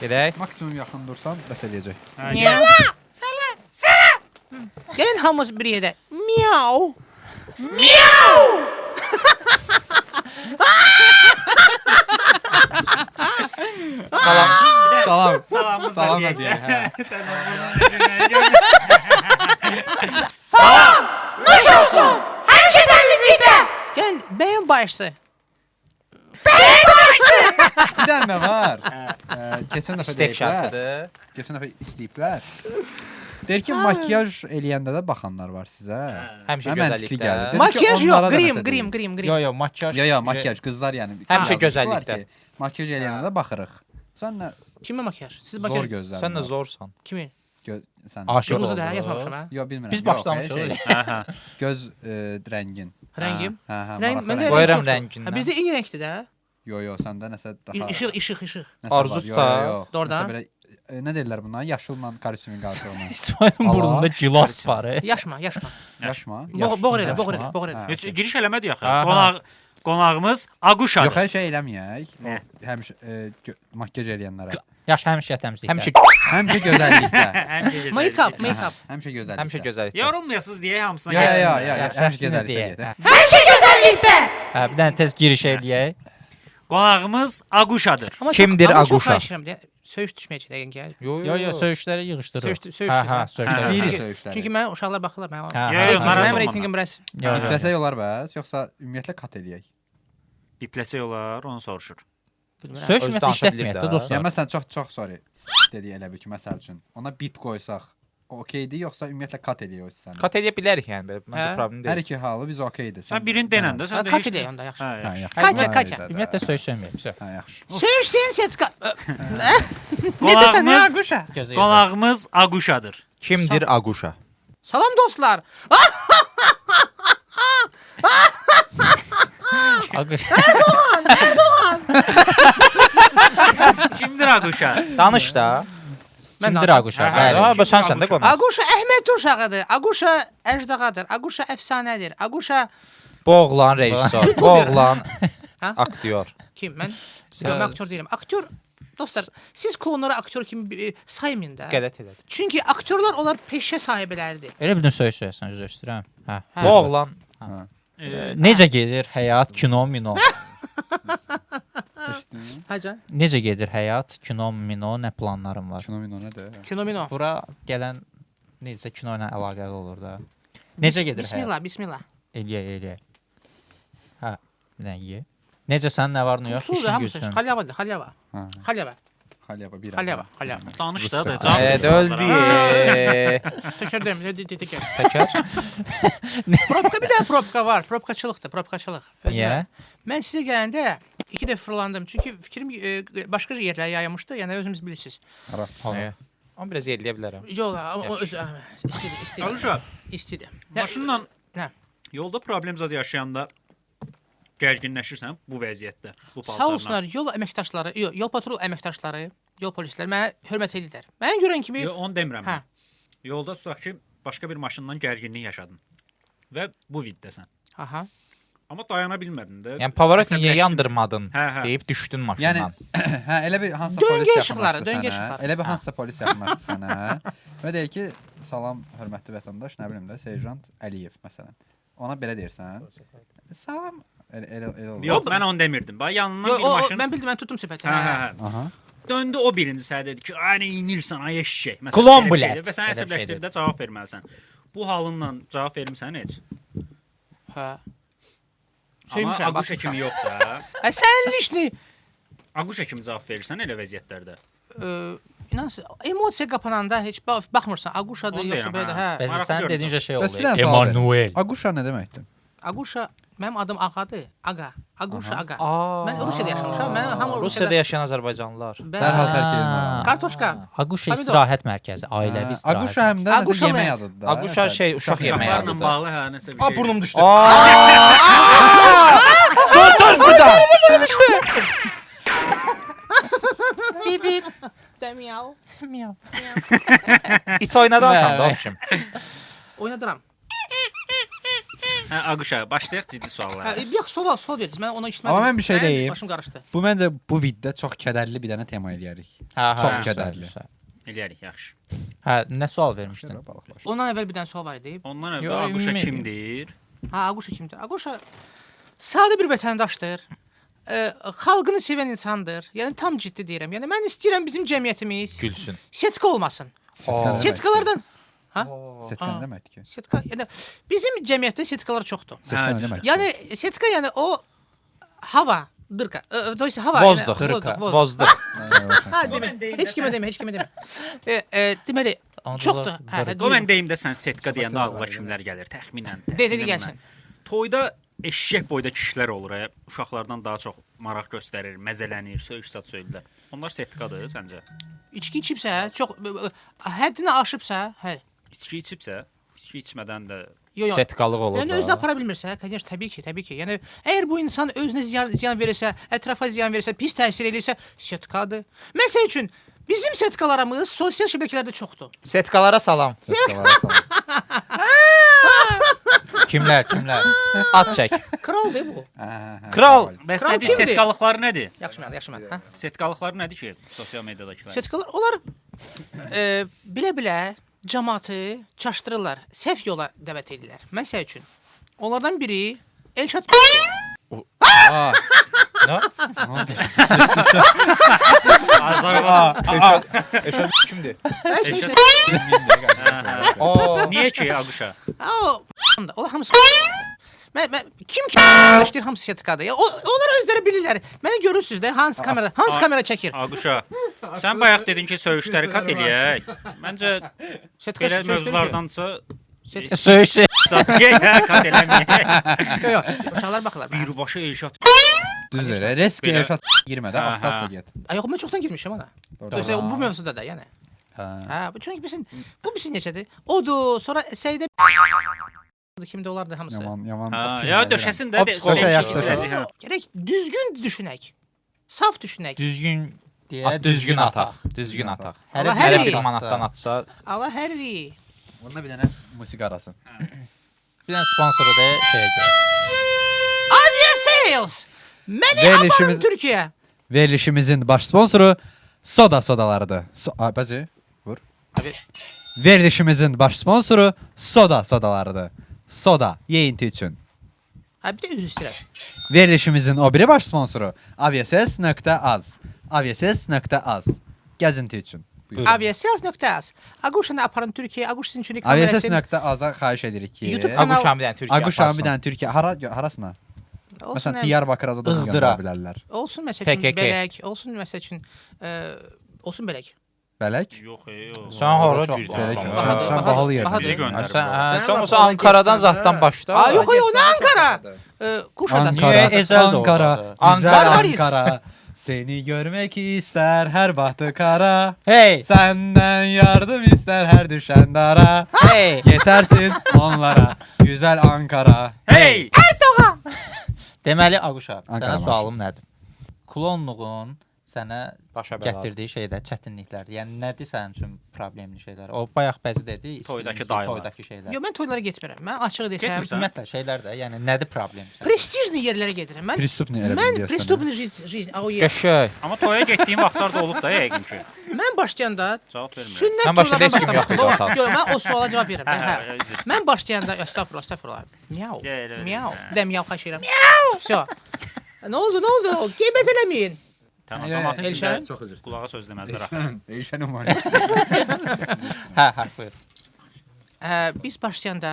Gedək. Maksimum yaxın dursan bəs eləyəcək. Gəlin hamımız bir yerdə. Miau. Miau. Salam. Salamımız da Salam deyək. deyək. Hə. Salam. Nuş olsun. Hər şeydən bizlikdə. Gəlin bəyin başçısı. Bir dənə var. Keçən dəfə İstek deyiblər. şartıdır. Keçən dəfə istəyiblər. Deyir ki, makyaj eləyəndə də baxanlar var sizə. Həmişə Mənə məntiqli gözəllikdə. gəldi. Dedim ki, Makyaj yox, onlara da grim, nəsə grim, deyin. grim, Yo, grim. yo, makyaj. Yo, makyaj qızlar yəni. Həmişə yazmışlar gözəllikdə. ki, Makyaj eləyəndə də baxırıq. Sən nə Kimə makyaj? Siz zor makyaj. gözlərin. Sən də var. zorsan. Kimin? Sən Aşıq Qırmızı da oldu. yazmamışam ha. Yo, bilmirəm. Biz Yox, başlamışıq. Hə. Göz rəngin. Rəngim. Hə, Rəng, maraqlı məndə rəng. Qoyuram yoxdur. rəngindən. Bizdə eyni rəngdir də. Yo, səndə nəsə daha İşıq, işıq, işıq. nəsə Arzu var. Yo, tutar. yo, yo. Doğrudan. Nəsə belə, nə deyirlər buna? Yaşılla karışımın qarşılığına. İsmailin Allah. burnunda gilas var. Yaşma, yaşma. Yaşma. Boğur elə, boğur elə, Yaşma. boğur elə. Hə, Heç okey. giriş eləmədik axı. Aha. Qonağımız Aquşadır. Yox, hər şey eləməyək. Həmişə makyaj eləyənlərə. Yaş həmişə təmizlikdə. Həmişə gözəllikdə. Make-up, make-up. Həmişə gözəllikdə. Həmişə gözəllikdə. Yorulmayasınız deyə hamısına Ya, gəlsin. ya, ya, Yaxşı, həmişə nə gözəllikdə deyək? gedir. Həmişə gözəllikdə. Hə, bir dənə tez giriş eləyək. Qonağımız Aquşadır. Amma Kimdir amma çox Aquşa? xahiş edirəm deyə. Söyüş düşməyəcək dəqiq gəl. Yo, yo, söyüşləri yığışdırırıq. Söyüş. Hə, hə, Hə. söyüşləri. Biri Çünki- söyüşləri. Çünki mən uşaqlar baxırlar mənə. Hə, Yo, hə, yo, hə. narahat Mənim olma. reytinqim biraz. Yo, yo. Bipləsə olar bəs, yoxsa ümumiyyətlə kat eləyək? Bipləsə olar, onu soruşur. Bilmirəm. Söyüş Özü ümumiyyətlə danışa işlətməyək bilir də də. dostlar. Ya məsələn çox sorry. Dedi elə bil ki, məsəl üçün ona bip qoysaq, okeydir, yoxsa ümumiyyətlə kat eləyək o sən? Kat edə bilərik yəni belə. Məncə Hə. problem Hər deyil. iki halı biz okeydir. Sən birini denəndə sən də Kaç heç... edək onda yaxşı. Hə, Hə, yaxşı. yaxşı. Katya, Hə, Katya. hə, Ümumiyyətlə söyüş söyməyək. Hə, yaxşı. Söyüş sen setka. Necəsən ya Qonağımız, quşa? qonağımız Aquşadır. Kimdir Aquşa? Salam dostlar. Aquşa. Kimdir Aquşa? Danış da. Mən Kimdir danışım. Aquşa? Hə, hə, Bəli. Ha, kimdir sən səndə Aquşa? qonaq. Aquşa Əhməd uşağıdır. Aquşa əjdağadır. Aquşa əfsanədir. Aquşa Bu oğlan rejissor, bu oğlan Ha? aktyor. kim? Mən Sən- yox, mən aktyor deyiləm. Aktyor dostlar, siz klonları aktyor kimi saymayın da. Qələt elədi. Çünki aktyorlar onlar peşə sahibiləridir. Elə bir də söyüş söyəsən, üzr istəyirəm. Hə. Hə. Bu oğlan Necə? necə gedir həyat, kino, mino? Həcə? Necə gedir həyat, kino, mino, nə planlarım var? Şunu min nədir? Kinomino. Bura gələn necə kino ilə əlaqəli olur da. Necə gedir həyat? Bismillah, bismillah. Eləyə. Hə, bir dənə ye. Necə sənin nə var, nə yox? Usuldur İşin hamısı. gücün. Xalyavadır, xalyava. Hə. Xalyava, Xalyaba bir. xalyava, xalyava. Danış da. Rusca. can Evet, vursunlar, öldü. ha. Təkərdəyim, təkər. Təkər. Probka bir dənə probka var. Probkaçılıqdır, probkaçılıq. Niyə? Mən sizə gələndə 2 dəfə fırlandım. Çünki fikrim başqa yerlərə yayılmışdı. Yəni özünüz bilirsiniz. Niyə? Onu biraz eləyə bilərəm. Yox, amma o öz istədi. Aquşa, İstədi. maşınla Nə? yolda problem zad yaşayanda gərginləşirsən bu vəziyyətdə, bu Sağ paltarla. olsunlar yol əməkdaşları, yol patrul əməkdaşları, yol polisləri mənə hörmət edirlər. Mən görən kimi Yo, onu demirəm. Hə. mən. Yolda tutaq ki, başqa bir maşından gərginlik yaşadın. Və bu viddəsən. aha. Amma dayana bilmədin də. Yəni pavarot niyə Əsəbləşdin. yandırmadın Hə, hə. deyib düşdün Yəni maşından. hə, elə bir hansısa Döngə polis işıqları, yaxınlaşdı döngə sənə. işıqları. Elə bir hansısa polis yaxınlaşdı sənə. Və deyir ki, salam hörmətli vətəndaş, nə bilim də, serjant Əliyev məsələn. Ona belə deyirsən. Salam. Elə olur. Yox, mən onu demirdim. Bax yanından Yo, bir o, maşın. mən bildim, mən tutdum söhbəti. Hə, hə, hə. Aha. Döndü o birinci sənə dedi ki, "Ay nə inirsən, ay eşşək." Məsələn, Klon belə bir şey bilet. dedi Və sən Elə bir şey əsəbləşdirdə cavab verməlisən. Bu halınla cavab vermisən heç. Hə. Amma Söymüşəm. Aquşa kimi yox da. Sən lişni. Aquşa kimi cavab verirsən elə vəziyyətlərdə. İnan, emosiya qapananda heç baxmırsan. Aquşadır Onu yoxsa deyirəm, belə də. hə. Hə. Bəs Maraqlı sən gördüm. dedincə şey Bəs oldu. bir dənə sual verin. Emanuel. Aquşa nə deməkdir? Aquşa, mənim adım Ağadır. Ağa. Aquşa Aha. Ağa. Aa. Mən Rusiyada yaşamışam. Mən hamı Rusiyada yaşayan azərbaycanlılar. Dərhal tərk edin onu. Kartoşka. Aquşa Pomidor. istirahət mərkəzi, ailəvi istirahət. Aquşa həm də Aquşa yemək nə? adıdır da. Aquşa Məsələn, şey, uşaq yeməyi Uşaqlarla adıdır. bağlı hə nəsə bir şey. Burnum düşdü. Dur burada. Bip bip. Demiyav. Miyav. İt oynadansan da oxşum. Oynadıram. Hə, Aquşa, başlayaq ciddi suallara. Yox, sual verdiniz. Mən ona işitmədim. Amma mən bir şey deyim. Başım qarışdı. Bu məncə bu videoda çox kədərli bir dənə tema eləyərik. Çox kədərli. Eləyərik, yaxşı. Hə, nə sual vermişdin? Ondan əvvəl bir dənə sual var idi. Ondan Yo, əvvəl Aquşa ümumi. kimdir? Ha, Aquşa kimdir? Aquşa sadə bir vətəndaşdır. Xalqını sevən insandır. Yəni tam ciddi deyirəm. Yəni mən istəyirəm bizim cəmiyyətimiz Gülsün. setka olmasın. Setka nə Setkalardan Setka nə deməkdir ki? setka yəni bizim cəmiyyətdə setkalar çoxdur. Setka nə deməkdir? Yəni setka yəni o hava, dırqa. Dolayısıyla hava Vozdux, vozdux. Ha, demə. Heç kimə demə. Deməli, çoxdur. O mən deyim də sən setka deyəndə ağlına kimlər gəlir təxminən. Dedi gəlsin. Toyda eşşək boyda kişilər olur, uşaqlardan daha çox maraq göstərir, məzələnir, söyüş-sat söylürlər. Onlar setkadır səncə? İçki içibsə, çox həddini aşıbsa, hə. İçki içibsə, içki içmədən də Setkalıq olur. Yəni özünə apara bilmirsə, конечно, təbii ki. Yəni əgər bu insan özünə ziyan verirsə, ətrafa ziyan verirsə, pis təsir edirsə, setkadır. Məsəl üçün bizim setkalarımız sosial şəbəkələrdə çoxdur. Setkalara salam. Setkalara salam. Kimlər? At çək. Kraldır bu. Kral. Bəs Kral nədir? kimdir? Setkalıqları nədir? Yaxşı mən. Hə? Setkalıqları nədir ki, sosial mediadakılar? Setkalar onlar bilə-bilə cəmaatı çaşdırırlar, səhv yola dəvət edirlər. Məsəl üçün onlardan biri Elşad Nə? Azərbaycan. Eşə kimdir? Niyə ki, Aquşa? O hamısı mən kim işləyir hamısı setkadır. Ya onlar özləri bilirlər. Məni görürsüz də hansı kamera çəkir. Aquşa, sən bayaq dedin ki, söyüşləri kat eləyək. Məncə belə mövzulardansa Söyüş. kat eləməyək. Yox, uşaqlar baxırlar. Birbaşa Elşad. Düzdür. Risk yaşat girmədə astasla get. Yox, mən çoxdan girmişəm ona. Dolayısıyla bu mövzuda da yəni. Hə, bu çünki bu bilsin necədir? Odur, sonra Səidə kimdə olardı hamısı. Yaman. Ya döşəsin də. Gərək düzgün düşünək. Saf düşünək. Düzgün deyə düzgün ataq. Allah Hələ hər bir manatdan atsa, Allah hər iyi. Onunla bir dənə musiqi arası. bir dənə sponsoru da şeyə görə. Avia Sales. Məni aparın Türkiyə. Verilişimizin baş sponsoru Soda sodalarıdır. Bəzi, vur. Verilişimizin baş sponsoru Soda sodalarıdır. Soda, yeyinti üçün. Bir də üzr istəyirəm. Verilişimizin o biri baş sponsoru aviases.az. Aviases.az. Gəzinti üçün. Aviasales.az. Aquşanı aparın Türkiyəyə. Aquş sizin üçün reklam eləsin. Aviases.az-a xahiş edirik ki. YouTube kanalı- Aquşan bir dənə Türkiyə. Aquşan bir dənə Türkiyə harasına? Məsələn, Diyarbakır azada Iğdıra. göndərə bilərlər. Olsun məsəl üçün PKK. Bələk. Olsun məsəl üçün olsun Bələk. Bələk? Yox, yox. Sən hara girdin? Bələk. Bahadır, Sən bahadır, bahalı yerdə. bahadır. Bizi göndər. Sən olsa Ankaradan zatdan başda. Yox, nə Ankara? Kuşadası. Niyə Ezel də Ankara, oradadır? güzel Barbaris. Ankara. Seni görmek ister her bahtı kara. Hey, Senden yardım ister her düşen dara. hey. Yetersin onlara güzel Ankara. Hey! Deməli Aquşa, Ankara sənə sualım nədir? Klonluğun sənə Başa bəla. gətirdiyi şeylər, çətinliklər. Yəni nədir sənin üçün problemli şeylər? O bayaq bəzi dedi, Toydakı istədiyimiz dayılar. toydakı şeylər. Yox, mən toylara getmirəm. Mən açıq desəm, Getmirsən? Ümumiyyətlə şeylər də, yəni nədir problem sənin? prestijli yerlərə gedirəm. Mən Преступный mən prestupni жизнь, o yer. Qəşəng. Amma toya getdiyin vaxtlar da olub da yəqin ki. Mən başlayanda Cavab vermirəm. sünnət Mən başlayanda heç kim toylardan yox idi başlamışam. otaqda. Yox, mən o suala cavab verirəm. Hə. üzr istəyirəm. Mən başlayanda estağfurullah. Miau. Gəl, Miau. Bir də miau xahiş edirəm. Всё. Nə oldu? Qeybət eləməyin. Tamam, cəmaatın Elşən? içində Çox üzr istəyirəm. qulağa söz deməzlər axı. Değişenim var. Hə, buyur. Biz başlayanda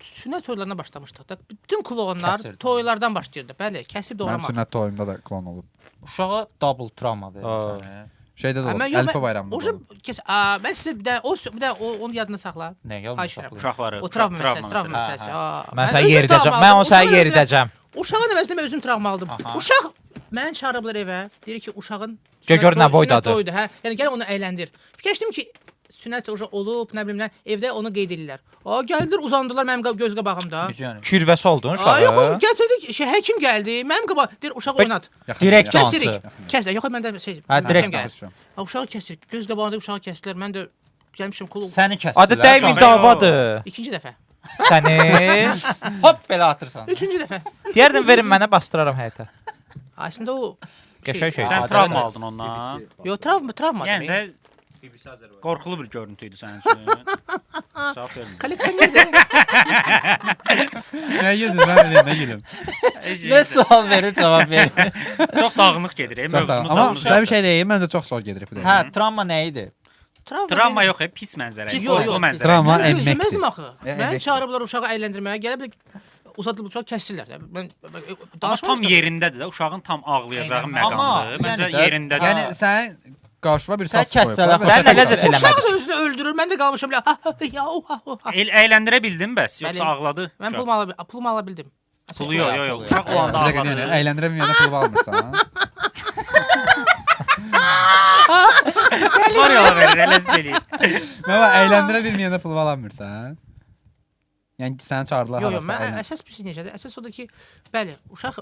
sünnət toylarına başlamışdıq da. Bütün klonlar Kəsirdi. toylardan başlayırdı. Bəli, kəsib Mənim doğramaq. sünnət toyunda da klon olub. Uşağa double travma verir sənə. Şeydə də olub, Mən- yox, Əlifə mən- bayramında da O olub. mən sizə bir də onu yadına saxla. Nə yolun Xahiş edirəm. saxlayır. Uşaqları. O travma məsələsi, travma Hə, məsələsi. Mən səni yeridəcəm. Mən o səni yeridəcəm. Uşağın əvəzinə mən özüm travma aldım. Aha. Uşaq mən çağırıblar evə. Deyir ki, uşağın Gör nə boydadır. sünnət toyudur, hə. Yəni gəl onu əyləndir. Fikirləşdim ki, sünnət uşaq olub, nə bilim nə, evdə onu qeyd edirlər. Gəldilər, uzandılar mənim göz qabağımda. Kürvəsi oldun uşağı. Yox, gətirdik, həkim gəldi. Mənim qabaq, deyir uşaq oynat. Direkt Kəsirik. hansı? Kəs. Yox, məndə direkt gəldi. Uşağı kəsirik. Göz qabağında uşağı kəsdilər. Mən də gəlmişəm klub. Səni kəsdilər. Adı dəymin Uşağı- davadır. İkinci dəfə. Səni hop belə atırsan. Üçüncü dəfə. Deyərdim verin mənə bastıraram həyətə. Aslında o Qəşəng şey. Sən travma aldın ondan. yo travma Yəni deyil. də qorxulu bir görüntü idi sənin üçün. Cavab vermə. Kolleksionerdir. Nə yedin mən elə nə gülüm. Nə sual verir, cavab verir. Çox dağınıq gedir. Mövzumuz Amma olmuş. sizə bir şey deyim, məncə çox sual gedir bu. Hə, travma nə idi? Travma yox, pis mənzərə. Pis Qorxulu yox. mənzərə. Travma Gözləməzdim emməkdir. axı. Mən çağırıblar uşağı əyləndirməyə, gələ bir uzadılıb uşağı kəsirlər. Mən Amma danışmaq tam yerindədir də, uşağın tam ağlayacağı Amma, məqamdır. Məncə yəni də- yerindədir. Yəni sən qarşıma bir Sən tas kəssələ qoyublar və sən nə ləzzət Uşaq eləmədin. da özünü öldürür. Mən də qalmışam belə. Ya Əyləndirə bildin bəs, yoxsa Bəli. ağladı? Mən uşaq? pulumu ala bildim. Pulu yox, yox, yox. Pulu Uşaq yox. olanda Bir dəqiqə, yəni ağladı. əyləndirə bilməyəndə pul almırsan. Var yola verir, eləz eləyir. Mən əyləndirə bilməyəndə pul almırsan. Yəni səni çağırdılar Yox, yox, harasa. mən əsas pis necədir? Əsas odur ki, bəli, uşaq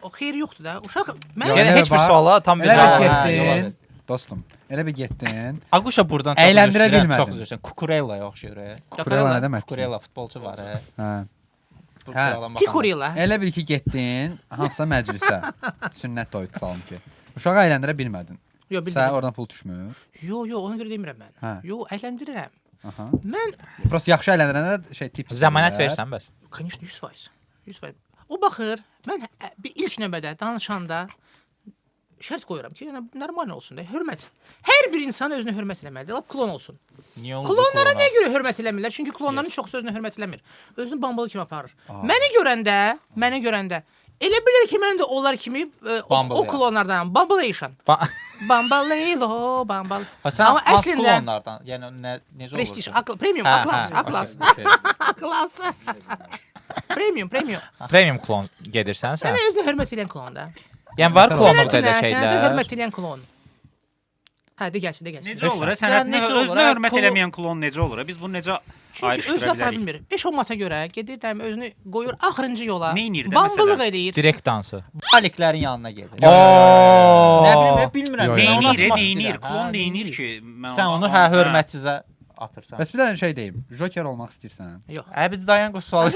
o xeyri yoxdur da. Uşaq mən Yox, Yəni heç bir bax, suala tam bir Elə cavab. bir Hə, getdin, yox. dostum. Elə bir getdin. Aquşa buradan çox Əyləndirə üzr istəyirəm, bilmədin. Çox üzr istəyirəm. Kukurella oxşayır. Kukurella nə demək? Kukurella futbolçu var. Hə. Tikurilla. Elə bil ki, getdin hansısa məclisə. Sünnət toyu tutalım ki. Uşağı əyləndirə bilmədin. Yox, Sən bilmirəm. oradan pul düşmür. Yox, yox, ona görə demirəm mən. Hə. Yox, əyləndirirəm. Aha. Mən Prosta yaxşı əyləndirəndə şey tip. Zəmanət verirsən bəs. Конечно, 100%. 100%. O baxır, mən bir ilk növbədə danışanda şərt qoyuram ki, yəni normal olsun da, hörmət. Hər bir insan özünə hörmət eləməlidir, lap klon olsun. Niyə oldu? Klonlara niyə görə hörmət eləmirlər? Çünki klonların çoxu özünə hörmət eləmir. Özünü bambalı kimi aparır. Məni görəndə elə bilir ki, mən də onlar kimi o Bumble klonlardan Bambalation. Bambalelo, Bambal. Sən Amma hansı əslində klonlardan? Yəni necə olur? Prestige, premium, Hə, A-class, hə, A-class. okey, okey. A-class. Premium. Premium klon gedirsən sən. Mənə özünə hörmət edən klon da. Yəni var klonluqda Sənətinə, elə sənətə şeylər. hörmət edən klon. Hə, de gəlsin. Necə olur? Yəni Sənətinə necə olur, özünə hə? hörmət Klon- eləməyən klon necə olur? Biz bunu necə Çünki özünə ayrışdıra apara bilərik? bilmir. 5-10 manata görə gedir, dəm özünü qoyur axırıncı yola. Neynir də Bambalıq məsələn? eləyir. Direkt dansı. Baliklərin yanına gedir. Oo. Nə bilim, bilmirəm. Yo, yo. mən onu Neynir, açmaq neynir? istəyirəm. Klon Hə, deyinir ki, mən Sən onu hə hörmətsizə atırsan. Bəs bir dənə şey deyim. Joker olmaq istəyirsən. Yox. Əbi dayan qos sual.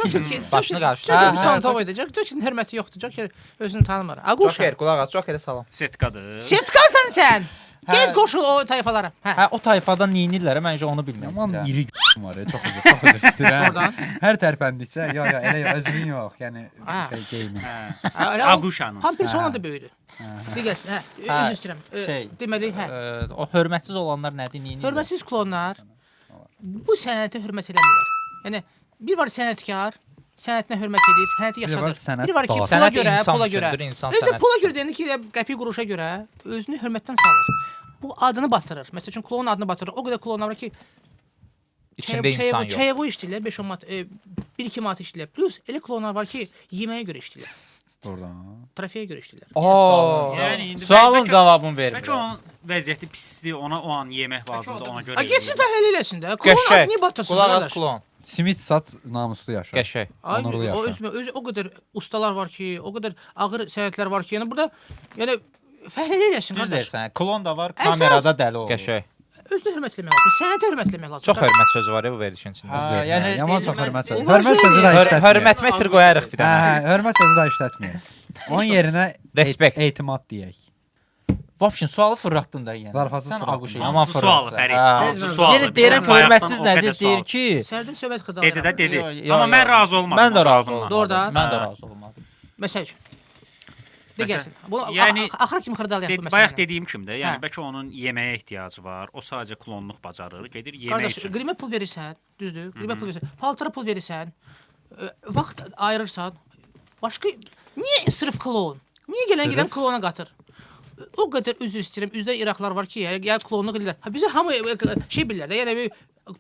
Başını qarşı. Joker bir tane tava edəcək. Jokerin hörməti yoxdur. Joker özünü tanımır. Aquşa. Joker, qulaq as, Jokerə salam. Setkadır. Setkasan sən. Get qoşul o tayfalara. Hə. Hə, o tayfadan neynirlər, məncə onu bilmək Yaman istəyirəm. iri var ya, çox üzr istəyirəm. Oradan. Hər tərpəndikcə, elə özün yox, yəni Ha. şey deyim. Aquşanın. Ham persona da böyüdü. Digəs, hə. Hə, Üzr istəyirəm. şey, Deməli, hə. O hörmətsiz olanlar nədir, neynirlər? Hörmətsiz klonlar bu sənətə hörmət eləmirlər. Yəni bir var sənətkar, sənətinə hörmət edir, sənəti Bir var yaşadır. sənət Bir var ki, dağıtır. pula Sənət görə, insan pula görə. üçündür, insan Özü də sənət pula üçün. görə deyəndə ki, qəpik quruşa görə özünü hörmətdən salır. Bu adını batırır. Məsəl üçün klonun adını batırır. O qədər klonlar var ki, İçində insan yox. Çeyevo işləyirlər, 5-10 manat, 1-2 manat işləyirlər. Plus elə klonlar var ki, yeməyə görə işləyirlər. Oradan. Trofeyə görə işləyirlər. Oo. Yəni indi Sualın bəlkə- cavabını Bəlkə vermir. onun vəziyyəti pisdir, ona o an yemək lazımdır, ona görə. A getsin fəhləli eləsin də. Klonun Qəşəng. adını niyə batırsın? Qulaq as qardaş? klon. Simit sat namuslu yaşa. Qəşəng. Ay, Onurlu o yaşa. öz o qədər ustalar var ki, o qədər ağır sənətlər var ki, yəni burada yəni fəhləli eləsin Düz qardaş. deyirsən. Klon da var, Əsas- kamerada dəli olur. Qəşəng. Özünü hörmət eləmək lazım. Sənətə hörmət eləmək lazım. Çox hörmət sözü var ya bu verilişin içində. Hə, Yəni yaman çox hörmət sözü. Uğraş Hörmət sözü də eləyir. işlətmir. hörmət metr qoyarıq bir Hə, dənə. hə, hörmət sözü də işlətmir. Onun yerinə Respekt. etimad deyək. Vapşin sualı fırlatdın da yəni. Zarafatsız Sən fırlatdım. Aquşa Hansı yaman Hansı fırlatdın. sualı Fərid? Hə. Hansı sualı? Yəni deyirəm ki, Mənim hörmətsiz bayaqdan o nədir? qədər Deyir sual. ki, Sərdən söhbət Dedi xıdalayıram. də dedi. Yo, yo, Amma yo. mən razı olmadım. Mən də o razı cavabından. olmadım. Doğrudan. Mən də Hə. razı olmadım. Məsəl üçün. De gəlsin. Bunu Yəni- axıra kimi xırdalayaq bu Bayaq məsələni. dediyim kimi də, yəni Hə. bəlkə onun yeməyə ehtiyacı var. O sadəcə klonluq bacarır. Gedir yemək Qardaş, üçün. qrimə pul verirsən, düzdür? Qrimə pul verirsən, paltara pul verirsən, vaxt ayırırsan. Başqa niyə sırf klon? Niyə gələn gedən klona qatır? O qədər üzr istəyirəm. Üzdə İraqlar var ki, ya klonluq edirlər. Ha bizə hamı şey bilirlər də, yəni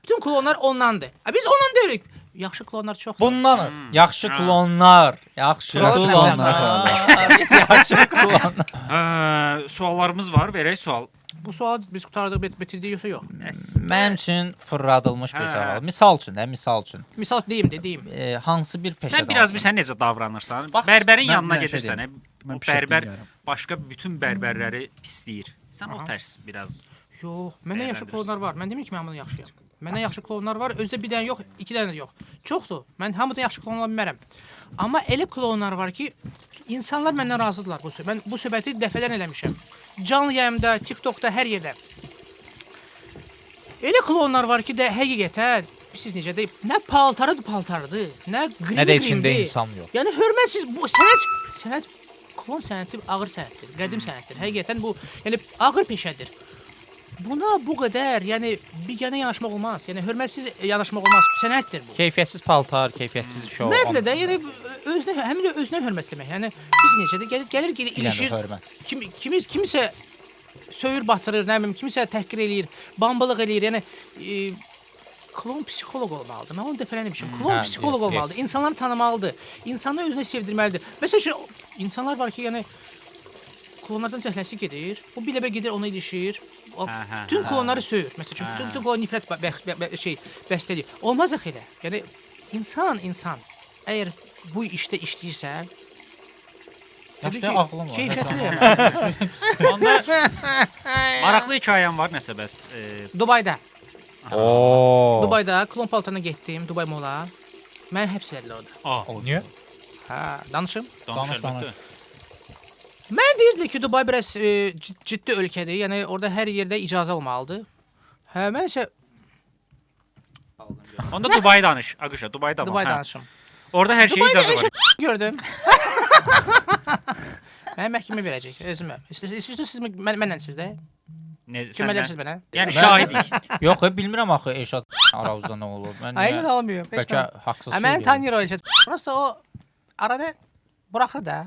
bütün klonlar ondandır. Ha biz ondan deyirik. Yaxşı klonlar çoxdur. Bundan yaxşı klonlar, yaxşı Yaxşı klonlar. Yaxşı klonlar. Suallarımız var, verək sual. Bu sualı biz qutardıq, bitirdik yoxsa yox? Mənim üçün fırladılmış bir Hə. cavab. Misal üçün də, misal üçün. Misal deyim. Hansı bir peşədən? Sən biraz bir sən necə davranırsan? Bax, Bərbərin mən yanına bir şey gedirsən, deyim. o Mən bir şey bərbər deyirəm. başqa bütün bərbərləri pisləyir. Sən o tərs biraz. Yox, məndə yaxşı Bəyəndirsən. klonlar var. Mən demir ki, mən bunu yaxşıyam. Məndən yaxşı klonlar var. Özdə bir dənə yox, 2 dənə də yox. Çoxdur. Mən hamıdan yaxşı klon ola bilmərəm. Amma elə klonlar var ki, insanlar məndən razıdırlar bu söhbət. Mən bu söhbəti dəfələrlə eləmişəm. Canlı yayımda, TikTokda, hər yerdə. Elə klonlar var ki, də həqiqətən siz necə deyib, nə paltarıdır, nə qrim. Nə də içində insan yox. Yəni hörmətsiz bu sənət klon sənəti ağır sənətdir, qədim sənətdir. Həqiqətən bu, yəni ağır peşədir. Buna bu qədər, yəni biganə yanaşmaq olmaz. Yəni hörmətsiz yanaşmaq olmaz. Sənətdir bu. Keyfiyyətsiz paltar, keyfiyyətsiz şou. Ümumiyyətlə də, yəni həm də özünə hörmət demək. Yəni biz necədir? Gəlir ilişir. Kimisə söyür batırır, nə bilim, kimisə təhqir eləyir, bambalıq eləyir. Yəni klon psixoloq olmalıdır. Mən onu dəfələrlə demişəm. Klon psixoloq olmalıdır. İnsanları tanımalıdır. İnsanları özünə sevdirməlidir. Məsəl üçün insanlar var ki, yəni klonlardan zəhləsi gedir. O bilə gedir, ona ilişir. Bütün klonları söyür. Məsəl üçün bütün klon nifrət bəstələyir. Olmaz axı elə. Yəni insan əgər bu işdə işləyirsə, Yaşda ağlım var. keyfiyyətli. Onda maraqlı hekayəm var nəsə bəs. Dubayda. Oo. Dubayda klon paltarına getdim, Dubay mola. Məni həbs elədilər orada. Niyə? Hə, danışım. Danış. Mən deyirdi ki, Dubay biraz ciddi ölkədir. Yəni orada hər yerdə icazə olmalıdır. Hə, mən isə Onda Dubai danış. Aqışa, Dubai danış. Dubai danışım. Orada hər şey Dubayda icazə var. gördüm. Mən məhkəmə verəcək özümə. İstəyirsiniz siz mənlə sizdə? Kim elərsiniz mənə? Yəni şahidik. Yox, bilmirəm axı Elşad Aravuzda nə olur. Mən Aynen olmuyor. bəlkə haqsız Mən tanıyıram Elşad. Prosta o arada buraxır da.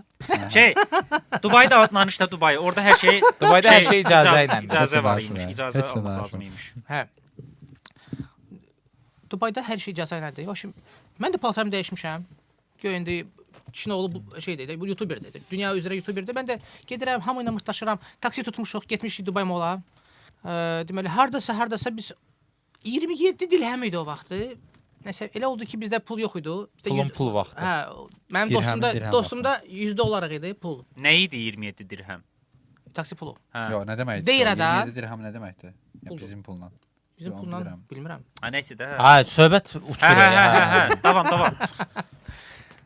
Dubaidə danışda Dubai. Orada hər şey Dubayda hər şey icazə ilə. İcazə var Heç imiş. nə İcazə danışmır. almaq lazım imiş. Hə. Dubayda hər şey icazə ilədir. Başım mən də paltarımı dəyişmişəm. Göyündə kişinin oğlu bu şeydir, bu YouTuberdir. Dünya üzrə YouTuberdir. Mən də gedirəm, hamı ilə mırtdaşıram. Taksi tutmuşuq, getmişik Dubay mola. Deməli, hardasa biz 27 dirhəm idi o vaxtı. Nəsə elə oldu ki, bizdə pul yox idi. Pulun pul vaxtı. Hə, mənim Dirhəm dostumda $100 idi pul. Nə idi 27 dirhəm? Taksi pulu. Hə. Yox, nə deməkdir? Deyir ada. 27 dirham nə deməkdir? Puldur. Bizim pulla. Bizim Yox, pulla bilmirəm. bilmirəm. Ha nəysə də. Hə, söhbət uçur. Hə. Davam.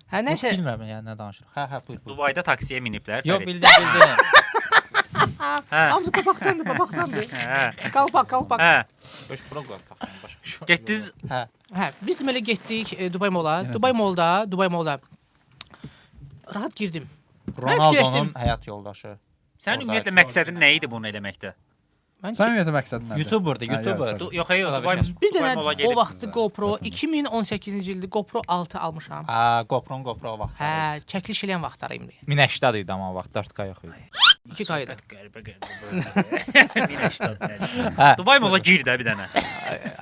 Hə, nəsə Bilmirəm yəni nə danışırıq. Hə, buyur. Dubaidə taksiyə miniblər. Yox, Fərid. bildim. Hə. hamısı papaqdandır. Hə. Kalpak. Hə. Beş proqram taxdım başqa. Getdiniz Hə, biz deməli getdik Dubay mola. Yenə Dubay molda. Rahat girdim. Ronaldonun fikirləşdim. həyat yoldaşı. Sənin ümumiyyətlə məqsədin nə idi bunu eləməkdə? Mən Sən ümumiyyətlə məqsədin nədir? YouTuberdir, Hə, YouTuber. yox, Yox, Dubai bir dənə mola o gedib. vaxtı GoPro 2018-ci ildə GoPro 6 almışam. Hə, GoPro vaxtı. Hə, çəkiliş eləyən vaxtları indi. 1080 idi amma o vaxt 4K yox idi. 2 qayda. Hə. Dubai mola gir də bir dənə.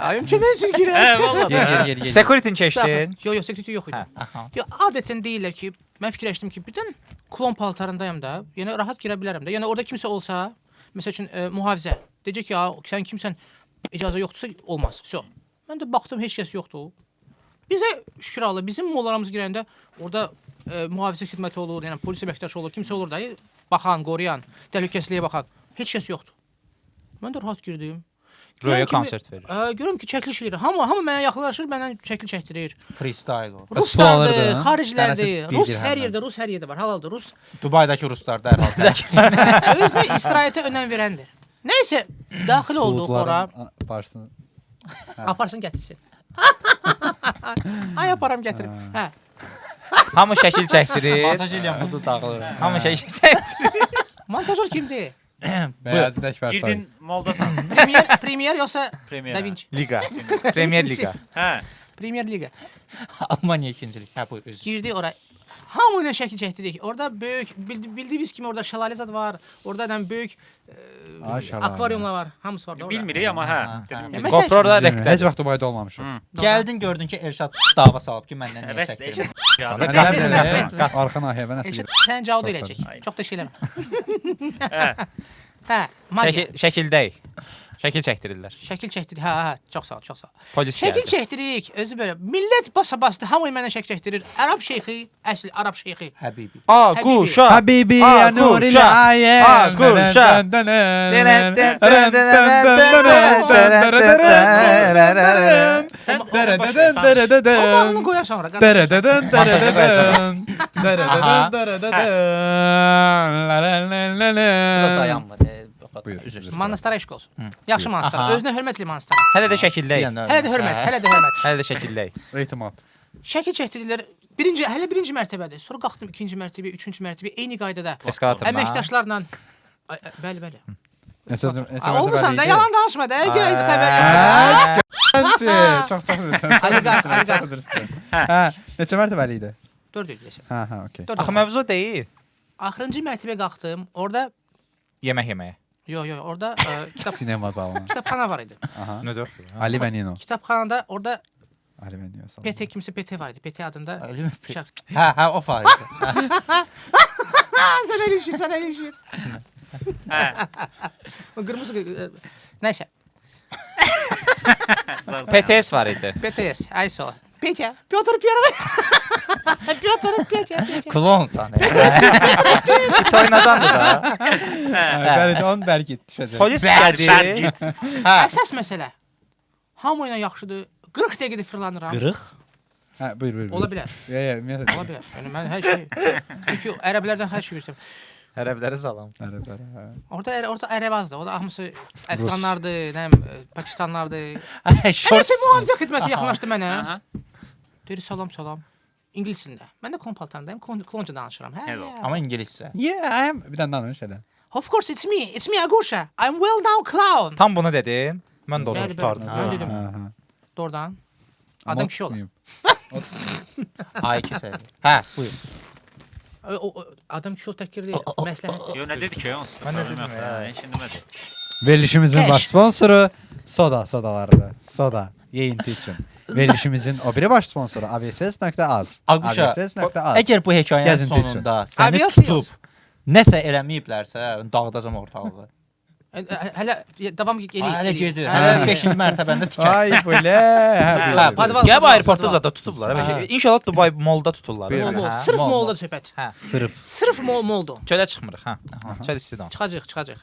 Ayım kiminsiz girər? Hə, vallahi. Gel. Security keçdin? Yox, security yox idi. Hə, aha. Yo, adətən deyirlər ki, mən fikirləşdim ki, birdən klon paltarındayım da, yəni rahat girə bilərəm də. Yəni orada kimsə olsa, məsəl üçün mühafizə deyəcək ki, sən kimsən, icazə yoxdursa olmaz. Vəsə. Mən də baxdım heç kəs yoxdur. Bizə şükür Allah, bizim mollalarımız girəndə orada mühafizə xidməti olur, yəni polis əməkdaşı olur, kimsə olur da, baxan, qoruyan, təhlükəsizliyə baxan. Heç kəs yoxdur. Mən də rahat girdim. Röya Görürəm ki, konsert verir. Görürəm ki, çəkiliş eləyir. Hamı mənə yaxınlaşır, məndən şəkil çəkdirir. Freestyle o. Ruslardır, alırdın, xariclərdir. dənəsi bir Rus dirhəmdən. hər yerdə var. Halaldır Rus. Dubaydakı ruslar dərhal. Özünə istirahətə önəm verəndir. Nəysə, daxil olduq ora. Varsın. Aparsın gətirsin. Ay aparam gətirim. Hə. Hamı şəkil çəkdirir. eləyən budur dağılır. Hamı şəkil çəkdirir. Montajör kimdir? Bəyazı tək Fərsay. Girdin moldasan. Premier yoxsa Premier. Da Vinci? Liga. Premier Liga. Hə. Premier Liga. Almaniya ikincilik. Hə, buyur özür. Girdi ora. Hamı ilə şəkil çəkdirdik. Orada böyük bildiyiniz kimi orada şəlalə zad var. Orada böyük Ay, şəlalə. akvariumlar var. Hamısı var da orada. Bilmirik amma hə. Ya, Dedim. məsəl GoPro-da Heç reklam. vaxt Dubayda olmamışam. Gəldin gördün ki, Elşad dava salıb ki, məndən niyə Bəs çəkdirdin? Nə arxa nahiyəbə nəsə. Sən cavab eləyəcək. Ay. Çox da şey eləmə. Hə. Hə, magiya. Şəkildəyik. Şəkil çəkdirirlər. Şəkil çəkdirik. Hə, çox sağ ol, çox sağ ol. Polis Şəkil gəldi. çəkdirik. Özü belə millət basa-bastı hamı məndən şəkil çəkdirir. Ərəb şeyxi, əsl Ərəb şeyxi. Həbibi. Aquşa. Habibi Aa, ya Nuril Gülşah. Ayem. Aa, Gülşah. Sən Amma onu qoyar sonra. Burada dayanmır. Buyur. Üzr istəyirəm. Manastara eşq olsun. Yaxşı manastara. Aha. Özünə hörmətli manastara. Hələ də şəkildəyik. Hələ də hörmət, hələ də hörmət. Hələ də şəkildəyik. Etimad. Şəkil çəkdirdilər. Hələ birinci mərtəbədir. Sonra qalxdım ikinci mərtəbəyə, üçüncü mərtəbəyə eyni qaydada. Eskalatorla. Əməkdaşlarla bəli, bəli. Olmusan Olmusan da yalan danışma da. Göz xəbər yox. Çox üzr Ali istəyirəm. Hə, neçə mərtəbəli idi? 4 idi desən. Hə, okey. Axı mövzu deyil. Axırıncı mərtəbəyə qalxdım. Orada Yemək yeməyə. orada Sinema zalına. kitabxana var idi. Aha. Nədir? Ali və Nino. Kitabxanada orada Ali və Nino. PT kimsə PT var idi. PT adında Öyle mi? şəxs. Hə, o faiz. Sən elişir, sən elişir. O qırmızı nəysə. PTS var idi. PTS, ISO. Petya, Pyotr Первый. Petya. Klonsan. Hiç oynadandı da. Bəli, on bəlkə düşəcək. Polis Bəli, gəldi. Hə. Əsas məsələ. Hamı ilə yaxşıdır. 40 dəqiqədə fırlanıram. Qırıq. Hə, buyur. Ola bilər. Ümumiyyətlə. Ola bilər. Yəni mən hər şey çünki ərəblərdən hər şey bilirəm. Ərəbləri salam. Orada ərəb azdır. Orada hamısı Əfqanlardır, nə bilim, Pakistanlardır. Şort. Nəsə mühafizə xidməti yaxınlaşdı mənə. Aha. Deyir salam. İngilis dilində. Mən də klon paltarındayım. Klonca danışıram. Hello. Amma ingiliscə. Yeah, I am. Bir dənə danış elə. Of course it's me. It's me Agusha. I'm well now clown. Tam bunu dedin. Mən də onu Bəli, tutardım. bəli. Mən dedim. Hə. Doğrudan. Adam kişi olur. A2 səviyyə. Hə, buyur. Adam kişi ol təkir deyil. Məsləhət. Yo, nə dedi ki? Onsuz. Mən nə dedim ya? Heç demədi. Verilişimizin Keş. baş sponsoru sodalarıdır. Soda yeyinti üçün. Verilişimizin o biri baş sponsoru avss.az. Aguşa, avss.az. əgər bu hekayənin Gəzinti üçün. sonunda səni Aviasiya tutub nəsə eləməyiblərsə, dağıdacam ortalığı. Hələ davam eləyir. Hələ gedir. Hə. Hələ 5-ci mərtəbəndə Ay tikərsən. bu le. Hə, podval. Gəb aeroportda zada tutublar. Hə. İnşallah Dubai Mallda tuturlar. Bir- Mol. Hə, Sırf mall, molda mall. söhbət. Sırf. Sırf moldu. Çölə çıxmırıq, hə. Çöl istidən. Çıxacaq.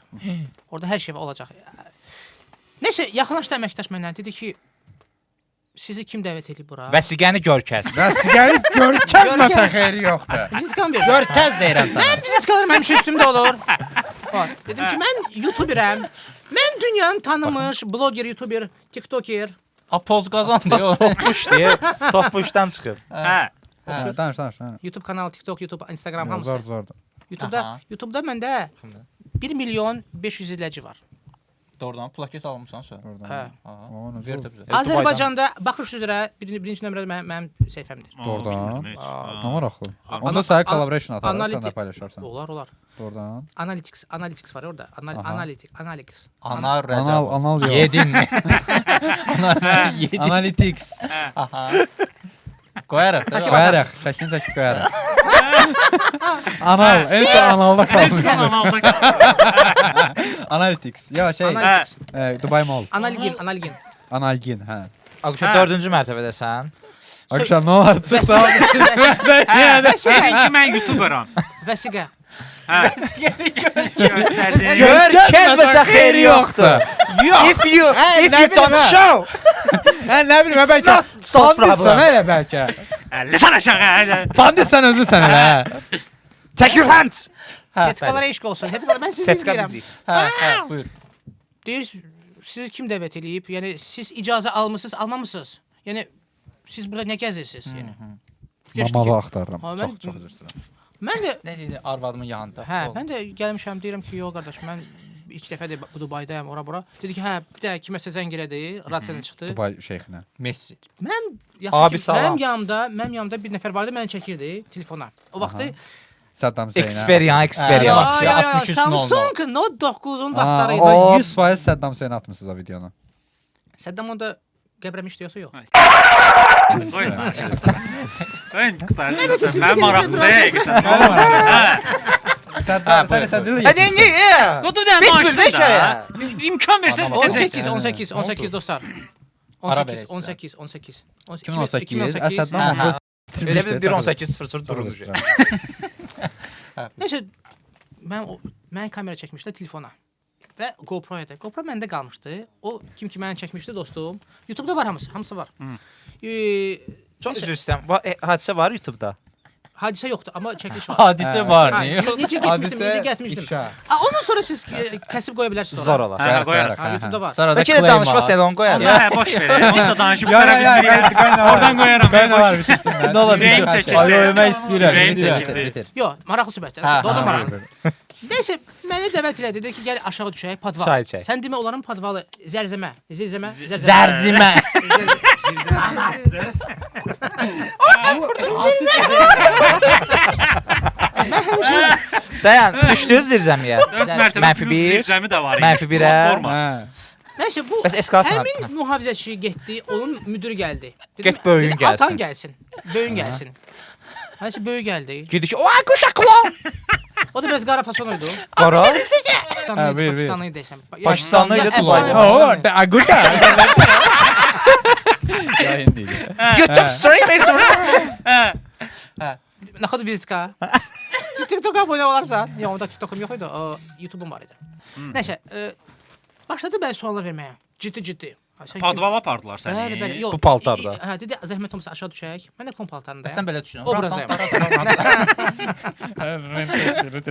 Orada hər şey olacaq. Nəsə, yaxınlaşdı əməkdaş məndən dedi ki, sizi kim dəvət edib bura? Vəsiqəni gör kəs. Və siqaret görkəzməsən xeyri yoxdur. Vizitkan verir. Gör tez deyirəm sənə. Mən vizitkalarım həmişə üstümdə olur. Bax, dedim ki, mən YouTuberəm. Mən dünyanın tanınmış bloger, YouTuber, TikToker. Apoz qazandı. Toppuş deyə, toppuşdan çıxıb. Hə. Danış. YouTube kanalı, TikTok, YouTube, Instagram hamısı. Zordur. YouTube'da YouTube'da məndə 1 milyon 500 izləyici var. Doğrudan plaket almısan sən. Hə. Onu Ver də bizə. Azərbaycanda baxış üzrə birinci nömrədə mənim səhifəmdir. Doğrudan. Bilmirəm. Nə maraqlı. Ana- Onda sənə an- collaboration atarıq, sən də analitik- paylaşarsan. Olar. Doğrudan. Analytics var orada. Aha. Analytics. Ana Rəcəb. Anal yox. Yedin mi? Analytics. Qoyarıq. da. Qoyarıq, şəklini çəkib qoyarıq. Anal, en son analda qalmış. Analytics. Ya şey, Analytics. Dubai Mall. Analgin. Analgin, hə. Aquşa Hə. 4-cü mərtəbədəsən. Akşam nə olar çıxdı? Sən ki, mən YouTuberam. Vəsiqə. Hə. Göstərdin. Gör kəsməsə xeyri yoxdur. If you don't show. Hə, nə bilim, bəlkə not solved banditsən problem. elə bəlkə. Əlləsən aşağı. Banditsən özüsən elə. Take your hands. Setkalara eşq olsun. Setkalar mən sizi Setka izləyirəm. bizi. Hə, buyur. Deyir, sizi kim dəvət eləyib? Yəni siz icazə almısınız, almamısınız? Yəni siz burada nə gəzirsiniz? Yəni. Mamalı axtarıram. Ha, mən- Çox üzr istəyirəm. Mən də Nə deyir arvadımın yanında? hə, mən də gəlmişəm deyirəm ki, yox qardaş, mən ilk dəfədir bu Dubaydayam, ora. Dedi ki, hə, bir də kiməsə zəng elədi, rasiyanı çıxdı. Dubai şeyxinə. Messi. Mən Abi, salam. mənim yanımda bir nəfər vardı, məni çəkirdi telefona. O vaxtı Saddam Hüseynə. Experience. ya, 63 Samsung Note 9-un vaxtları idi. O 100% Saddam Hüseynə atmısınız o videonu. Səddam onda qəbrəmiş deyəsə yox. Qoyun qutarsın. Mən maraqlı həqiqətən. Hə. Sərdar, sən də Niyə? Qodu bir dənə Bitmir danışsın hekayə. da. İmkan versəz bitəcək. 18 dostlar. Ara 18 verəcəksən. 18 18 2018 Hə, Əsəddən hə. Elə bir 1.18.00 durmuş. Nəysə mən kamera çəkmişdim telefona və GoPro-ya da. GoPro məndə qalmışdı. O kim ki məni çəkmişdi dostum. YouTube-da var hamısı var. Çox üzr istəyirəm. Hadisə var YouTube-da. Hadisə yoxdur, amma çəkiliş var. Hadisə var, Ha, niyə? necə getmişdim, necə getmişdim. Ondan sonra siz kəsib qoya bilərsiniz. Zor olar. Qoyarıq. Ha, YouTube-da var. Sonra da Bəlkə də danışma salon qoyar. Hə, boş ver. Onu da danışıb Ya, qutara ya, bilmirik. qaynar. Oradan qoyaram. Qaynar var bitirsinlər. Nə ola Ürəyim bilər? çəkildi. Ay, ölmək istəyirəm. Ürəyim istəyirəm. çəkildi. Yox, maraqlı söhbətdir. Hə, Doğru hə, maraqlı. Nəysə, məni dəvət elədi, dedi ki, gəl aşağı düşək, padval. Çay çək. Sən demə onların padvalı zərzəmə, zərzəmə. Zərzimə. Dayan, düşdünüz zirzəmiyə. 4 mərtəbə Mənfi plus bir, zirzəmi də var. mənfi birə. Platforma. Nəysə, bu Bəs eskalator həmin mühafizəçi getdi, onun müdürü gəldi. Get böyüyün dedi, gəlsin. Atan gəlsin. Böyün gəlsin. Nəysə, böyü gəldi. Gidi ki, "Oy, quşaqla!" O da biraz qara fason idi. Qara. buyur. Pakistanlı idi desəm. Pakistanlı idi, Əfqani Dubai. Pakistanlı. Agurda. Yayın değil. YouTube streaming. Naxod vizitka. TikTok abunə olarsan. Yox, onda TikTokum yox idi. YouTube'um var idi. Nəysə, başladı mən suallar verməyə. Ciddi. Padvala apardılar səni. Bəli, bəli. Yox. Bu paltarda. Hə, dedi zəhmət olmasa aşağı düşək. Mən də kom paltarında. Sən belə düşünürsən. Obrazdayım.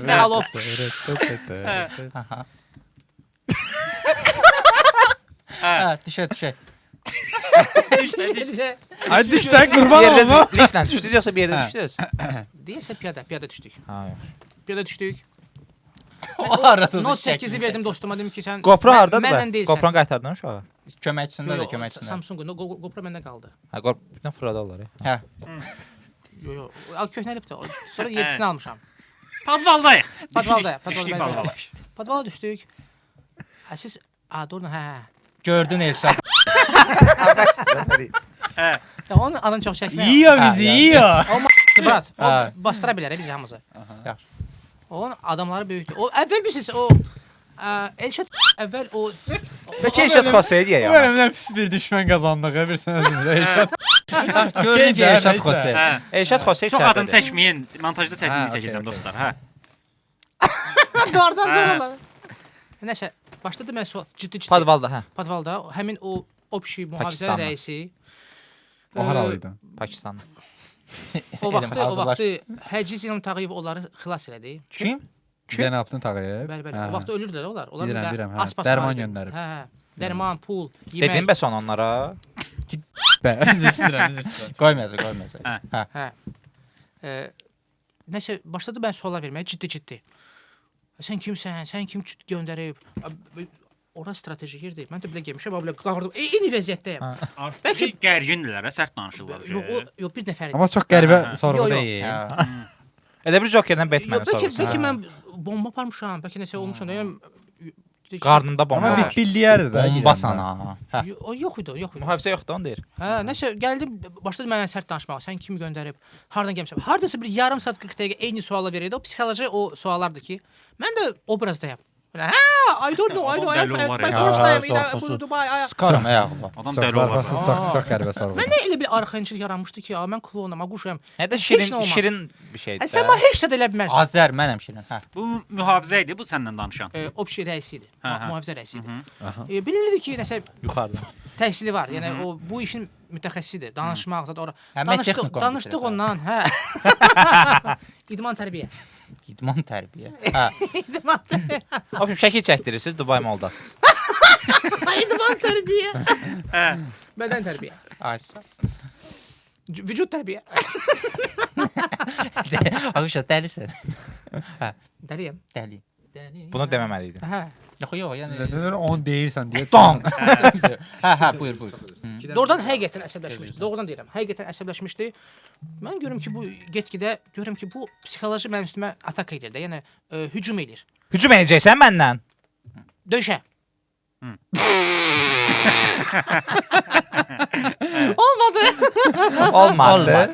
Nə alov. Hə, düşə. Ay düşsən qurban Yerdə olma. liftlə düşdünüz yoxsa bir yerdə düşdünüz? Deyəsə piyada düşdük. Ha, yox. Piyada düşdük. O arada Note 8-i verdim dostuma, dedim ki sən GoPro hardadır Mənlə bə? deyilsən. GoPro-nu qaytardın uşağa? Köməkçisində də Yox, köməkçisində. Samsung, GoPro məndə qaldı. Hə, GoPro-dan fırladarlar. Hə. Yox, köhnəlibdir. Sonra 7-sini almışam. Padvaldayıq. Padvalda, Düşdük padvalda. padvala. Padvala düşdük. Siz doğrudan Gördün Elşad. Hə. Ya onun anın çox çəkmə. Yiyor bizi, yiyor. Brat, o Ha. bastıra bilər bizi hamımızı. Yaxşı. Onun adamları böyükdür. O əvvəl bilirsiniz o Elşad əvvəl o Bəlkə Elşad Xosey deyə ya. Mənimlə pis bir düşmən qazandıq. Bilirsən özümüzdə. Eşat. Gördün ki Elşad Xose. Hə. Elşad Xosey Çox adını içəridə. çəkməyin. Montajda Ha, çəkdiyini okey, çəkəcəm okey. dostlar. Hə. doğrudan doğrular. Nəsə, başladı mən ciddi. Padvalda, hə. Padvalda həmin o общий mühafizə Pakistanlı. rəisi O haralıydı? Pakistanlı. o vaxtı hazırlaş. Həciz İlham Tağıyev onları xilas elədi. Kim? Zeynəbdin Tağıyev. Bəli. O vaxtı ölürdülər onlar. Onlar Bilirəm, hə. aspas Dərman var idi. göndərib. Hə. Dərman, pul, yemək. Dedin bəs onlara? Üzr istəyirəm. Qoymayacaq. Hə. Nəsə başladı mən suallar verməyə ciddi. Sən kimsən? Sən kim göndərib? Ora strateji yerdir. Mən də belə gəlmişəm, belə qağırdım. Eyni vəziyyətdəyəm. Bəlkə gərgindirlər, sərt danışırlar. Yox, bir nəfər idi. Amma çox qəribə sorğu Yox, yox. deyil. Elə bir Jokerdən Batman Yox, bəlkə soruşsun. mən bomba aparmışam, bəlkə nəsə olmuşam. Qarnında bomba Amma var. bir billiyərdir də. Bomba sana. Hə. Yox idi. Mühafizə yoxdur onu deyir. Hə, nəsə gəldim, başladı mənə sərt danışmağa. Sən kimi göndərib? Hardan gəlmisən? Hardasa bir yarım saat 40 dəqiqə eyni suallar verirdi. O psixoloji o suallardır ki, mən də obrazdayam. Hə, I don't know. Adam dəli olar My ya. first time Zorsuz. in Dubai. Sıkarım ayağıma. Adam Çox dəli olar. zarafsız, çox qəribə sorğu. Məndə elə bir arxayınçılıq yaranmışdı ki, mən klonam, quşam. Nə də Heç nə şirin, olmaz. şirin bir şeydir. Sən mənə heç nə də elə bilmərsən. Azər mənəm şirin. Hə. Bu mühafizə idi, bu səndən danışan. Opşi rəisi idi. Hə, hə. Mühafizə rəisi idi. Bilinirdi ki, nəsə Yuxarıdan. təhsili var. Yəni o bu işin mütəxəssisidir. Danışmaq zət ora. Həmin texnikum Danışdıq bitirib, hə. ondan, hə. İdman tərbiyə. İdman tərbiyə. Hə. İdman tərbiyə. Hop şəkil çəkdirirsiniz, Dubai moldasınız. İdman tərbiyə. Hə. Bədən tərbiyə. Aysa. Vücud tərbiyə. Ağuşa dəlisən. Dəliyəm. Dəli. Bunu deməməliydin. Hə. Yox, yəni. Zətən onu deyirsən deyə. Donk. Hə, buyur. Doğrudan həqiqətən əsəbləşmişdi. Doğrudan deyirəm. Həqiqətən əsəbləşmişdi. Mən görürüm ki, bu get-gedə görürüm ki, bu psixoloji mənim üstümə atak edir də. Yəni hücum edir. Hücum edəcəksən məndən. Döyüşə. Olmadı. Olmadı.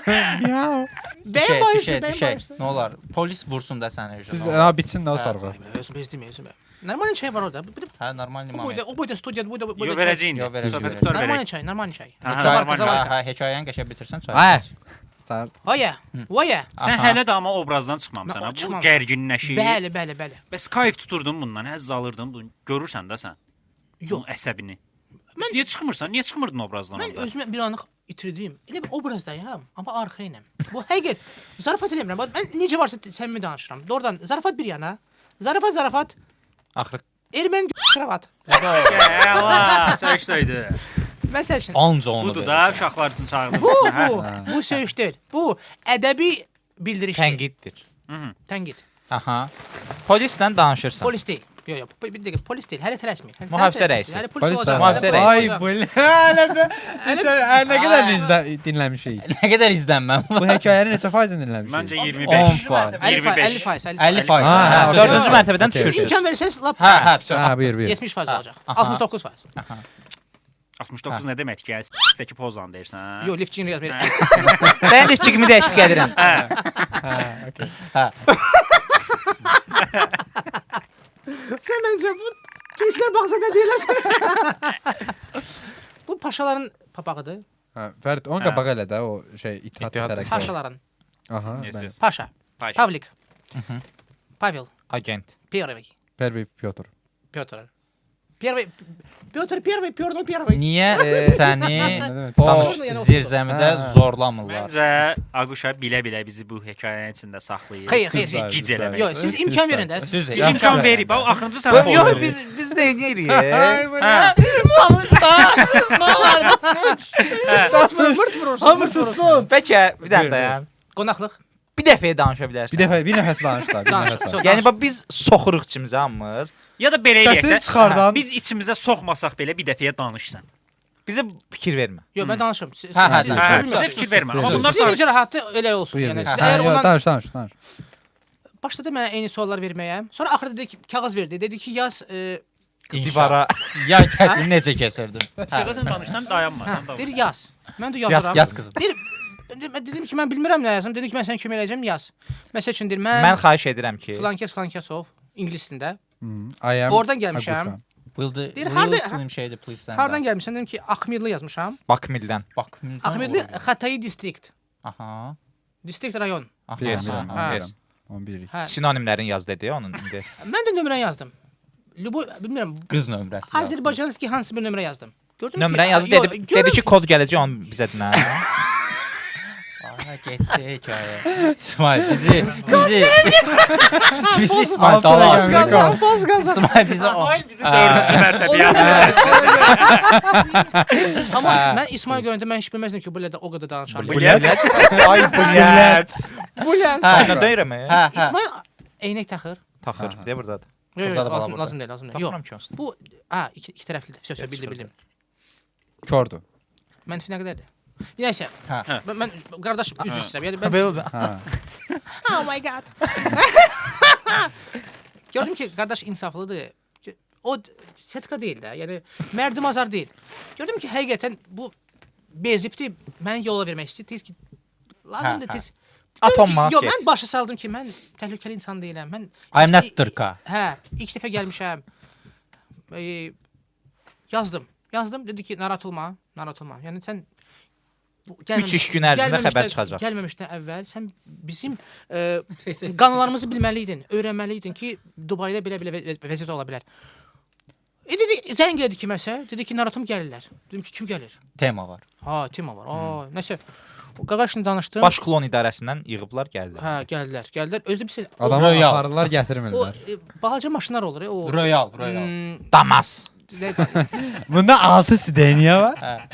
Miau. Bəyəm bayışı, bəyəm düşək. bayışı. Nə olar? Polis vursun da səni. Biz ha bitsin də o Hə. sarğı. Özüm izləyim. Normal çay var orada. Hə, normal moment. O boyda studiyada, bu Yo boyda. verəcəyin. Yo, verəcək, Söhbəti verəcək. qurtar Normal verək. çay, normal çay. Hə, Zavarka, normal zavarka. Hə, hekayəni qəşəng bitirsən çay. Ay. Çağır. Oya, oya. Sən Aha. hələ də amma obrazdan çıxmamısan. Mən Ha. Bu çıxmamışam. gərginləşir. Bəli. Bəs kayf tuturdun bundan, həzz alırdın. Bunu görürsən də sən. Yox. Bunun əsəbini. Niyə çıxmırsan? Niyə çıxmırdın obrazdan Mən onda? özümə bir anlıq itirdim. Elə bir obrazdayam, amma arxa ilə. Bu həqiqət. Zarafat eləmirəm. Mən necə varsa səmimi danışıram. Doğrudan zarafat bir yana. Zarafat. Axırı Erməni kravat. Allah, söydü. Məsəl üçün. anca onu. Budur verirsən. da uşaqlar üçün çağırdım. Bu söyüş deyil. Bu ədəbi bildirişdir. Tənqiddir. Tənqid. Aha. Polislə danışırsan. Polis deyil. Yox, bir dəqiqə, polis deyil. Hələ tələsməyin. Mühafizə rəisi. Hələ Polis olacaq. mühafizə hələ rəisi. polis Ay olacaq. bu. Hələ nə qədər dinləmişik. Nə qədər izlənməm? Bu hekayəni neçə faiz dinləmişik? Məncə 10 25. faiz. 25. 50%. 50%. Ha, Hə, ha, 4-cü ha. mərtəbədən Okey. düşürsüz. İmkan versəniz lap Hə, Ha, buyur. 70% olacaq. Aha. 69%. 69 nə deməkdir ki? Dəki pozan deyirsən. hə? Yox, liftçini yaz verir. Mən də fikrimi dəyişib gəlirəm. Sən məncə bu Türklər baxsa da deyirlər. Bu paşaların papağıdır. Hə, Fərid, onun qabağı elə də o şey İttihat İttihat tərəqqi. Paşaların. Aha, Yes, bəli. yes. Paşa. Paşa. Pavlik. Pavel. Agent. Первый. Pervi Pyotr. Петр. Первый. Петр первый, Петр первый. Niyə səni Nə demək? o Danış. zirzəmidə Hə. zorlamırlar? Məncə Aquşa bilə-bilə bizi bu hekayənin içində saxlayır. Xeyr, xeyr. Bizi gic Güzel. eləmək. Yox, siz imkan verin də. Düzdür. Biz imkan verib. O axırıncı sənə pul Yox, verir. biz də eləyirik. Hə. Mırt vurursun. Hamısı son. Bəlkə bir Buyur, dənə dayan. Qonaqlıq. Bir dəfəyə danışa bilərsən. Bir nəfəs danışlar, bir Danış, nəfəs. söz. Yəni bax biz soxuruq içimizə hamımız. Ya da belə eləyək Səsini də. çıxardan. Biz içimizə soxmasaq belə bir dəfəyə danışsan. Bizə fikir vermə. Yox, mən danışıram. Siz- Hə, hə, siz- danış. Hə, siz- bizə siz- fikir vermə. Amma Buyur. bundan Sizin sonra necə rahatdır elə olsun. Buyur, Yəni buyur. siz Hə, əgər Yox, ondan danış. başladı mənə eyni suallar verməyə. Sonra axırda dedi ki, kağız verdi. Dedi ki, yaz Divara yay tətili necə keçirdin? Sığırsan danışsan dayanma. hə, sən davam. deyir yaz. Mən də Yaz, yazıram. yaz qızım. Deyir, mən dedim ki, mən bilmirəm nə yazım. Dedi ki, mən sənə kömək edəcəm, yaz. Məsəl üçün deyir, Mən mən xahiş edirəm ki, Flankesov ingilis dilində. I am Oradan gəlmişəm. Aquşa. Deyir, harda- Slim şeydir please sən. Hardan gəlmişəm? Dedim ki, Axmirli yazmışam. Bakmildən. Bakmildən. Axmirli Xətai distrikt. Aha. Distrikt rayon. Aha. Bilmirəm, aha, bilmirəm. 11. Hə. Sinonimlərin yaz dedi onun indi. Mən də nömrə yazdım. Bilmirəm. Qız nömrəsi. Azərbaycanski hansı bir nömrə yazdım. Gördüm Nömrəni yazdı yox, dedi. görürəm- Dedi ki kod gələcək onu bizə dinlə. Aha getdi hekayə. İsmail bizi İsmail Altı dala. rəqəmli kal. Boz qazan. İsmail bizi İsmail bizi 4-cü mərtəbəyə Amma mən İsmail görəndə mən heç bilməzdim ki, bu ilə də o qədər danışan. Bulyat. Ay bulyat. Bu ilə. Hə, nə deyirəm? Hə, İsmail eynək taxır. Taxır. De burdadır. Yox, Burdadır, bala, lazım, burada. lazım deyil, lazım deyil. Taxıram Yox. ki olsun. Bu iki tərəflidir. Söz bildim. Kordur. Mənfi nə qədərdir? Nəysə. Hə. Mən qardaş üzr istəyirəm. Yəni mən Belə. Ha. Oh my god. Gördüm ki, qardaş insaflıdır. O setka deyil də. Yəni mərdim azar deyil. Gördüm ki, həqiqətən bu bezibdi. Məni yola vermək istəyir. Tez ki, lazımdır Hə, hə. tez. Atom Yox, mən başa saldım ki, mən təhlükəli insan deyiləm. Mən I'm not Turka. Hə, ilk dəfə gəlmişəm. Yazdım. Dedi ki, narahat olma. Yəni sən 3 iş gün ərzində xəbər çıxacaq. Gəlməmişdən əvvəl sən bizim qanunlarımızı bilməliydin, öyrənməliydin ki, Dubayda belə vəziyyət ola bilər. Dedi, zəng elədi kiməsə, dedi ki, narahatım gəlirlər. Dedim ki, kim gəlir? Tema var. Ha, Tima var. Nəsə. Qaqaşla danışdım. Baş klon idarəsindən yığıblar gəldilər. Hə, gəldilər. Özü bir Adamı Royal. aparırlar, o gətirmirlər. balaca maşınlar olur, o Royal. hmm, Damas. Bunda 6 sideniya var.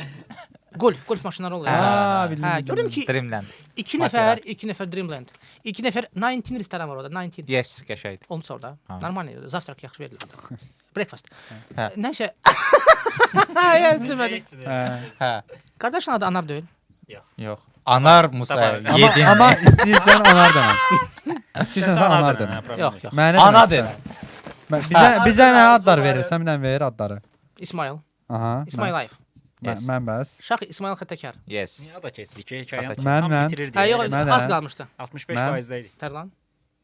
golf maşınları olur. Hə, bildim. Hə, gördüm ki, Dreamland. 2 nəfər Dreamland. 2 nəfər 19 restoran var orada, 19. Yes, qəşəngdir. Olmuş orada. Ha. Normal idi. Zavtrak yaxşı verirlər. Breakfast. Hə. Nəsə. Yəsəmədim. Hə. Qardaşın adı Anar deyil. Yox. Anar Musa Tabii. yedin. Amma istəyirsən anar demə. İstəyirsən sən anar demə. Yox. Mənə Ana demək de. istəyirəm. Bizə nə adlar verirsən, bir dənə ver adları. İsmail. Aha. İsmail Life. Yes. Mən bəs. Şah İsmail Xəttəkar. Yes. Niyə ada keçdik ki? Hekayəni Mən- tam mən- bitirirdi. Hə, yox, Mən- az qalmışdı. 65% idi. Tərlan.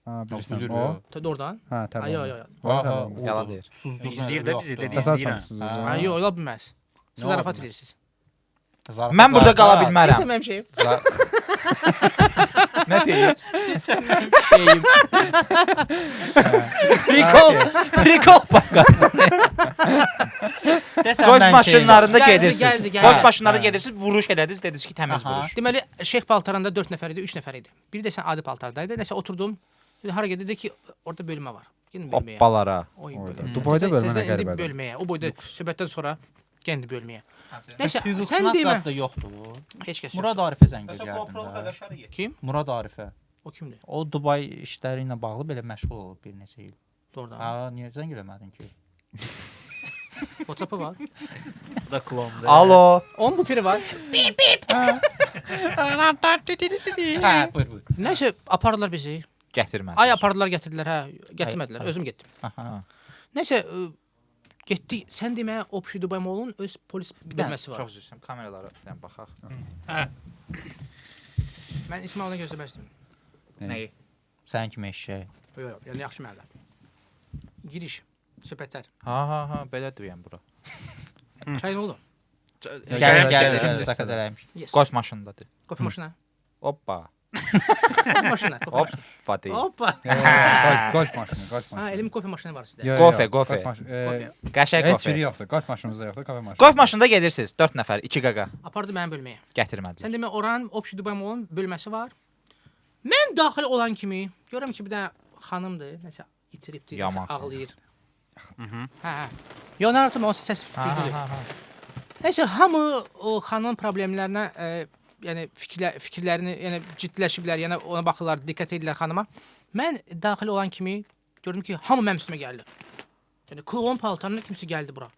Ha, bilirsən. Bilir O. ya. Doğrudan. Ha, Ha, təbii. yox, yox, yox. Aha, Yalan deyir. Suzdurma İzləyir də bizi, dedi, Əsas izləyirəm. hansız. Ha, yox, ola bilməz. Siz Nə zarafat ola bilməz? edirsiniz. Mən burada qala bilmərəm. Neyse mənim şeyim. Nə deyir? Şeyim. Prikol bakası. Desən Golf mən maşınlarında Gəldi, gedirsiniz. gəldi, gəldi. Golf maşınlarında gedirsiniz, vuruş elədiniz, dediniz ki, təmiz Aha. vuruş. Deməli, şeyx paltarında 4 nəfər idi, 3 nəfər idi. Biri də sən adi paltardaydı. Nəsə oturdum. Dedi, hara gedir? Dedi ki, orada bölmə var. Gedin bölməyə. Hoppalara. Oyun Oyda. bölmə. Dubaidə bölmə nə Tezdən indi qəribədir. bölməyə. O boyda söhbətdən sonra gəndi bölməyə. Nəsə, sən Hüquqşünas demə. zad da yoxdur. Heç kəs yox. Murad Arifə zəng edirdim. Kim? Murad Arifə. O kimdir? O Dubai işləri ilə bağlı belə məşğul olub bir neçə il. Doğrudan. Ha, niyə zəng eləmədin ki? WhatsApp-ı var. Bu da klondur. Alo. Onun bu piri var. Hə, buyur. Nəsə apardılar bizi. Gətirmədi. Ay apardılar, gətirdilər, hə. Gətirmədilər, Ay. özüm getdim. Aha. Nəsə getdik. Sən demə, Opşi Dubai Mall'un öz polis bölməsi var. Çox üzr istəyirəm. Kameralara falan baxaq. Mən İsmaildən gözləməzdim. Nəyi? Sən kimi eşşək. Yox, yox, yəni yaxşı mənlə. Giriş, söhbətlər. Ha, belədir yəni bura. Çay nə oldu? Gəl, gəl, ikinci gəl. zakaz eləmiş. Yes. Golf maşınındadır. Qofe maşına. Hoppa. Qofe maşına. Hoppa deyil. Hoppa. Golf maşını, golf Ha, maşını. elə mi qofe maşını var sizdə? Yo, yo, Qofe, yo, qofe. golf maşını. Qəşəng Heç qofe. biri yoxdur. Golf maşınımızda yoxdur, kafe maşını. Golf maşınında gedirsiniz 4 nəfər, 2 qaqa. Apardı mənim bölməyə. Gətirmədi. Sən demə oranın Opşi Dubai Mall'un bölməsi var. Mən daxil olan kimi görürəm ki, bir dənə xanımdır, nəsə itiribdir, nəsə Yaman. ağlayır. Mhm. Hə, hə. Yo, nə artım, o səs güclüdür. Nəsə hamı o xanımın problemlərinə, yəni fikirlərini, yəni ciddiləşiblər, yəni ona baxırlar, diqqət edirlər xanıma. Mən daxil olan kimi gördüm ki, hamı mənim üstümə gəldi. Yəni klon paltarında kimsə gəldi bura.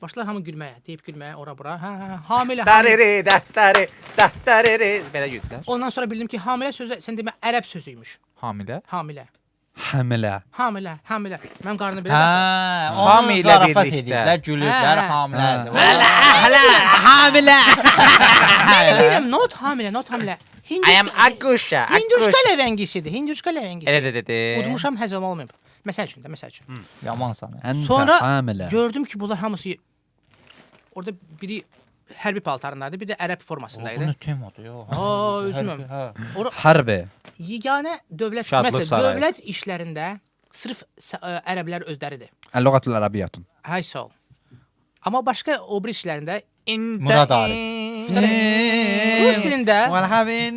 Başlar hamı gülməyə, deyib gülməyə, ora bura. Hə, hə, hamilə. Dariri, dahtari, dahtariri. Belə güdlər. Ondan sonra bildim ki, hamilə sözü sən demə ərəb sözüymüş. Hamilə. Hamilə. Həmilə. Hamilə, hamilə. Mənim qarnım belə Hə, baxır. onu Hamilə zarafat birlikdə. edirlər, gülürlər, Hə, hə. hamilədir. Hamilə. Mən deyirəm, not hamilə, not hamilə. I am Agusha. Hinduşka levəngisidir, Hinduşka levəngisi. Elə də dedi. Udmuşam, həzm olmayıb. Məsəl üçün də, məsəl üçün. Yamansan. Sonra həmilə. gördüm ki, bunlar hamısı orada biri hərbi paltarındadır, bir də ərəb formasındaydı. Bunu temodur, yox. Aa, üzməm. Hə. Ora Hərbi. yeganə dövlət, Şadlıq məsələn, sarayı. dövlət işlərində sırf ərəblər özləridir. Əlluğatul ərəbiyyatun. Hay sol. Amma başqa o bir işlərində Murad Arif. Rus dilində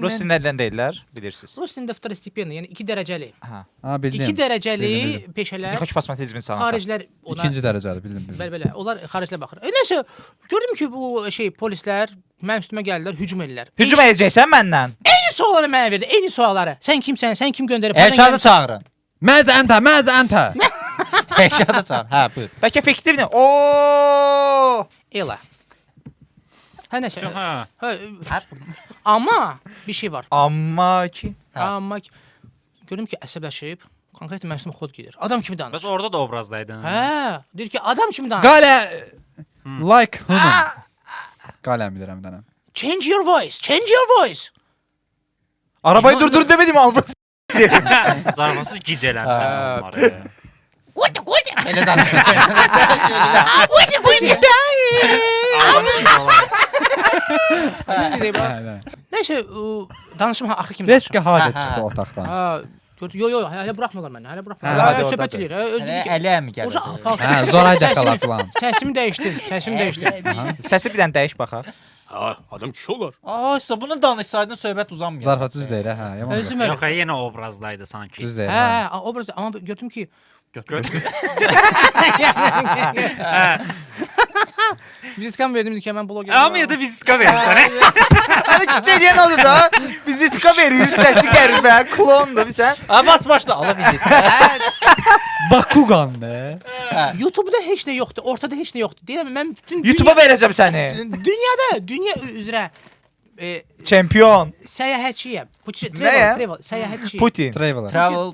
Rus dilində deyirlər, bilirsiniz. Rus dilində vtorostepенный, yəni 2 dərəcəli. Ha. Ha, bildim. 2 dərəcəli Bildim. peşələr Xoş pasmatizmin sana. xaricilər ona İkinci dərəcəli bildim. Bəli, onlar xaricilər baxır. Nəsə gördüm ki, bu polislər mənim üstümə gəldilər, hücum edirlər. Hücum edəcəksən məndən? Eyni sualları mənə verdi, eyni sualları. Sən kimsən? Sən kim göndərib? Erşadı çağırın. Məz əntə, məz əntə. Erşadı çağır. Hə, buyur. Bəlkə fiktivdir. Oo! Elə. Hə nəsə. Çox hə. Hə, amma bir şey var. Amma ki. Amma gördüm ki, əsəbləşib, konkret mənim üstümə xod gedir. Adam kimi danışır. Bəs orada da obrazdaydın. Hə, deyir ki, adam kimi danışır. Qalə like human. Qaləm bilirəm dənəm. Change your voice, change your voice. Arabayı durdur demedim Albert. Zarafasız gicələmsən onları. What? Elə zannet. Nəysə, danışım axı kimi. Reski hadə Hə, hə. çıxdı otaqdan. Ha, yo, hələ buraxmırlar məni, hələ Hə, buraxmırlar. hadi Söhbət ordadır. eləyir. Hələ əli əmi gələcək. Hə, zoray dəxələr falan. Səsimi dəyişdim. Səsi bir dənə dəyiş baxaq. Ha, adam kişi olur. Aa, işte bunu danışsaydın söhbət uzanmayacaq. Zarafat düz deyir, hə, yaman. Özüm elə. Yox, yenə obrazdaydı sanki. Düz deyir. Hə, obraz, amma gördüm ki, vizitkam verdim ki, mən bloger. Hamıya da vizitka verirsən. Hələ küçə deyən adı da vizitka verir, səsi qəribə, klondur sən. Ha, bas başla. Ala vizit. Bakugan ne? YouTube-da heç nə yoxdur, ortada heç nə yoxdur. Deyirəm, mən bütün YouTube-a verəcəm səni. dünya üzrə Çempion. səyahətçiyəm. Nəyəm? Travel, səyahətçiyim. Putin. Traveler. Travel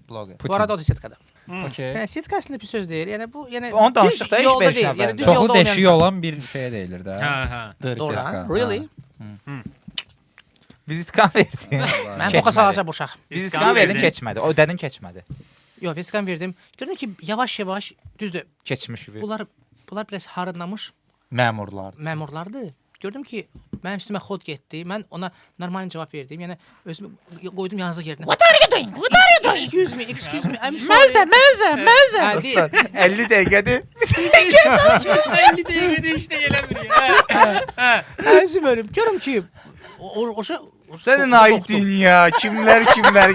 blogger. Bu arada o desetkadır. Okay. Yəni sitka əslində pis söz deyil. Yəni bu yəni Onu danışdıqda heç yolda beş deyil. nəfər Yəni düz Çoxlu yolda olmayan deşiyi olan bir şeyə deyilir də. Hə. Doğru. Sitka. Really? Vizitkan verdin. Mən Keçmədi. boka salacaq bu uşaq. Vizitkan verdin, keçmədi. O dedin keçmədi. Yox, vizitkan verdim. Gördüm ki, yavaş-yavaş düzdür. Keçmiş bir. Bunlar biraz harınlamış Məmurlar. məmurlardır. Gördüm ki, mənim üstümə xod getdi. Mən ona normal cavab verdim. Yəni özümü qoydum yazıq yerinə. What are you doing? What are you doing? Excuse me, excuse me. I'm sorry. Məzə. 50 dəqiqədir. 50 dəqiqədə işdə eləmir ya. Özüm görüm ki, o Sənin ay dünya, kimlər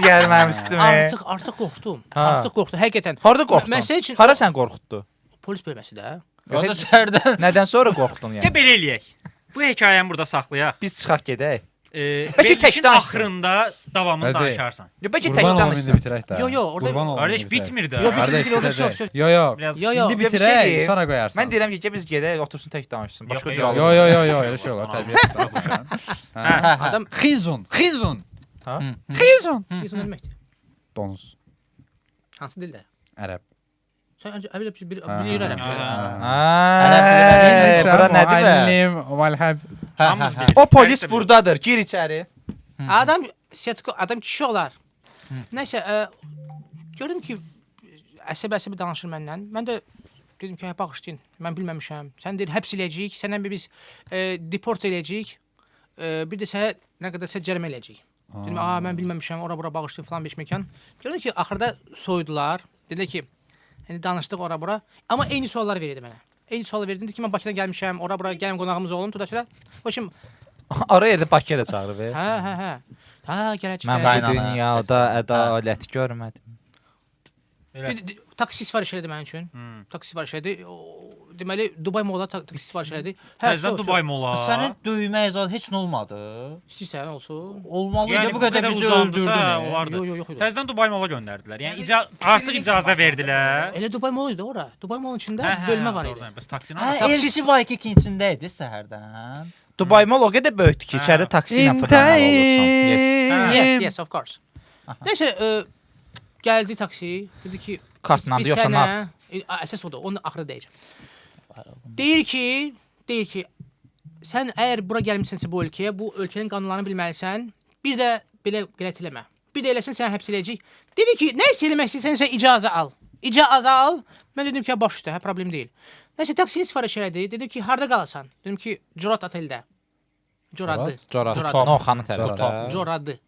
gəlməmişdi mi? Artıq qorxdum. Ha. Artıq qorxdum. Həqiqətən. Harda qorxdun? Məsəl üçün Hara sən qorxutdu? polis bölməsi də. Yoxsa səhərdən Nədən sonra qorxdun Gəl yəni? belə eləyək. Bu hekayəni burada saxlayaq. Biz çıxaq gedək. Bəlkə Bəlkə tək tək danışsın. axırında davamını Bəzi- danışarsan. Yo, bəlkə Qurban tək olum indi danışsın. bitirək də. Yo, orada- Qurban olum Qardaş indi bitirək. bitmir də. Yo, Qardaş bitir, orada bitəcək. söz. Yo, yo. Biraz Yo, yo. İndi bir şey bitirək, deyim. sonra qoyarsan. Mən deyirəm ki, biz gedək, otursun tək danışsın. Başqa Yox, cür yox. alır. Yo, elə şey olar, tərbiyəsiz. Adam Xizun. Xizun nə deməkdir? Donuz. Hansı dildə? Ərəb. Sən öncə əvvəl bir öyrənəm. Bura nədir bə? Müəllim, vəlhəb. Hamımız hə. bilirik. O polis burdadır. Gir içəri. Adam kişi olar. Nəysə, gördüm ki, əsəb-əsəbi danışır məndən. Mən də dedim ki, bağışlayın, mən bilməmişəm. Sən deyir, həbs eləyəcəyik, səndən biz deport eləyəcəyik. Bir də sənə nə qədərsə cərimə eləyəcəyik. Dedim, mən bilməmişəm, ora-bura bağışlayın falan beş məkan. Gördüm ki, axırda soydular. Dedilər ki, yəni danışdıq ora-bura. Amma eyni suallar verirdi mənə. Eyni sualı verdi ki, mən Bakıdan gəlmişəm, ora-bura gəlin qonağımız olun, tuda-tuda. Başım, Ara yerdə Bakıya da çağırıb. hə. Gələcək. Mən Qaynana. bu dünyada ədalət görmədim. Taksi sifariş elədi mənim üçün. Taksi sifariş elədi. Deməli, Dubay Mola taksi sifariş elədi. Təzədən Dubay mola. Sənin döymə ezad heç nə olmadı. İstəyirsən olsun. Olmalı. Yəni Ya bu qədər bizi uzandısa, öldürdün. olardı. Yox. Təzədən Dubay mola göndərdilər. Yəni artıq icazə verdilər. Elə Dubay Mola idi ora. Dubay Molun içində Hə, bölmə var idi. doğrudan. Bəs taksini Hə, alırsan. elçisi Vaykiki içində idi səhərdən. Dubai Mall o qədər böyükdür ki, içəridə taksi ilə fırlanmalı olursan. Yes. Yes, of course. Nəysə, gəldi taksi, dedi ki, Kartla biz yoxsa sənə- nağd? Əsas odur, onu axırda deyəcəm. Deyir ki, sən əgər bura gəlmisənsə bu ölkəyə, bu ölkənin qanunlarını bilməlisən. Bir də belə qələt eləmə. Bir də eləsən səni həbs eləyəcək. Dedi ki, nə isə eləmək istəsənsə icazə al. İcazə al. Mən dedim ki, baş üstə, problem deyil. Nəsə taksini sifariş elədi. Dedim ki, harda qalasan? Dedim ki, Corat oteldə. Coraddı. Corad. Corad. Noxanı tərəfdə. Coraddı.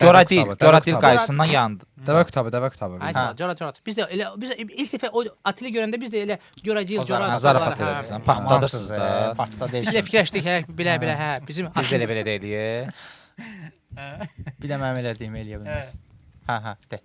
Corad değil, Corad değil qarşısından yandı. Dəvə kitabı. Ay sağ ol, Corat. Biz də elə biz ilk dəfə o ateli görəndə biz də elə Coradil, Corat. Zarafat elədirsən. Partladırsınız da. Partladı. Biz də fikirləşdik, belə, hə, bizim Biz də elə belə deyilik. Bir də mənim elədiyimi eləyə bilməz. Hə, de.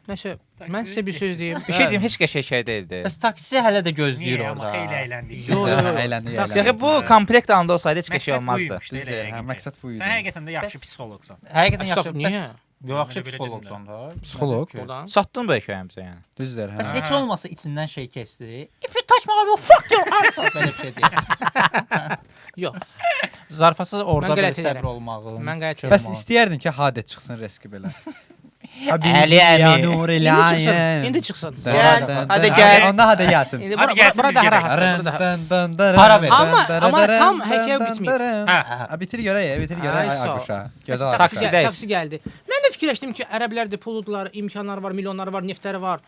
Nəsə, mən sizə bir söz deyim. Bir şey deyim, heç qəşəng şey deyildi. Bəs taksi hələ də gözləyir Niyə? Amma orada. xeyli əyləndik. Yox. Əyləndik. Yaxı bu komplekt alanda olsaydı heç qəşəng olmazdı. Biz də, hə, məqsəd bu idi. Sən həqiqətən də yaxşı psixoloqsan. Həqiqətən yaxşı. Stop, niyə? Yaxşı Belə psixoloqsan da. Psixoloq. Oradan. Satdın bu hekayəmizə yəni. Düzdür, Bəs hə. heç olmasa içindən şey keçdi. If you touch my will fuck your ass. Belə bir şey deyir. Yox, Zarfasız orada Mən bir qələt səbr edirəm. olmağı. mən qayət Bəs istəyərdin ki, Hadət çıxsın reski belə. Əli əmi. İndi çıxsın. Hadi gəl. Onda hadi gəlsin. İndi Hadi gəlsin, burada biz daha gedək. rahat. Para ver. Amma tam hekayə bitmir. Hə, bitir görək, Ay, ay sağ ol. Aquşa. Gözəl Taksi, Aquşa. Taksidəyiz. taksi gəldi. Mən də fikirləşdim ki, ərəblərdir, puludlar, imkanları var, milyonları var, neftləri var.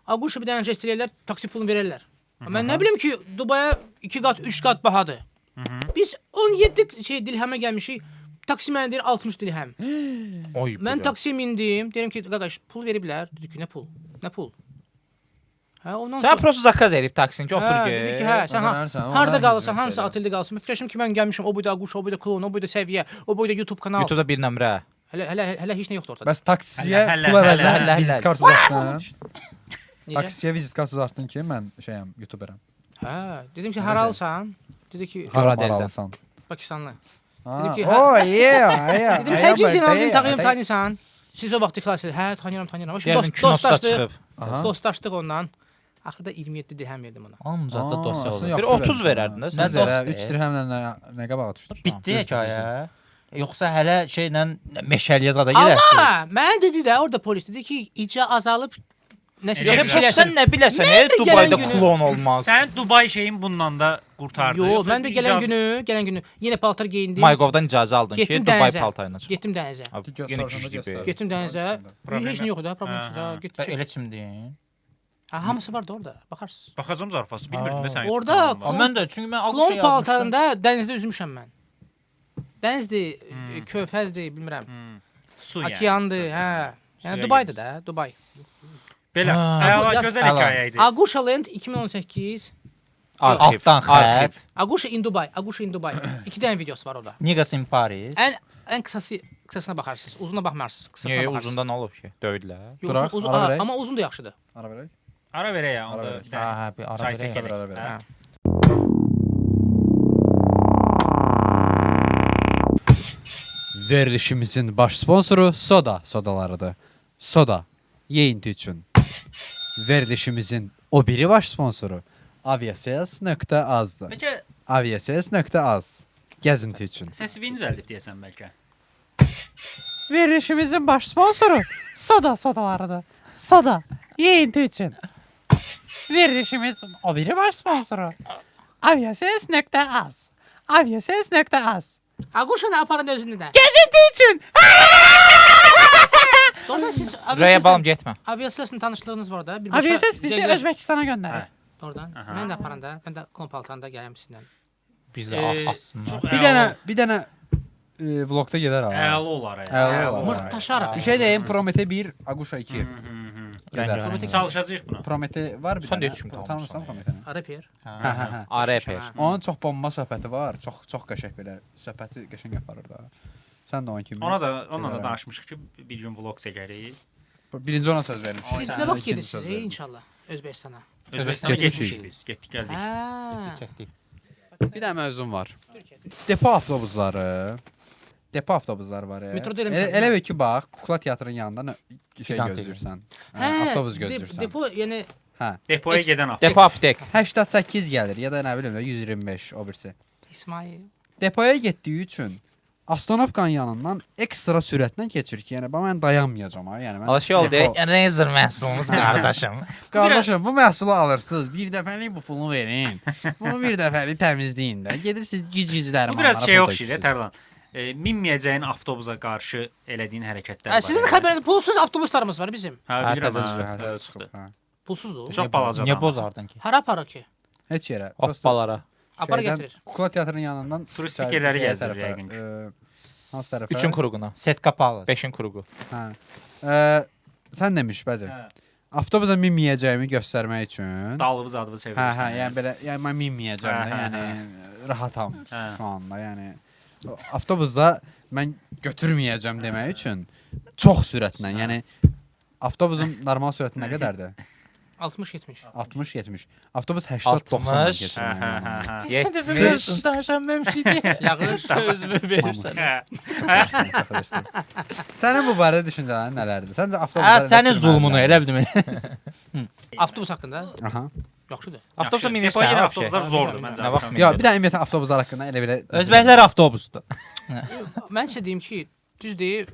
Aquşa bir dənə jest eləyirlər, taksi pulunu verərlər. Mən nə bilim ki, Dubaya 2 qat, 3 qat bahadır. Biz 17 dirhəmə gəlmişik. Taksi mənə deyir 60 dirhəm. Oy. Mən taksiyə mindim. Deyirəm ki, qardaş, pul veriblər. Dedi ki, nə pul? Nə pul? Hə, ondan Sən prosta zakaz edib taksin ki, otur dedi ki, hə, sən harda qalırsan, hansı oteldə qalırsan? Fikirləşdim ki, mən gəlmişəm, o boyda Aquşa, o boyda klon, o boyda səviyyə, o boyda YouTube kanal. YouTube'da bir nömrə. Hələ heç nə yoxdur ortada. Bəs taksiyə Hələ, pul hələ, əvəzinə hələ. vizit kart uzatdın. Necə? Taksiyə vizit kart uzatdın ki, mən şeyəm, YouTuberam. Hə, dedim ki, haralısan? Dedi ki, Corad Hara eldən. alsan. Pakistanlı. Dedim ki, oh yeah. Dedim, həqiqətən aldın, tanıyıram, tanıyırsan. Siz o vaxt xilas edin. Hə, tanıyıram. Deyərdin kinosda çıxıb. Dostlaşdıq ondan. Axırda 27 dirhəm verdim ona. Amcada dosya olur. Bir 30 verərdin də sən. Nədir? dost 3 dirhəmlə nə qabağa düşdü? Bitdi hekayə. Yoxsa hələ şeylə meşəliyə zada gedərsiz. Amma mən dedi də orada polis dedi ki, icra azalıb Nəsə Yox, çəkib Yox, sən nə biləsən, Mən də Dubayda gələn günü- klon olmaz. Sən Dubay şeyin bundan da qurtardı. Yo, Yoxsa mən də gələn günü yenə paltar geyindim. Maygovdan icazə aldın ki, Getdim Dubai dənizə. paltarına çıx. Getdim dənizə. Abi, Göstər, Yenə onu güclü göstər. bir. Getdim dənizə. Problem Heç nə yox idi, problemsiz. Hə, Ha, hə. getdim. Elə kimdir? Ha, hamısı vardı orada. Baxarsınız. Baxacam zarfası, bilmirdim Aa, sən. orada Amma mən də çünki mən Klon paltarında dənizdə üzmüşəm mən. Dənizdir, Kövhəzdir, bilmirəm. su yəni. Okeandır, hə. Suya Yəni Dubaydır da, Dubay. Belə, Ha. əla Yaz- gözəl əla. hekayə idi. Agusha Land 2018. Altdan xətt. Agusha in Dubai, Agusha in Dubai. 2 dənə videosu var orada. Niggas in Paris. Ən qısasına baxarsınız. Uzuna baxmarsınız. Qısasına Niyə baxarsınız. uzunda nə olub ki? Döydülər. Yox, Duraq, uzun, ara verək. amma uzun da yaxşıdır. Ara verək. Ara verək ya, Ara onda verək. bir dənə. Ha, bir ara Çay verək. çəkək. Ara verək. Hə. Verilişimizin baş sponsoru Soda sodalarıdır. Soda, yeyinti üçün. Verilişimizin o biri baş sponsoru aviasales.azdır. Bəlkə Aviasales.az, gəzinti üçün. səsi incəldib deyəsən bəlkə. Verilişimizin baş sponsoru Soda sodalarıdır. Soda, yeyinti üçün. Verilişimizin o biri baş sponsoru aviasales.az. Aviasales.az. Agusha nə aparın özünü də. Gəzinti üçün. Orada siz Rəyə balım getmə. aviasiyasla tanışlığınız var da. Aviasales bizi Özbəkistana göndərir. Oradan. Aha. Mən də aparanda, mən də klon paltarında gələm sizlə. Biz də Ee, aslında. çox Bir dənə vlogda gedər ha. əla olar. Əla olar. Mırtaşarıq. Bir şey deyim, Promete 1, Agusha 2. Gedər. Rəngə. Çalışacağıq buna. Promete var bir Sən dənə. də heç kim Tanımırsan tanımırsan. Prometeni? Araper. Hə, hə, hə. ARP. Onun çox bomba söhbəti var. Çox qəşəng belə söhbəti qəşəng aparır da. Sən də onun kimi. Onunla da Gedərəm. danışmışıq ki, bir gün vlog çəkərik. Birinci ona söz verin. Siz nə vaxt gedirsiniz inşallah Özbəkistana? Özbəkistana Getmişik. getmişik biz. Getdik, gəldik. Hə. Çəkdik. Bir dənə mövzum var. Depo avtobusları var. Metroda elə Elə məsələn. elə bil ki, bax, kukla teatrın yanında şey Fidan gözləyirsən. Hə, Avtobus gözləyirsən. Depo, yəni Hə. Depoya gedən avtobus. Depo aptek. 88 gəlir ya da nə bilim 125 o birisi. İsmail. Depoya getdiyi üçün Astanovkanın yanından ekstra sürətlə keçir ki, yəni mən dayanmayacağam ha. Yəni mən Ala şey oldu. depo- Razer məhsulumuz qardaşım. Qardaşım, bu məhsulu alırsınız. Bir dəfəlik bu pulunu verin. Bunu bir dəfəlik təmizləyin də. Gedirsiniz gic-giclərim. Bu biraz şey oxşayır, Tərlan. Minməyəcəyin avtobusa qarşı elədiyin hərəkətlər var. Sizin xəbəriniz pulsuz avtobuslarımız var bizim. Hə, bilirəm. təzə hə. Pulsuzdur. Çox balacadan. Niyə bozardın ki? Hara aparır ki? Heç yerə. Prosta Hoppalara. Apar şeydən, gətirir. Kukla teatrının yanından Turistik şəhər- yerləri şəhər gəzdirir tərəfə, yəqin ki. Hansı tərəfə? 3-ün kruğuna. Set kapalı. 5-in kruğu. Hə. Sən demiş bəzi. Hə. Avtobusa minməyəcəyimi göstərmək üçün. Dalımız adımı Hə, çevirirsən. hə, yəni belə, yəni mən minməyəcəm də, Hə, hə, yəni rahatam Hə. şu anda, yəni avtobusda mən götürməyəcəm demək üçün çox sürətlə, yəni avtobusun normal sürəti nə qədərdir? 60-70. 60-70. Avtobus 80-90-dan 60. keçir. Hə, hə, hə, hə. Yetsin. danışanmamışdı. Yağış. Sözümü verirsən. Hə. Sənin bu barədə düşüncələrin nələrdir? Səncə Hə, avtobuslar sənin zulmunu elə bildim. Avtobus haqqında Aha. yaxşıdır. Avtobusa Depoya minirsən. gedən Avtobuslar. avtobuslar zordur məncə. Nə vaxt Ya bir də ümumiyyətlə avtobuslar haqqında elə belə Özbəklər avtobusdur. Mən sizə deyim ki, düzdür,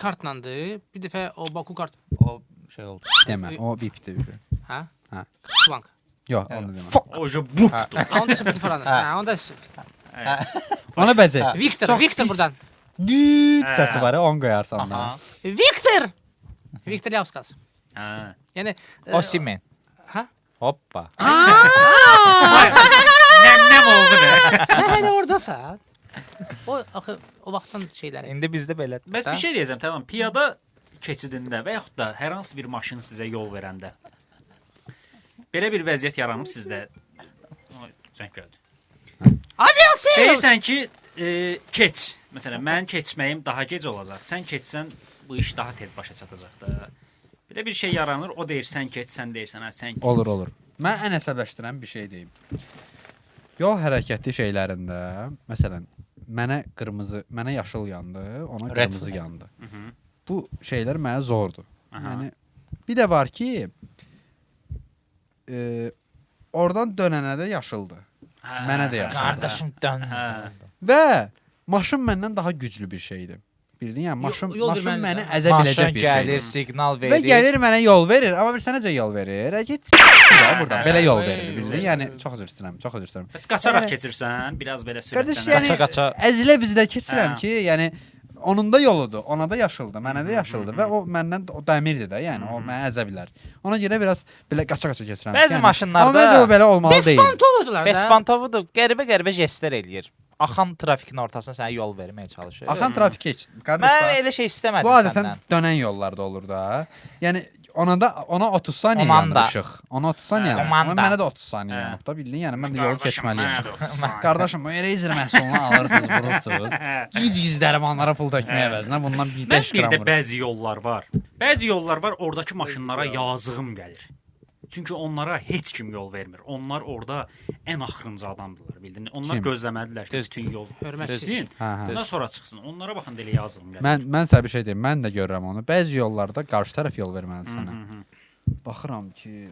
kartlandır. Bir dəfə o Baku kart, O şey oldu. demə. O bipdir. hə? Hə. Bank. Yox, onu demə. Oca bukdur. Onda sepeti falan. Hə, onda Ona bəzək. Viktor, Çox Viktor pis. buradan. Düt Hə. səsi var, 10 qoyarsan da. Aha. Viktor! Viktor Yauskas. Hə. Yəni Osimen. Hə? Hoppa. Nəm oldu be. Sən hələ ordasan. O axı o vaxtdan şeyləri. İndi bizdə belə. Bəs bir şey deyəcəm, tamam. Piyada keçidində və yaxud da hər hansı bir maşın sizə yol verəndə belə bir vəziyyət yaranıb sizdə. Zəng gəldi. Aviasiya. Deyirsən ki, keç. Məsələn, mən keçməyim daha gec olacaq. Sən keçsən bu iş daha tez başa çatacaq da. Belə bir şey yaranır. O deyir sən keç, sən deyirsən hə sən keç. Olur, olur. Mən ən əsəbləşdirən bir şey deyim. Yol hərəkəti şeylərində, məsələn, mənə yaşıl yandı, ona Red qırmızı flag. yandı. Mhm. Bu şeylər mənə zordur. Aha. Yəni bir də var ki, oradan dönənə də yaşıldır. Hə, Mənə də yaxşı. Qardaşım dön. Hə. Və maşın məndən daha güclü bir şeydir. Bildin? Yəni maşın Yol maşın verməlidir məni də. əzə biləcək Maşın bir gəlir, şeydir. siqnal Və verir. gəlir mənə yol verir, amma bir sənəcə yol verir. Get buradan. Belə yol verir, bildin? Yəni çox üzr istəyirəm, çox üzr istəyirəm. Bəs qaçaraq keçirsən, biraz belə Qardaş, sürətlə. yəni Qaça-qaça. əzilə-büzülə keçirəm Hə. ki, yəni onun da yoludur, ona da yaşıldır, mənə də yaşıldır və o məndən o dəmirdir də, yəni o məni əzə bilər. Ona görə biraz belə qaça-qaça keçirəm. Bəzi maşınlarda- Amma məncə o belə olmalı deyil. Bespantovodular da. Bespantovudur, qəribə jestlər eləyir. Axan trafikin ortasına sənə yol verməyə çalışır. Axan trafik keç. Qardaş, Mən bax, elə şey istəmədim bu adətən səndən. dönən yollarda olur da. Yəni ona 30 saniyə Komanda. yanır işıq. Ona 30 saniyə yanır. Komanda. Amma mənə də 30 saniyə Hə. yanıb da, bildin? Yəni mən də yolu keçməliyəm. keçməliyəm. Qardaşım, bu Eraser məhsulunu alırsınız, vurursunuz. Giz-gizlərim onlara pul tökməyə əvəzinə bundan bir Mən 5 bir qram də vurur. bəzi yollar var. Bəzi yollar var, oradakı maşınlara yazığım gəlir. Çünki onlara heç kim yol vermir. Onlar orada ən axırıncı adamdılar, bildin? Onlar Kim? gözləmədilər ki, bütün yol Hörmətsiz. düzsün. Hə, hə. Ondan sonra çıxsın. Onlara baxın elə yazığım gəlir. Mən sənə bir şey deyim. Mən də görürəm onu. Bəzi yollarda qarşı tərəf yol verməlidir sənə. Baxıram ki,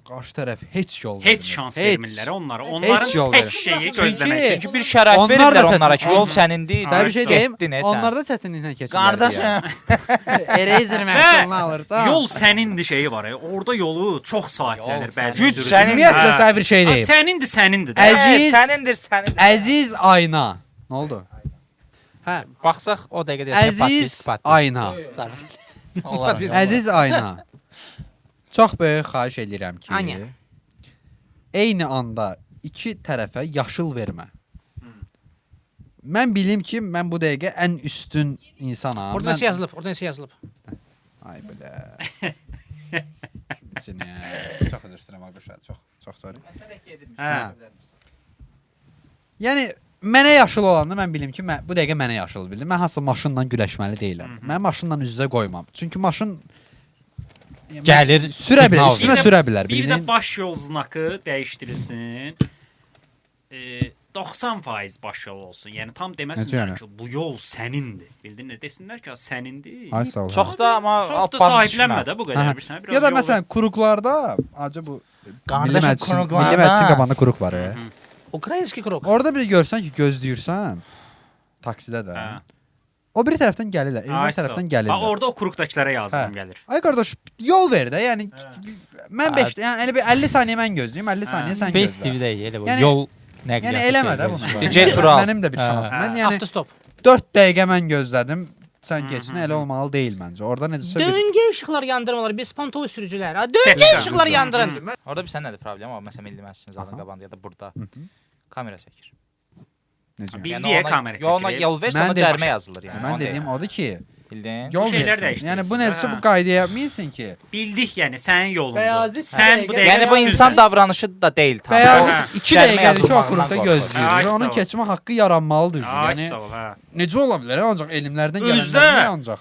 qarşı tərəf heç yol vermir. Heç şans vermirlər onlara. Onların yol tək vermir. şeyi Çünki- gözləmək. Çünki bir şərait Onlar verirlər da onlara səs- ki, yol sənindir. Sənə bir şey Ay, deyim. getdin, sən. Onlar da çətinliklə keçirlər. Qardaşım. Eraser məhsulunu alırsan. Yol sənindir şeyi var. Orada yolu çox sahiblənir bəzi. Güc sürücü. sənin. Ümumiyyətlə sənə bir şey Ha, deyim. Sənindir də. Əziz- Sənindir, sənindir. Əziz ayna. Nə oldu? Hə. Baxsaq o dəqiqə deyəsən Əziz ayna. Əziz ayna. Çox böyük xahiş edirəm ki, Anya. eyni anda iki tərəfə yaşıl vermə. Mən bilim ki, mən bu dəqiqə ən üstün insanam. Orada nəsə yazılıb, orada nəsə yazılıb. Ay belə. Cinə. Çox üzr istəyirəm Aquşa, çox sorry. Hə. Yəni mənə yaşıl olanda mən bilim ki, bu dəqiqə mənə yaşıl bildim. Mən hansısa maşınla güləşməli deyiləm. Mən maşınla üz-üzə qoymam. Çünki maşın Gəlir, sürə bilər, siqnal üstümə verir. sürə bilər. Bir də Bildin? baş yol znakı dəyişdirilsin. 90% baş yol olsun. Yəni tam Necə deməsinlər yəni? ki, bu yol sənindir. Bildin nə? Desinlər ki, sənindir. Ay sağ ol. Çox da amma Çox da sahiblənmə də bu Hə, qədər hə. bir sənə biraz Ya da yol ver. məsələn kuruqlarda, acı bu Qardaşım, Milli kuruqlarda- Məclisin qabağında kuruq var. Ukraynski krok. Orada bir görsən ki, gözləyirsən taksidə də. Hə. O bir tərəfdən gəlirlər, Ay, erməni sağ ol. tərəfdən Bax, gəlirlər. orada o kuruqdakılara yazığım Hə. gəlir. Ay qardaş, yol ver də. Yəni mən Hə. 5, yəni elə bir 50 saniyə mən gözləyim, 50 saniyə sən Space gözlə. TV-də elə bu Yəni- yol nəqliyyatı. Yəni eləmə də bunu. DJ Tural. Mənim də bir şansım. Hə. Mən yəni Avtostop. 4 dəqiqə mən gözlədim. Sən keçsin, elə olmalı deyil məncə. Orada necəsə bir Döngə işıqları yandırmalar, bespantoy sürücülər. Ha, döngə Səksən. işıqları yandırın. Orada bir sən nədir problem? Amma məsələn Milli Məclisin zalının qabağında ya da burada kamera çəkir. necə. Bildiyə kamera Yoluna çəkilir. yol versə Mən ona də- cərimə yazılır yəni. Mən Onu dediyim deyirəm. odur ki, Bildin? yol şeylər versin. dəyişdirilsin. Yəni bu necəsə Hə. bu qaydaya bilsin ki, Bildik yəni sənin yolundur. Bəyazit Sən bu dəqiqə- dəqiqə Yəni bu insan üstünsən. davranışı da deyil tam. bəyaz Hə. 2 Cərimə dəqiqədir ki, o yazılmağından kuruqda qorxur. gözləyir Ay, və onun sağ ol. keçmə haqqı yaranmalı düzdür. Ay Yəni sağ ol, hə. necə ola bilər? Ancaq elmlərdən Özdə. gələnlər ancaq.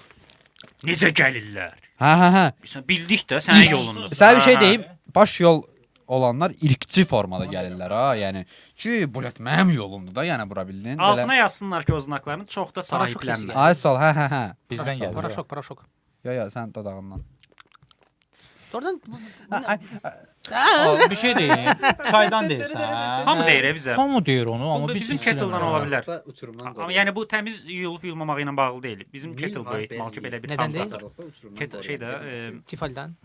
Necə gəlirlər? Hə. Bilirsən, bildik də sənin yolundur. Sənə bir şey Hə, hə. deyim. Baş yol olanlar irqçi formada gəlirlər ha. Yəni ki, bu mənim yolumdur da, yəni bura bildin. Altına yazsınlar ki, o znaklarını çox da Paraşok sahiblənmə. sesi Ay sağ ol. Hə. Bizdən gəlir. Paraşok, paraşok. Ya sən dodağından. Oradan Bir şey deyim. Çaydan deyirsən. Hamı deyir bizə. Hamı deyir onu, amma Bu biz bizim hiss kettle'dan eləmirik. ola bilər. Amma yəni bu təmiz yuyulub yuyulmamağı ilə bağlı deyil. Bizim kettle böyük ehtimal ki, belə bir Nədən deyil? Kettle şeydə Tifaldan.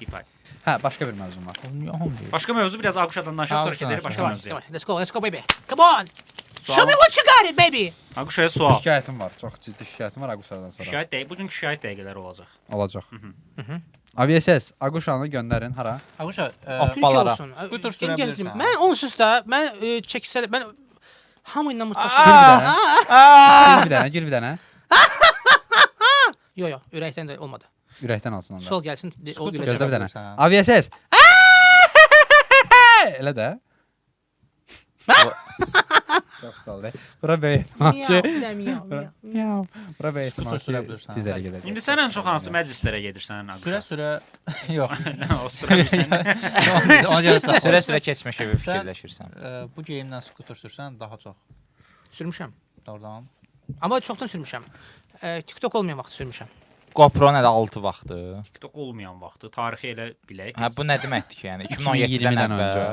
defay. Hə, başqa bir mövzum var. Onu hamı deyir. Başqa mövzu biraz Aquşadan danışaq, sonra keçərik başqa Come on, mövzuya. let's go, let's go baby. Come on. Show me what you got it baby. Aquşaya sual. Şikayətim var. Çox ciddi şikayətim var Aquşadan sonra. Şikayət deyil, bugün şikayət dəqiqələri olacaq. Olacaq. Aviases, Aquşanı göndərin hara? Ağuşa, Türkiyə Balara. olsun. Skuter sürə Gəl- bilirsən. Mən onsuz da mən çəksə mən hamı ilə Gir müttəfiq. bir dənə, gir bir dənə. Yo yo, ürəkdən də olmadı. Ürəkdən olsun onda. Sual gəlsin, o Skuter güləcək. Gözlə bir dənə. bilirsən. Aviases. Elə də. Çox sağ ol. Bura böyük ehtimal ki. Miyav. Bura böyük ehtimal Skuter sürə ki, bilirsən. tez ələ gedəcək. İndi sən ən çox hansı məclislərə gedirsən Aquşa? Sürə yox. O sürə bilirsən. Ona görə sağ ol. Sürə-sürə keçmiş gibi fikirləşirsən. Bu geyimdən skuter sürsən daha çox. Sürmüşəm. Doğrudan. Amma çoxdan sürmüşəm. TikTok olmayan vaxt sürmüşəm. GoPro nədə 6 vaxtı? TikTok olmayan vaxtı tarixi elə bilək. Hə bu nə deməkdir ki, yəni 2017-dən 2020-dən əvvəl. öncə.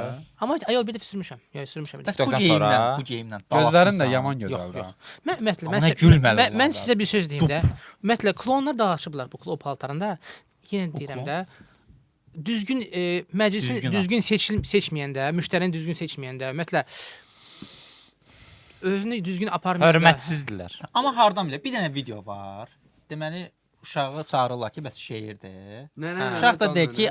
Amma ayol bir də sürmüşəm. Yox, sürmüşəm. Bəs bu TikTokdan geyimlə, sonra- bu geyimlə Gözlərin də dalaşmısan? yaman Yox, gözəl. yox. Mən ümumiyyətlə Amma nə gülməli mən onlar sizə bir söz deyim də. Ümumiyyətlə klonla dalaşıblar bu klon paltarında. Yenə deyirəm klon? də. Düzgün məclisin Düzgün düzgün seçməyəndə, müştərini düzgün seçməyəndə, ümumiyyətlə özünü düzgün aparmayanda. Hörmətsizdirlər. Amma hardan bilə? Bir dənə video var. Deməli uşağı çağırırlar ki, bəs şeirdir. Uşaq da deyir ki,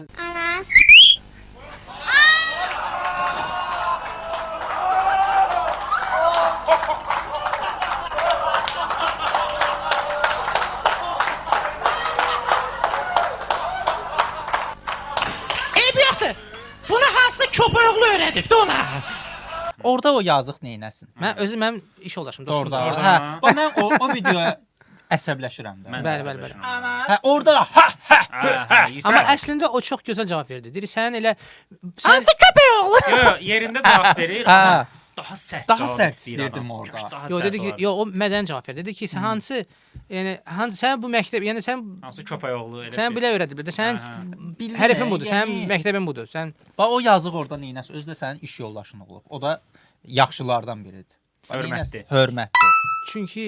Eybi yoxdur. Bunu hansı köpəyoğlu öyrədibdi ona? orada o yazıq neynəsin? Mənim iş yoldaşım, dostum. Orada. Orada. Hə, bax mən o videoya əsəbləşirəm də. Mən Bəli, də bəli, bəli. əsəbləşirəm. Hə, orada da Amma əslində o çox gözəl cavab verdi. Deyir, sən elə hansı köpəyoğlu? Yox, yerində cavab verir, Hə. amma daha sərt Daha cavab sərt istəyir istəyirdim adam. orada. Daha Yox, sərt dedi ki, olar. yox, o mədəni cavab verdi. Dedi ki, sən hansı, yəni sən bu məktəb, yəni sən Hansı köpəyoğlu elə. sən belə öyrədiblər də. Sən Bilmə, hərfin budur, yəni- sənin məktəbin budur. Sən Bax o yazıq orada neynəsə, özü də sənin iş yoldaşın olub. O da yaxşılardan biridir. Bax, Hörmətli. neynəsə, Hörmətli. çünki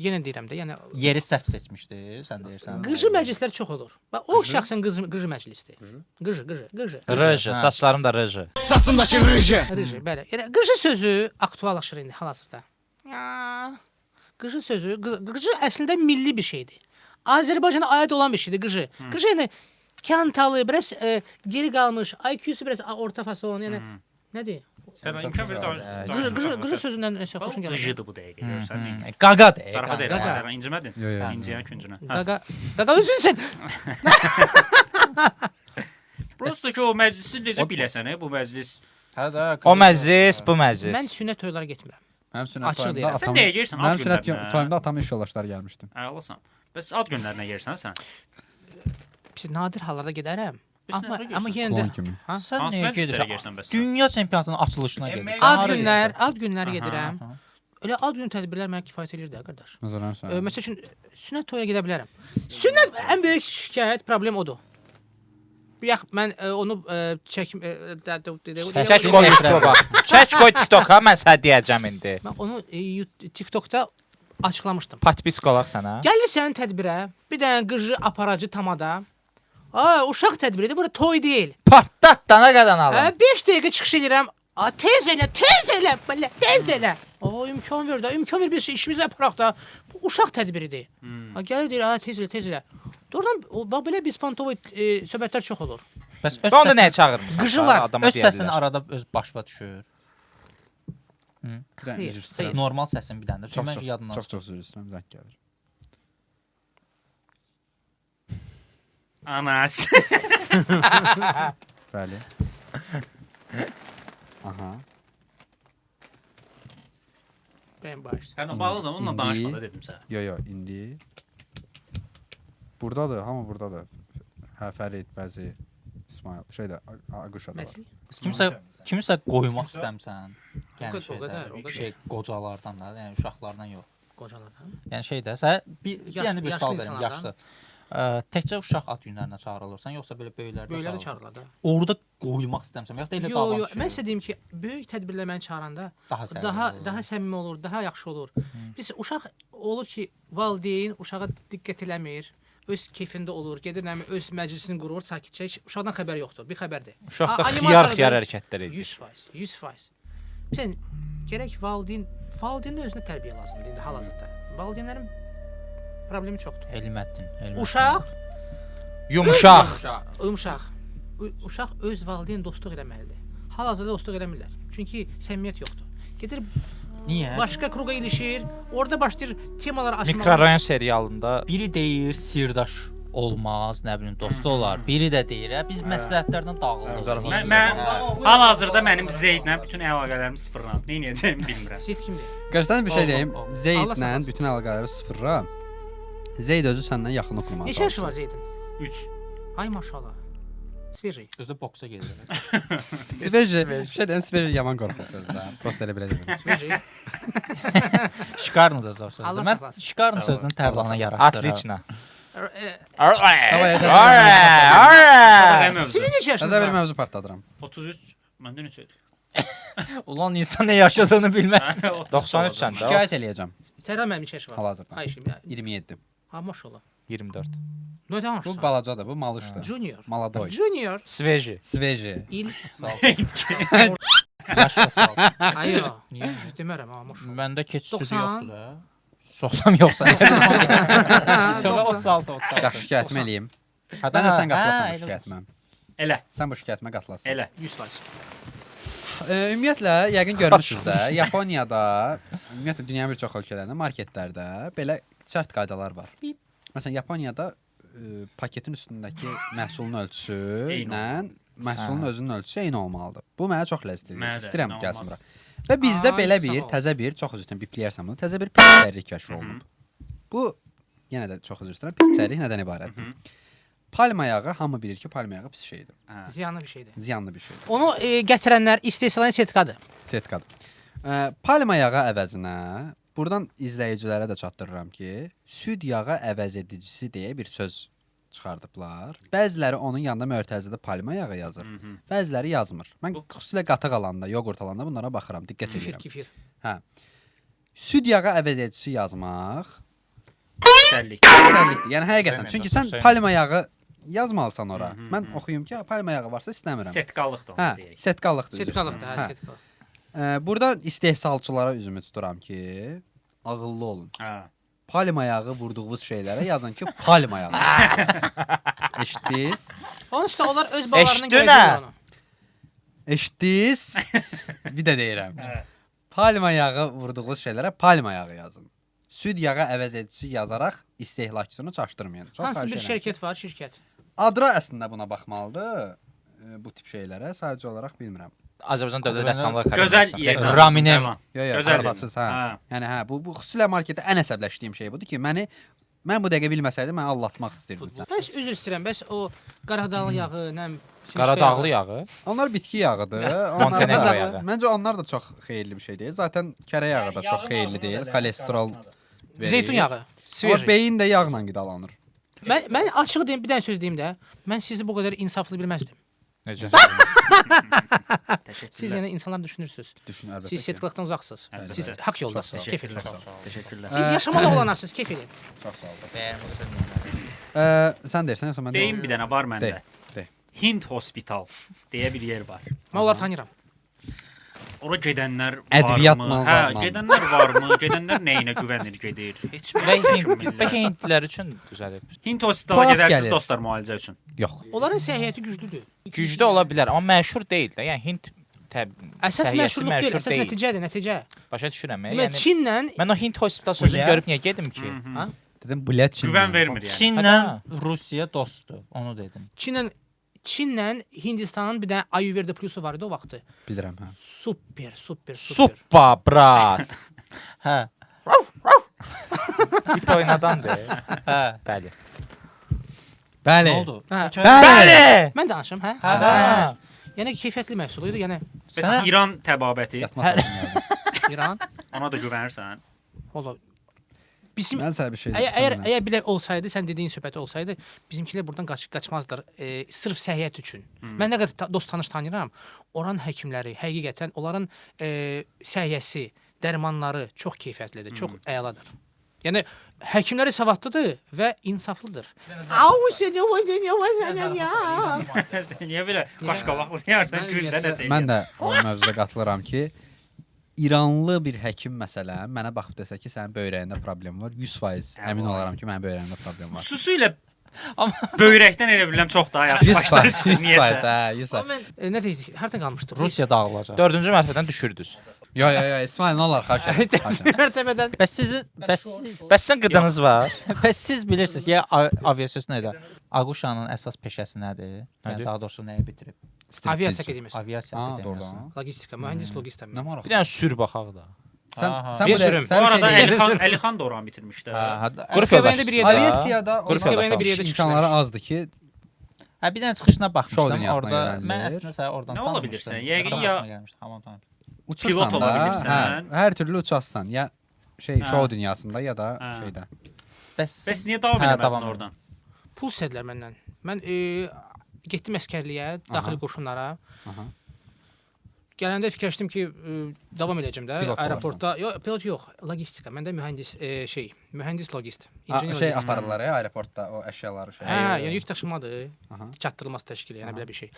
yenə deyirəm də, yəni Yeri səhv seçmişdi, sən deyirsən. qıcı məclislər çox olur. Bax o şəxsən qıcı məclisdir. Qıcı. Rıjı, Hə. saçlarım da rıjı. Qıcı, bəli. Yəni qıcı sözü aktuallaşır indi hal-hazırda. Ya, qıcı sözü, qıcı əslində milli bir şeydir. Azərbaycana aid olan bir şeydir qıcı. Qıcı yəni kantalı, biraz geri qalmış, IQ-su biraz orta fason, yəni nədir? Təbii imkan ver Qıcı sözündən nəsə xoşun gəlir. Qıcıdır bu dəqiqə görürsən. Qaqadır. Zarafat qaqa. edirəm. İncimədin. Yox, yox. İnciyən küncünə. Qaqa özünsən. Prosta ki o məclisi necə biləsən, bu məclis. Hə də. O məclis, bu məclis. Mən sünnət toylara getmirəm. Mənim sünət Açıq toyumda deyirəm. Sən atam. nəyə gəlirsən? Ad Mənim sünət günlərinə. toyumda atamın iş yoldaşları gəlmişdi. Ağlasan. Bəs ad günlərinə gəlirsən sən? Biz nadir hallarda gedərəm. Biz Amma nəyə amma gəlirsən? yenə Klon də kimi. Sən Hansı nəyə məclislərə gedirsən? gəlirsən bəs? Dünya çempionatının açılışına gedirsən. ad günləri gedirəm. Elə ad günü tədbirlər mənə kifayət eləyir də qardaş. Məsələn sən. Məsəl üçün sünnət toyuna gedə bilərəm. Sünnət ən böyük şikayət, problem odur. Mən onu çəkim Çək qoy TikToka. Çək qoy TikToka, mən sənə deyəcəm indi. Mən onu TikTokda açıqlamışdım. Patpisk olaq sənə. Gəlirsən tədbirə, bir dənə qıcı aparıcı tamada. Uşaq tədbiridir, bura toy deyil. Partlat dana qadan alım. 5 dəqiqə çıxış edirəm. Tez elə, belə, tez elə. İmkan ver də, imkan ver biz işimizi aparaq da. Bu uşaq tədbiridir. Gəlir deyir, tez elə. Doğrudan bax belə biz pantovoy söhbətlər çox olur. Bəs Sən onda nəyə çağırmısan? Qıcılar, Adama öz səsin deyirlər. arada öz başına düşür. Xeyr, Bəs xeyr. normal səsin bir dənə də. Çox Çünki mən yadından. çox üzr istəyirəm, zəng gəlir. Anas. Bəli. Aha. Bəyəm baş. Sən bağlıdır, onunla İndi- danışma da dedim sənə. Yo, indi. Burdadır, hamı burdadır. Hə, Fərid, bəzi İsmail, şeydə, Aquşada var. Məsəl? Kimisə qoymaq istəmsən. Yəni O qədər, o qədər. şey qocalardan da, yəni uşaqlardan yox. Qocalardan. Yəni şeydə sən yəni bir yaşlı sual verim, insanlardan. yaşlı. Təkcə uşaq ad günlərinə çağırılırsan, yoxsa belə böyüklər də Böyükləri çağırılır? çağırırlar da. Orada qoymaq istəmsən, yoxsa elə Yo, davranış. mən sizə deyim ki, böyük tədbirlər məni çağıranda daha səmimi daha səmimi olur, daha yaxşı olur. Biz uşaq olur ki, valideyn uşağa diqqət eləmir. Öz keyfində olur, gedir öz məclisini qurur, sakitcə, uşaqdan xəbər yoxdur, bir xəbərdir. Uşaqda Animatordur. xiyar hərəkətlər edir. 100%. Sən gərək valideynin özünə tərbiyə lazımdır indi hal-hazırda. Valideynlərin problemi çoxdur. Elməddin. Uşaq Yumşaq. Uşaq öz valideyn dostluq eləməlidir. Hal-hazırda dostluq eləmirlər. Çünki səmimiyyət yoxdur. Gedir Niyə? başqa kruqa ilişir, orada başlayır temalar açmağa. Mikrorayon serialında Biri deyir sirdaş olmaz, nə bilim dostu olar. Biri də deyir, biz məsləhətlərdən dağılırıq. Mən hal-hazırda mənim Zeydlə bütün əlaqələrim sıfırlanıb. Nə edəcəyimi bilmirəm. Siz kimdir? Qəşəng bir şey deyim. Allah Zeydlə sağlasın. bütün əlaqələri sıfırla. Zeyd özü səndən yaxınlıq qurmağa Neçə yaşı var Zeydin? 3. Ay maşallah. Sveji. Özdə boksa gedir. Sveji, bir şey deyim, Sveji yaman qorxur sözdən. Prost elə belə dedim. Sveji. Şikarnı da zor sözdür. Allah Mən saxlasın. şikarnı sözünün tərlanına yaraşdırıram. Atliçna. Sizin neçə yaşınız Təzə bir var? mövzu partladıram. 33 məndə neçə idi? Ulan insan nə yaşadığını bilməz. 93 səndə. Şikayət eləyəcəm Tərəm mənim neçə yaşı var? hal-hazırda. Xahişim ya. 27. Ha maşallah. 24. Nə Bu danışırsan? balacadır, bu malışdır. Junior. Maladoy. Junior. Sveji. Sveji. İl. Yaş yoxsa. Ayo. Demərəm ha maşallah. Məndə keçid sözü 90. yoxdur da. Soxsam yoxsa. Yox 36 36. Yaxşı şikayətimi eləyim. Ha, Mən də sən hə, qatılasan bu elə şikayətimə. Elə, Sən bu şikayətimə qatılasan. elə. 100%. Ümumiyyətlə, yəqin görmüsünüz də, Yaponiyada, ümumiyyətlə dünyanın bir çox ölkələrində, marketlərdə belə sərt qaydalar var. Məsələn, Yaponiyada paketin üstündəki məhsulun ölçüsü ilə məhsulun özünün ölçüsü eyni olmalıdır. Bu mənə çox ləzzətlidir. Mənə də, İstəyirəm nə gəlsin olmaz. bura. Və bizdə Ay, belə sağ bir ol. təzə bir, çox üzr istəyirəm, bipləyərsən bunu, təzə bir pizzerlik kəşf olunub. Bu yenə də çox üzr istəyirəm, pizzerlik nədən ibarətdir? Palma yağı, hamı bilir ki, palma yağı pis şeydir. Ziyanlı bir şeydir. Ziyanlı bir şeydir. Onu gətirənlər istehsalın sertifikatıdır. Sertifikadır. Palma yağı əvəzinə buradan izləyicilərə də çatdırıram ki, süd yağı əvəz edicisi deyə bir söz çıxardıblar. Bəziləri onun yanında mötərizədə palma yağı yazır. Bəziləri yazmır. Mən xüsusilə qatıq alanda, yoğurt alanda bunlara baxıram, diqqət Kefir, edirəm. kefir. Hə. Süd yağı əvəz edicisi yazmaq Səllik. təhlükəlidir. Yəni həqiqətən. Sevmirəm, Çünki çox sən sevmirəm. palma yağı yazmalısan ora. Mən oxuyum ki, palma yağı varsa istəmirəm. Setqalıqdır onu Hə, deyək. setqallıqdır. Sertifikalıqdır, hə, Hə. sertifikalıqdır. Burada istehsalçılara üzümü tuturam ki, ağıllı olun. Hə. Palma yağı vurduğunuz şeylərə yazın ki, palma yağı. Eşitdiniz? Onun üstə onlar öz balalarının Eşitdin görəcəklər hə? onu. Eşitdiniz? Bir də deyirəm. Hə. Palma yağı vurduğunuz şeylərə palma yağı yazın. Süd yağı əvəz edicisi yazaraq istehlakçısını çaşdırmayın. Çox Hansı xahiş bir edirəm. şirkət var, şirkət. Adra əslində buna baxmalıdır. Bu tip şeylərə sadəcə olaraq bilmirəm. Azərbaycan Dövlət Azərbaycan- Rəssamlıq Gözəl Akademiyası. yerdə. Raminem. Tamam. Yox, Gözəl zarafatsız, hə. Hə. Yəni hə, bu xüsusilə marketdə ən əsəbləşdiyim şey budur ki, mən bu dəqiqə bilməsəydim mən allatmaq istirdim sən. Bəs üzr istəyirəm, bəs o Qaradağlı yağı, nə Qaradağlı yağı. Onlar bitki yağıdır. Montenegro da, yağı. Məncə onlar da çox xeyirli bir şey deyil. Zaten kərə yağı da çox xeyirli deyil. Xolesterol verir. Zeytun yağı. Amma Sveji. beyin də yağla qidalanır. Mən açıq deyim, bir dənə söz deyim də. Mən sizi bu qədər insaflı bilməzdim. Necə? Siz yəni insanlar düşünürsüz. Düşün əlbəttə. Siz ki. sertifikatdan uzaqsınız. Əlbəttə. Siz haqq yoldasınız, Çox kef sağ ol. edirlər. Təşəkkürlər. Siz yaşamalı oğlansınız, kef edin. Çox sağ ol. Bəyəm, Sən deyirsən yoxsa mən Deyim bir dənə var məndə. De. Hind Hospital deyə bir yer var. Mən onları tanıyıram. Ora gedənlər Ədviyyat varmı? Hə, manzarla. gedənlər varmı? Gedənlər nəyinə güvənir gedir? Heç Bəlkə hindlilər üçün düzəlib. Hind Hospitala Tuhaf gedərsiniz gəlir. dostlar müalicə üçün. Yox. Onların səhiyyəti güclüdür. Güclü ola bilər, amma məşhur deyil də. Yəni Hind Əsas səhiyyəsi məşhurluq deyil, məşhur əsas deyil. nəticədir, nəticə. Başa düşürəm. Demək, Yəni Çinlə mən o Hind hospital sözünü Ulə. görüb niyə gedim ki? Dedim blət Çin. Güvən vermir yəni. Çinlə Rusiya dostdur, onu dedim. Çinlə Hindistanın bir dənə Ayurveda plusu var idi o vaxtı. Bilirəm, hə. Super. Suppa, brat. Hə. Bir oynadandır. Hə. Bəli. Bəli. Nə oldu? Hə. Bəli. Mən danışım, hə? Hə. Yəni keyfiyyətli məhsul idi, yəni Bəs İran təbabəti Yatma salonları. İran. ona da güvənirsən. Valla bizim Mən sənə bir şey əgər belə olsaydı, sən dediyin söhbəti olsaydı, bizimkilər buradan qaçmazdılar. Sırf səhiyyət üçün. Mən nə qədər dost tanış tanıyıram, oranın həkimləri həqiqətən onların səhiyyəsi, dərmanları çox keyfiyyətlidir, çox əladır. Yəni həkimləri savadlıdır və insaflıdır. Niyə belə qaşqabaqlı deyirsən gündə nəsə? Mən də o mövzuda qatılıram ki, İranlı bir həkim məsələn mənə baxıb desə ki, sənin böyrəyində problem var, 100% əmin olaram ki, mənim böyrəyimdə problem var. Xüsusilə böyrəkdən elə bilirəm çox daha yaxşı 100%, niyəsə. hə, 100%. Nə dedik? Hərdən qalmışdıq? Rusiya dağılacaq. 4-cü mərtəbədən düşürdünüz. Yo, İsmail, nə olar, xahiş edirəm. mərtəbədən Bəs sən qıdanız var? Bəs siz bilirsiniz ki, aviasiya nədir? Aquşanın əsas peşəsi nədir? Yəni daha doğrusu nəyi bitirib? aviasiya akademiyası, Aviasiya Ha, akademiyası. doğrudan. logistika, mühəndis logistika. Nə maraq. Bir dənə sür baxaq da. Sən Bir sürüm. Bu arada Əlixan Əlixan da oranı bitirmişdi. Qrup SPV-də bir yerdə. aviasiyada Qrup yoldaşı bir yerdə imkanları çıxışlar. azdır ki, Hə bir dənə çıxışına Şou baxmışdım dünyasına orada. yönəldilir. Mən əslində səni oradan Nə ola tanımışdım. bilirsən? Yəqin Adam ya- başıma gəlmişdi, tamam. uçursan Pilot da, ola bilirsən. hə, hər türlü uçarsan, ya Hə. şou dünyasında ya da Hə. şeydə. Bəs niyə davam Hə, etmədin davam oradan? Pul istədilər məndən. Mən getdim əskərliyə, daxili qoşunlara. Aha. Gələndə fikirləşdim ki, davam edəcəm də Pilot aeroportda. Yox, pilot yox, logistika. Məndə mühəndis logist. Şey logist. aparırlar ya aeroportda o əşyaları şey. Hə, yəni yük daşımadır. Aha. Çatdırılması təşkili, yəni belə bir şey.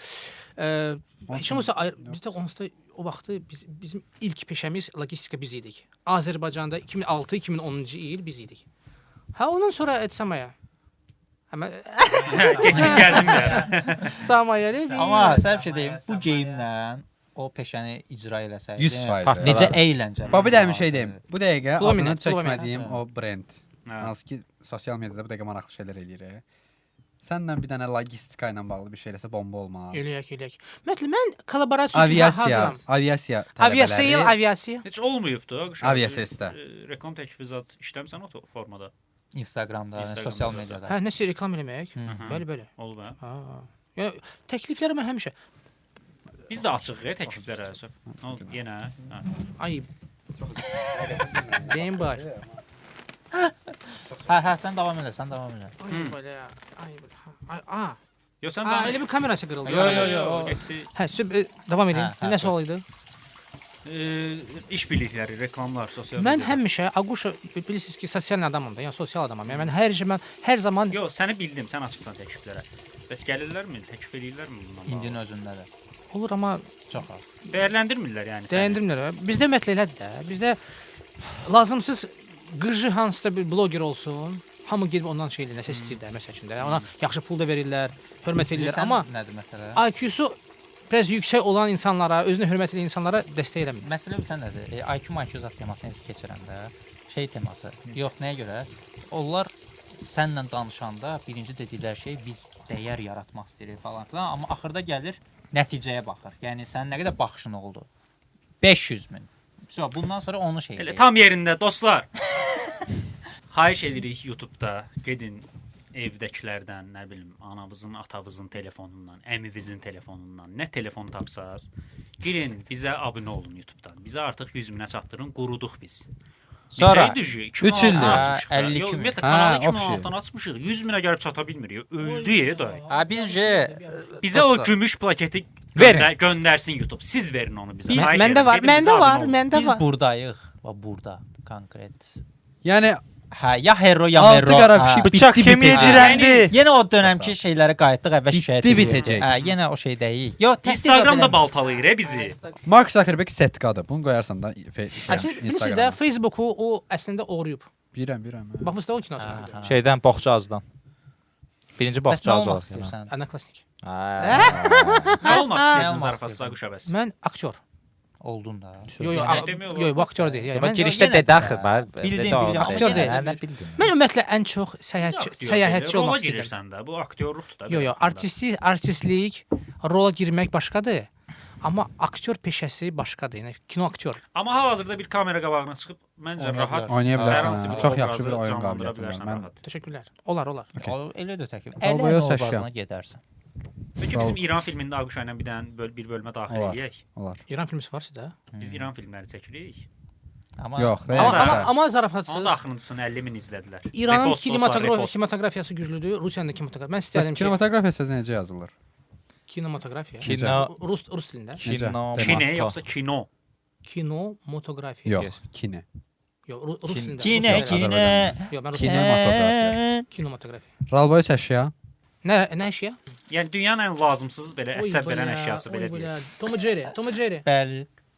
Heç olmasa bizdə onsuz da o vaxtı bizim ilk peşəmiz logistika biz idik. Azərbaycanda 2006-2010-cu il biz idik. Hə, ondan sonra Samaya. Həmən Getdim gəldim ya. Samayəli. Amma sən bir şey deyim, bu geyimlə o peşəni icra eləsəydin, 100%. necə əyləncəli. Bax bir dəqiqə bir şey deyim. Bu dəqiqə Flomina, adını çəkmədiyim Flomina. o brend. Hə. Hansı ki sosial mediada bu dəqiqə maraqlı şeylər eləyir. Səndən bir dənə logistika ilə bağlı bir şey eləsə bomba olmaz. Eləyək. Məsələn, mən kollaborasiya üçün hazıram. Aviasiya Aviasiya, tələbələri. aviasiya. Heç olmayıbdı o qışa. Aviasiyasda. Reklam təklifi zat işləmsən o formada. Instagramda, Instagramda sosial da. mediada. Hə, nəsə reklam eləmək. Bəli. Olub hə. Ha. Yəni təklifləri mən həmişə Biz də açıq təkliflərə. Yenə. Hə. ay deyim baş. Hə, sən davam elə. Ay belə. Ay belə. Ay. Yox sən Aa, də elə bir kamerası qırıldı. Yo. Getdi. Hə, davam edin. Hə, Nə sual idi? İş birlikləri, reklamlar, sosial Mən media. həmişə Aquşa bilirsiniz ki, sosial adamam da, yəni sosial adamam. Yəni mən hər zaman Yox, səni bildim, sən açıqsan təkliflərə. Bəs gəlirlərmi, təklif edirlərmi bundan? İndinin özündə də olur amma çox az. Dəyərləndirmirlər yəni səni. dəyəndirmirlər. Bizdə ümumiyyətlə elədir də. Bizdə lazımsız qırıcı hansısa bir bloger olsun, hamı gedib ondan şey eləyir, nəsə istəyir də məsələn də. Ona yaxşı pul da verirlər, hörmət edirlər, amma nədir məsələ? IQ-su biraz yüksək olan insanlara, özünə hörmət edən insanlara dəstək eləmir. Məsələ bilirsən nədir? IQ zat temasını keçirəndə şey teması. Yox, nəyə görə? Onlar sənlə danışanda birinci dedikləri şey biz dəyər yaratmaq istəyirik falan filan, amma axırda gəlir nəticəyə baxır. Yəni sənin nə qədər baxışın oldu? 500.000. So, bundan sonra onu şey Elə tam yerində dostlar. Xahiş edirik YouTube-da gedin evdəkilərdən, nə bilim, anavızın, atavızın telefonundan, əmivizin telefonundan, nə telefon tapsaz, girin bizə abunə olun YouTube-dan. Bizə artıq 100.000-ə çatdırın, quruduq biz. Sonra 3 ildir. 52 Yox, min. ümumiyyətlə Hə, kanalı o bir şey. 2016-dan açmışıq. 100.000-ə gəlib çata bilmirik. Öldü da. Ha biz Bizə o gümüş plaketi göndərsin YouTube. Siz verin onu bizə. Biz Xahiş məndə edirəm, var, gedin bizə məndə var, abunə olun. məndə biz var. burdayıq. Və burada konkret. Yəni Hə, ya hero ya altı mero. qara Hə. pişik Bıçaq bitdi kimi bitəcək. direndi. Yenə o dönəmki şeylərə qayıtdıq, əvvəl şikayət Bitdi, edirdik. bitəcək. Hə, yenə o şey deyil. Yox, Instagramda baltalayır bizi. Mark Zuckerberg setkadır. Bunu qoyarsan da Bilirsiniz də Facebooku o əslində oğruyub. Bilirəm. Baxmısınız da o kinosu. Şeydən boxçazdan. Birinci Bəs nə boxçaz olmaq olacaq. istəyirsən? Anaklasnik. Nə olmaq istəyirdin olmaq zarafat istəyirdin? Saquşa bəs? Mən aktyor. Oldun da. Yox, bu aktyor deyil. Yəni Bax mən girişdə yenə dedi axı, də. bax. Bildim. Aktyor deyil. Mən bildim. mən ümumiyyətlə ən çox səyahətçi Rola olmaq istəyirəm. girirsən də. Bu aktyorluqdur da. Yox, artistlik, rola girmək başqadır. Amma aktyor peşəsi başqadır. Yəni kino aktyor. Amma hal-hazırda bir kamera qabağına çıxıb məncə Oynaya rahat Oynaya hər bilərsən, hansı hə. bir Çox obrazı yaxşı bir oyun canlandıra qabiliyyəti var. bilərsən Mən- rahat. Təşəkkürlər. Olar. O elə də təkib. Qalboya Elə səşəm. obrazına gedərsən. Peki bizim İran filmində Aquşa ilə bir bölmə daxil Olar. eləyək. Olar. İran filmi var sizdə? Biz İran filmləri çəkirik. Amma Yox, Amma Onun zarafatsız. da axırıncısını 50.000 izlədilər. İranın Repostlar, repost. kinematografiyası güclüdür, Rusiyanın da kinematografiyası. Mən istəyirəm ki, Kinematografiya sözü necə yazılır? kinematografiya. Kino, Rus dilində. kino, Kine yoxsa kino? Kinematografiya. Yox, kine. Yox, Rus dilində. Kinə, Rus dilində. kinə. Yox, mən Rus Kine. dilində. Kinematografiya. Kinematografiya. Ralboy səşya. Nə əşya? Yəni dünyanın ən lazımsız belə əsəb verən əşyası belə deyək. Tom and Jerry.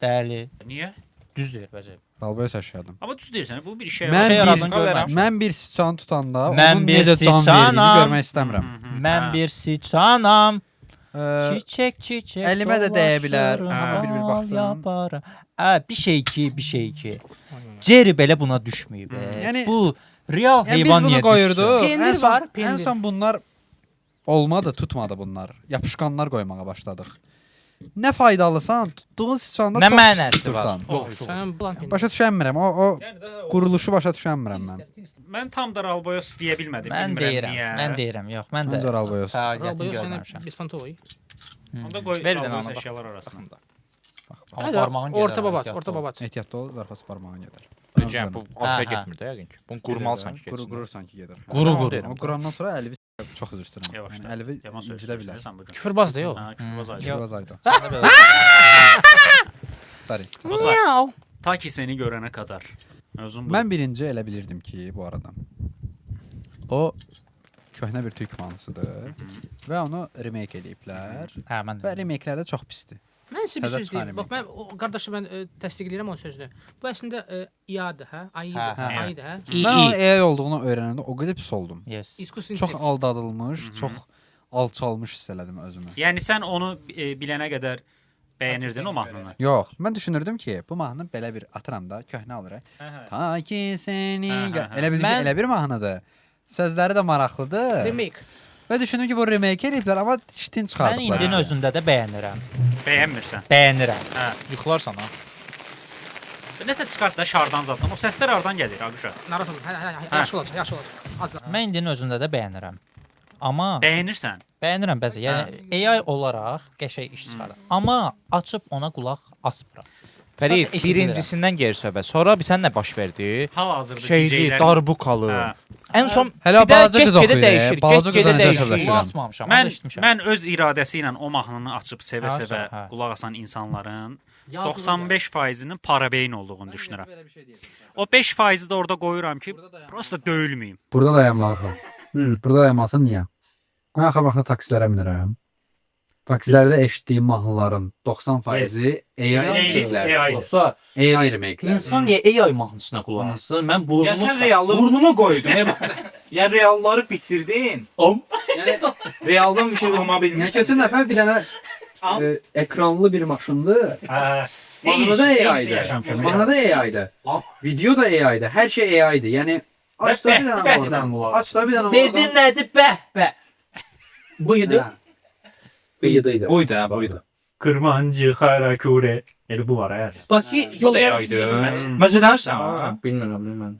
Bəli. Niyə? Düz deyir bəcə. Ralboy səşyadım. Amma düz deyirsən, bu bir işə Mən şey bir, yaradın görməmişəm. mən bir siçan tutanda Mən onun bir necə can siçanam. verdiyini görmək istəmirəm. Mən bir siçanam. Ə, Çiçək. Əlimə də dəyə bilər. dolaşırım, Hamı bir-bir baxsın. yaparım. Bir şey ki. Jerry belə buna düşməyib. Yəni- Bu real Yəni biz heyvan bunu niyə qoyurduq. Pendir Ən son- var, Ən pendir. son bunlar olmadı, tutmadı bunlar. Yapışqanlar qoymağa başladıq. Nə faydalısan, tutduğun siçanda Nə çox mənası pis var? tutursan. Yox, sənin bulan pendir. Başa düşənmirəm. O Yəni də quruluşu başa düşənmirəm mən. mən tam da Ralboyos deyə bilmədim. Mən bilmirəm deyirəm. niyə. Mən deyirəm. Yox, mən də. Məncə Ralboyos. Fəaliyyətini Rabaya görməmişəm. sənə besfantoy. Onda qoy Ver bir dənə Ralboyos ona bax. əşyalar arasına. Amma Hadi, barmağın orta babat, orta babat. Ehtiyatlı ol, zarfası barmağın gedər. Necə bu Hə, arxa hə. getmir də yəqin ki. Bunu qurmalı sanki Quru getsin. qurur sanki gedər. Quru Amma quru. Qurandan sonra əli Çox üzr istəyirəm. Yavaş. Yəni Əlivi Yaman söz incidə bilər. söyləyirsən bu gün. Küfürbaz da yox. Ha, küfürbaz aydı. Şivaz ayda. Sən də belə. Sorry. Miau. Ta ki seni görənə qədər. Mövzum bu. Mən birinci elə bilirdim ki, bu arada. O köhnə bir türk mahnısıdır və onu remake eləyiblər. Hə, mən Və də. remakelər də çox pisdir. Mən sizə bir Təzə söz çıxan deyim. Bax mən o qardaşı mən təsdiqləyirəm onun sözünü. Bu əslində iadır, hə? Ayıdır, Hə, hə, hə. ayıdır, hə? Mən onun AI olduğunu öyrənəndə o qədər pis oldum. Yes. İskusun Çox aldadılmış, çox alçalmış hiss elədim özümü. Yəni sən onu bilənə qədər bəyənirdin o mahnını. Yox, mən düşünürdüm ki, bu mahnı belə bir atıram da, köhnə olur. Ta ki səni elə bildim ki, Mən- elə bir mahnıdır. Sözləri də maraqlıdır. remake. Və düşündüm ki, bu remake eləyiblər, amma şitin Mən çıxardıblar. indinin özündə də bəyənirəm. Bəyənmirsən. Bəyənirəm. Hə. Yıxılarsan ha. Nəsə çıxart da şardan zaddan. O səslər hardan gəlir Abuşa? Narahat olma. Hə, yaxşı olacaq, yaxşı olacaq. Az da. Mən indinin özündə də bəyənirəm. Amma Bəyənirsən. bəyənirəm bəzi. Yəni AI olaraq qəşəng iş çıxarır. Amma açıb ona qulaq asmıram. Fərid, Sadəcə eşidirəm. birincisindən geri söhbət. Sonra bir sən nə baş verdi? Hal-hazırda Şeydi, DJ-lər. darbukalı. Hə. Ən son Hələ bir də balaca qız get-gedə oxuyur, dəyişir, balaca get-gedə qızla necə dəyişir. əsəbləşirəm? Qulaq asmamışam, amma Mən eşitmişəm. mən öz iradəsi ilə o mahnını açıb Hə, sevə-sevə hə. qulaq asan insanların 95%-nin parabeyin olduğunu düşünürəm. O 5%-i də orada qoyuram ki, prosta döyülməyim. Burada dayanmalısın. Burada dayanmalısın niyə? Mən axır vaxtda taksilərə minirəm. Taksilərdə eşitdiyim mahnıların 90%-i Playlist AI AI-dir. olsa AI remake. İnsan niyə AI mahnısına qulaq assın? Mən burnumu Ya sən reallığı burnuma qoydun. Yəni realları bitirdin. Realdan bir şey olma bilmirsən. Keçən dəfə bir dənə ekranlı bir maşındı. Hə. Mahnıda AI-dir. Mahnıda AI-dir. Video da AI-dir. Hər şey AI-dir. Yəni aç da bir dənə oradan. Aç da bir dənə Dedin oradan. nədir bə? Bə. Bu idi. Bıyıdıydı. Buydu ha, buydu. Kırmancı Harakure. Elə bu var hə. Bakı yol Məsələn, Bilmirəm.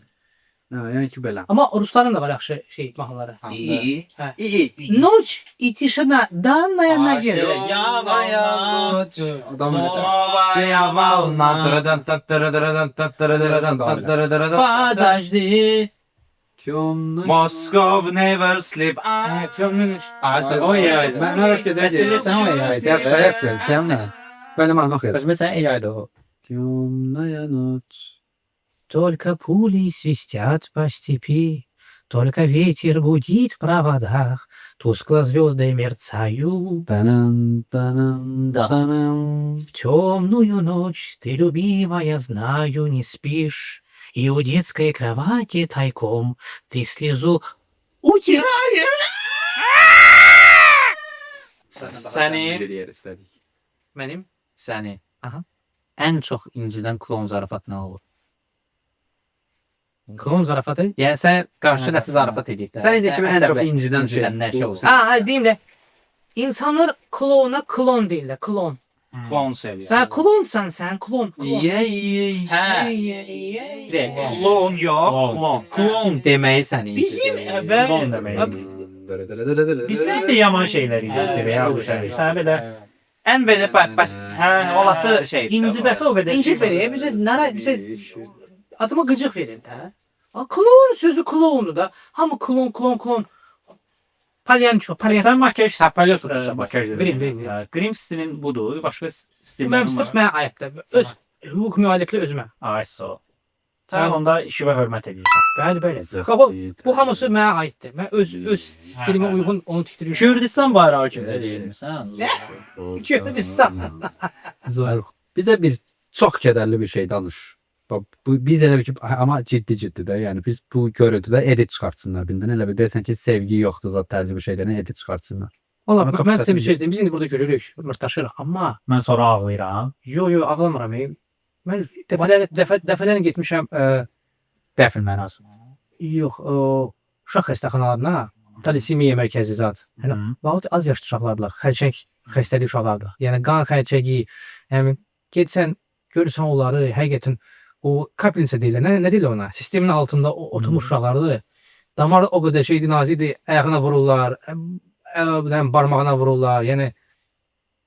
Yəni ki belə. Amma rusların da var yaxşı şey mahnıları. İyi. Hə. İyi. Ночь и тишина, данная наверное. Adam öyle. Подожди. Темный. Moskov never sleep. Темный. O AI. Mən mərak edirəm. Sən o AI. Sən nə? Mənim mahnı oxuyur. Özümə sən AI-dır o. Темная ночь. Только пули свистят по степи, только ветер гудит в проводах, тускло звезды мерцают. Танан, танан, Да. танан. В темную ночь ты, любимая, знаю, не спишь, и у детской кровати тайком ты слезу утираешь. Səni Bir yer istədik. Benim? Səni. Aha. Ən çox incidən klon zarafat nə olur? Klon zarafatı. Yəni sən qarşı nəsə zarafat edib də. Səncə kimi ən çox incidən şey? nə şey olsun? Ha, diyeyim de. İnsanlar klona klon değiller, klon. klon seviyor. Sen klonsan sen, klon. İyi, iyi. Hə. Klon yox, klon. Klon deməyi səni Bizim incidir. ben Klon deməyi. Biz Bizdən isə yaman şeylər indirdir ya bu şey. Sən belə ən belə bax, hə, olası şey. İncidəsi o qədər. incit veriyor, bize adıma gıcık verir de. Ha, klon sözü klondu da. Hamı klon. Palyanço. Sən makyaj sapalıyorsun makyaj. Verin. Grim stilin budur, başqa Ben stillər sırf var. mən ayakta. Öz hukuk mühalifli özüme. Ay so. Sən onda işivə hörmət edirsən. Bəli, bəli. Bu hamısı mənə aiddir. Mən öz stilimə uyğun onu tiktiriyorum. Kürdistan bayrağı kimi deyirsən. Kürdistan. Bizə bir çox kədərli bir şey danış. Bax, bu biz elə bir ki, amma ciddi də, yəni biz bu görüntüdə edit çıxartsınlar bindən. Elə bir deyirsən ki, sevgi yoxdur, zat tərzi bir şeydən edit çıxartsınlar. Ola, Amma bax, çox mən sizə bir çətin. söz deyim. Biz indi burada görürük, mırtdaşırıq. Amma Mən sonra ağlayıram. yo, ağlamıram. Mən dəfələrlə getmişəm Dəfn mənası. yox, o uşaq xəstəxanalarına, talisemiya mərkəzi zat. Yəni, bax, az yaşlı uşaqlardılar, xərçəng xəstəlik uşaqlardır. Yəni, qan xərçəgi, yəni, getsən, görürsən onları, həqiqətən, o kaplinsə deyirlər, nə deyirlər ona? Sistemin altında oturmuş uşaqlardır. Damar o qədər şeydir, nazikdir, ayağına vururlar, barmağına vururlar, yəni,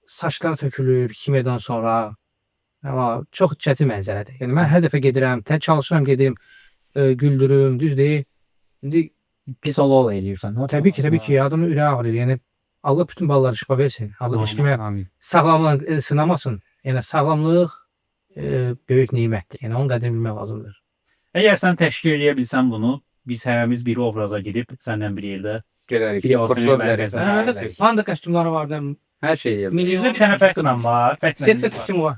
saçlar tökülür kimiyadan sonra. Amma çox çətin mənzərədir. Yəni, mən hər dəfə gedirəm, çalışıram gedim, güldürüm, düz deyil. İndi pis ol eləyirsən. O Təbii ki, adamın ürəyi ağrır. Yəni Allah bütün balları şifa versin. Allah heç kimə Amin. sağlamlıq sınamasın. Yəni sağlamlıq böyük nemətdir. Yəni onun qədrini bilmək lazımdır. Əgər sən təşkil edə bilsən bunu, biz hərəmiz bir obraza girib səndən bir yerdə Gedərik. Bir olsun, Xoşla mərkəzə. bilərik. Panda kostyumları vardı. Hər şey yedim. Bizdə bir dənə Batman var, Set Batman var. kostyumu var.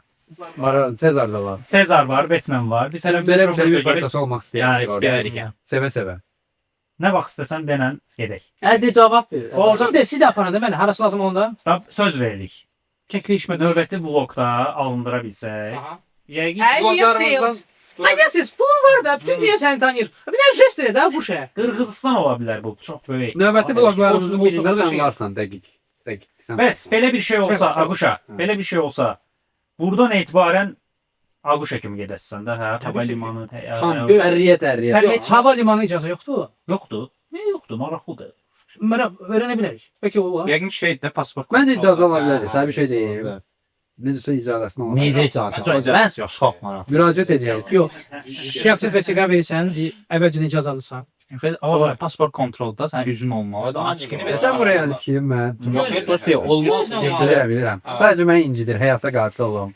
Var, Sezar da var. Sezar var, Batman var. Biz hələ Belə bir şey bir girib- parçası olmaq Yəni istəyirəm. istəyirik. yəni. Sevə-sevə. Nə vaxt istəsən denən gedək. Hadi cavab ver. Siz də aparanda mən harası lazım onda? Bax, söz veririk. Çəkilişmə Növbəti vlogda alındıra bilsək. Yəqin Aviasiz pulun var da bütün dünya səni tanıyır. Bir də jest elə də bu şey. Qırğızistan ola bilər bu, çox böyük. Növbəti bloglarımızın olsun, birində olsun, sən şey. varsan, dəqiq. Dəqiq. Sən Bəs belə bir şey olsa, Aquşa, belə bir şey olsa, buradan etibarən Aquşa kimi gedəsən də, hə? Hava limanı, Ərriyyət. Sən heç hava limanı icazə yoxdur. yoxdur. Nə yoxdur, maraqlıdır. Mənə öyrənə bilərik. Bəlkə o var. Yəqin şeydə pasport. Məncə icazə ala bilərsən. Sənə bir şey deyim. Necəsə icazəsini ala. Necə icazə? Mən çox maraq. Müraciət edəcək. Yox. Şəxsi vəsiqə verirsən, əvvəlcədən icazə alırsan. Amma pasport kontrolda sən üzün olmalıdır. Açıqını Sən buraya istəyim mən. Olmaz. Bilirəm. Sadəcə məni incidir, həyatda qatil olum.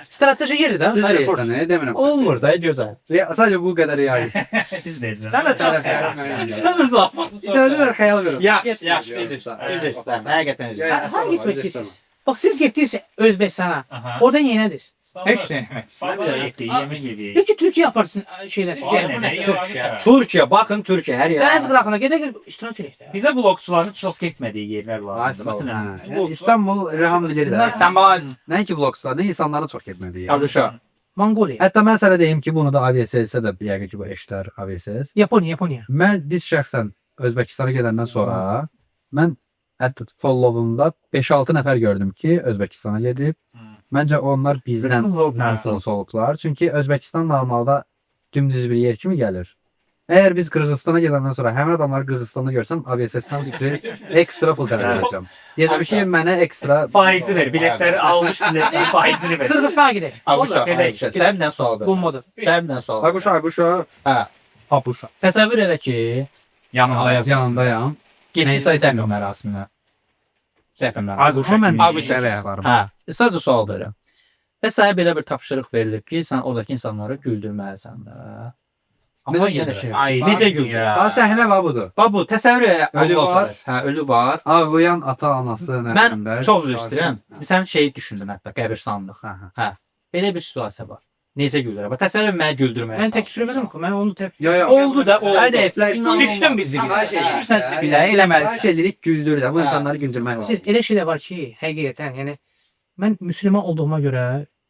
Strateji yerdir də. Düz Aeroport. deyirsən, demirəm. Olmur da gözəl. Sadəcə bu qədər realist. Biz də edirəm. Sən də çox Sən də zapası çox. İcazə ver, xəyal ver. Yaxşı, üzr istəyirəm. Həqiqətən üzr istəyirəm. Hara getmək istəyirsiniz? Bax siz getdiniz Özbəkistana. Aha. Orada yenədir. Heç nə. Bazara getdik, yemək yedik. Peki Türkiyə aparsın şeylər. Türkiyə. Türkiyə, baxın Türkiyə hər Dəniz yer. qırağına gedək iştirak edək də. Bizə vlogçuların çox getmədiyi yerlər var. Məsələn, Məsələn, İstanbul Rəham bilir də. İstanbul, Nəinki vlogçular, nə insanlara çox getmədi. Abduşa. Monqoliya. Hətta mən sənə deyim ki, bunu da aviasiyası da yəqin ki, bu eşlər aviasiyası. Yaponiya. Biz şəxsən Özbəkistana gedəndən sonra mən hətta followumda 5-6 nəfər gördüm ki, Özbəkistana gedib. Məncə onlar bizdən nasıl olublar. Çünki Özbəkistan normalda dümdüz bir yer kimi gəlir. Əgər biz Qırğızstana gedəndən sonra həmin adamları Qırğızstanda görsəm, aviasiyasından ekstra pul tələb edəcəm. Deyəcəm ki, mənə ekstra faizi ver, biletləri almış biletlərin faizini ver. Qırğızstana gedək. Abduşa, Gedək. səndən sual ver. Bombadır. Səndən sual ver. Aquşa. Hə, Abduşa. Təsəvvür elə ki, yanındayam. Gedəysə cəmlə mərasiminə. Dəfən Aquşa mən Aquşa. ayaqlarım. Hə, sadəcə sual verirəm. Və sənə belə bir tapşırıq verilib ki, sən oradakı insanları güldürməlisən də. Amma yenə şey. Ay, Necə güldürə? Ha səhnə var budur. Bax bu təsəvvür elə. Ölü var. Hə, ölü var. Ağlayan ata-anası Mən çox üzr istəyirəm. Sən şey düşündüm hətta qəbirstanlıq. Hə. Belə bir situasiya var. Necə güldürə? Bax təsəvvür et, mənə güldürməyə. Mən tək söyləmədim ki, mən onu tək. Oldu da, oldu. Hadi, Düşdün bizi. Düşürsən sibilə, eləməlisən. Şey dedik, güldür də. Bu insanları güldürmək lazım. Siz elə şeylər var ki, həqiqətən, yəni mən müsəlman olduğuma görə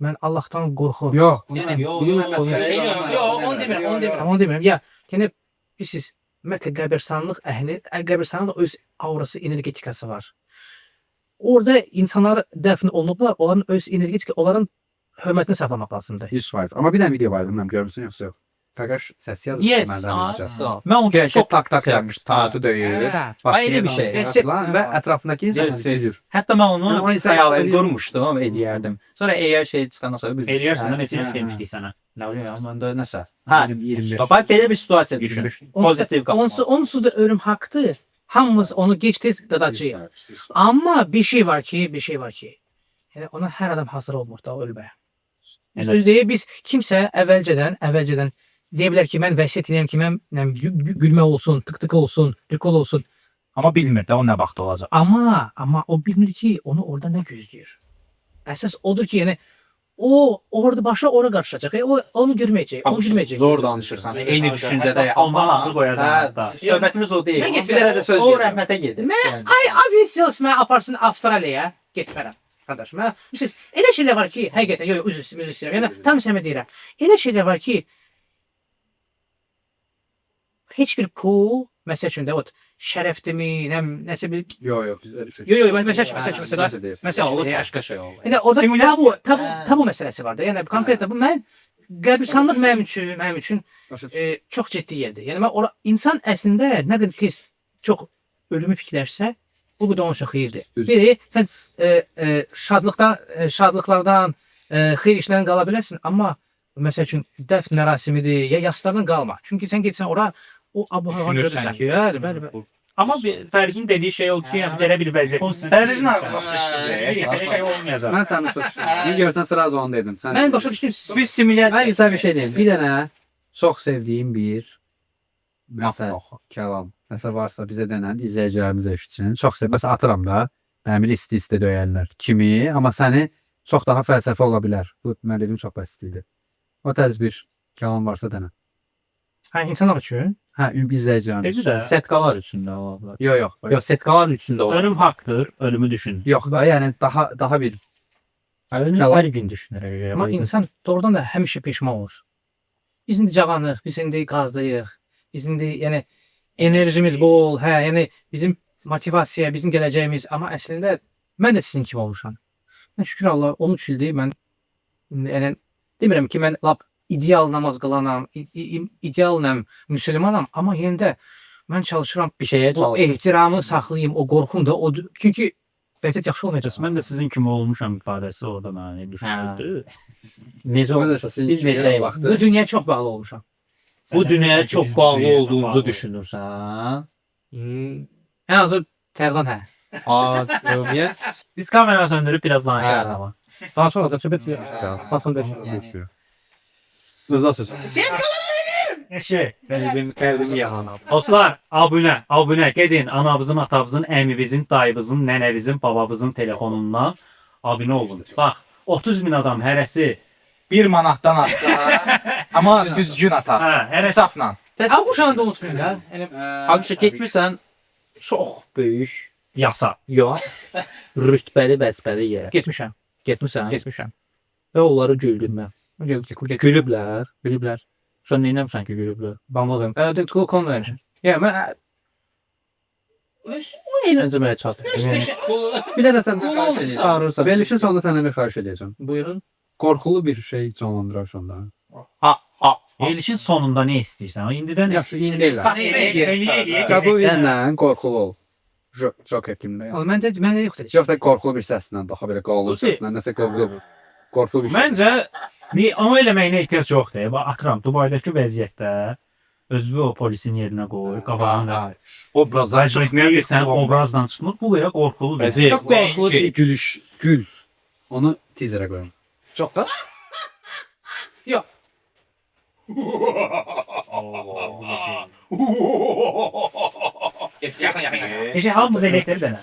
mən Allahdan qorxuram. Yox. Onu demirəm. Ya, yəni siz ümumiyyətlə qəbirstanlıq əhli, qəbirstanın da öz aurası, energetikası var. Orada insanlar dəfn olunublar, onların öz energetika, onların hörmətini saxlamaq lazımdır. 100%. Amma bir dənə video var, bilmirəm görmüsün yoxsa yox. Qaqaş səs yazır. Yes. Mən onu Çox tak yapmış, taatı döyür. Ayrı bir şey. Və ətrafındakı insanlar üzür. Hətta mən onu Yəni, o insan xəyalını istəyir- qurmuşdum, edərdim. Sonra eğer şey çıxandan sonra biz Eləyərsən, neçə vermişdik sənə. Nə oluyor ya? Məndə nəsə. Hə, 21. stop. Belə bir situasiya düşün. Pozitiv qalmaq. Onsuz da ölüm haqqdır. Hamımız onu gec-tez dadacağıq. Amma bir şey var ki, yəni ona hər adam hazır olmur da o ölməyə. Söz deyir, biz kimsə əvvəlcədən deyə bilər ki, mən vəsiyyət edirəm ki, mən gülmək olsun, tık-tık olsun, rikol olsun. Amma bilmir də o nə vaxt olacaq. Amma o bilmir ki, onu orada nə gözləyir. Əsas odur ki, yəni o orada başa ora qarışacaq. O onu görməyəcək, onu bilməyəcək. Zor danışırsan. Eyni düşüncədə. Ondan ağlı qoyacaq da. Söhbətimiz o deyil. Mən Bir getmirəm. dənə də söz. O rəhmətə gedir. Aviasiyası mənə aparsın Avstraliyaya, getmərəm. Qardaş, mən siz elə şeylər var ki, həqiqətən yox, üzr istəyirəm. Yəni tam sənə deyirəm. Elə şeylər var ki, heç bir pul, məsəl üçün də o şərəfdimi, nəsə bir Yox, biz öyle şey. yox, məsəl olur, üçün. başqa şey olur. Yəni orada tabu məsələsi var da. Yəni konkret bu mən qəbirstanlıq mənim üçün çox ciddi yerdir. Yəni mən ora insan əslində nə qədər ki çox ölümü fikirlərsə, bu qədər onun üçün xeyirdir. Biri sən şadlıqlardan, xeyir işlərdən qala bilərsən, amma məsəl üçün dəfn mərasimidir, ya yaslardan qalma. Çünki sən getsən ora o abu hava Düşünürsən görürsən ki, ki, bəli, bəli. Amma Fərqin dediyi şey oldu ki, yəni belə bir vəziyyət. Sənin ağzına sıçdı. Belə şey olmayacaq. Mən səni çox istəyirəm. Görsən sıra onu dedim. Sən Mən başa düşdüm siz. Biz simulyasiya. Mən sizə bir şey deyim. Bir dənə çox sevdiyim bir məsəl kəlam. Məsəl varsa bizə denən izləyicilərimiz üçün çox sev. Məsələn atıram da. Dəmir isti döyərlər kimi, amma səni çox daha fəlsəfi ola bilər. Bu mən dediyim çox bəsit idi. O tərz bir kəlam varsa denə. Hə, insanlar üçün. Hə, izləyicilərimiz. Dedi də, Setkalar üçün də ola bilər. Yox. Yox, setkalar üçün də ola bilər. ölüm haqqdır, ölümü düşün. Yox da, yəni daha bir Ölüm Yalan. hər gün düşünürük. Amma insan doğrudan da həmişə peşman olur. Biz indi cavanıq, biz indi qazdayıq. Biz indi yəni enerjimiz bol, hə, yəni bizim motivasiya, bizim gələcəyimiz, amma əslində mən də sizin kimi olmuşam. Mən şükür Allah 13 ildir mən yəni demirəm ki, mən lap ideal namaz qılanam, idealnam, müsəlmanam, amma yenə də mən çalışıram Bir şeyə o çalışır. ehtiramı saxlayım, o qorxum da o çünki vəziyyət yaxşı olmayacaq. Mən də sizin kimi olmuşam ifadəsi orada mənə düşünürdü. Necə olmuşsa biz necəyik? Bu dünyaya çox bağlı olmuşam. Bu dünyaya çox bağlı olduğumuzu düşünürsən? Ən azı Tərlan hə. Niyə? Biz kameranı söndürüb biraz danışarıq Hə. amma. Daha sonra da söhbət baxın da. Özəsiz. Eşi. Qəlbimi yalanam. Dostlar, abunə gedin anavızın, atavızın, əmivizin, dayınızın, nənəvizin, babavızın telefonundan abunə olun. Bax, 30 min adam hərəsi 1 manatdan atsa, amma düzgün atar. hə, hərəsi Safla. Bəs bu şanı da unutmayın da. Yəni Halbuki getmirsən çox böyük, yasa. yox, rütbəli, vəzbəli yerə. getmişəm. Getmirsən? Getmişəm. Və onları güldürmə. Gülüblər, gülüblər. Sən nə etmirsən ki, gülüblər? Banladım. De konu vermişəm. Ya mən Eğlence mənə çatır. Bir də səndən xahiş edəcəm. Çağırırsan. Verilişin sonunda səndən bir xahiş edəcəm. Buyurun. Qorxulu bir şey canlandırar sonda. Verilişin sonunda nə istəyirsən? İndidən Yaxşı, indi deyil. Qəbul edənlə qorxulu ol. Joker kimdə? mən də yox dedim. Yox da qorxulu bir səslə, daha belə qalın Lucy. səslə, nəsə qorxulu bir şey. Məncə onu eləməyinə ehtiyac yoxdur. Bax Akram Dubaydakı vəziyyətdə özünü o polisin yerinə qoy, qabağında obrazlar çəkməyirsən, obrazdan çıxmır. Bu belə qorxulu bir Çox qorxulu bir gülüş, gül. Onu teaserə qoyun. Çox da. Necə hamımız elektrik dənə.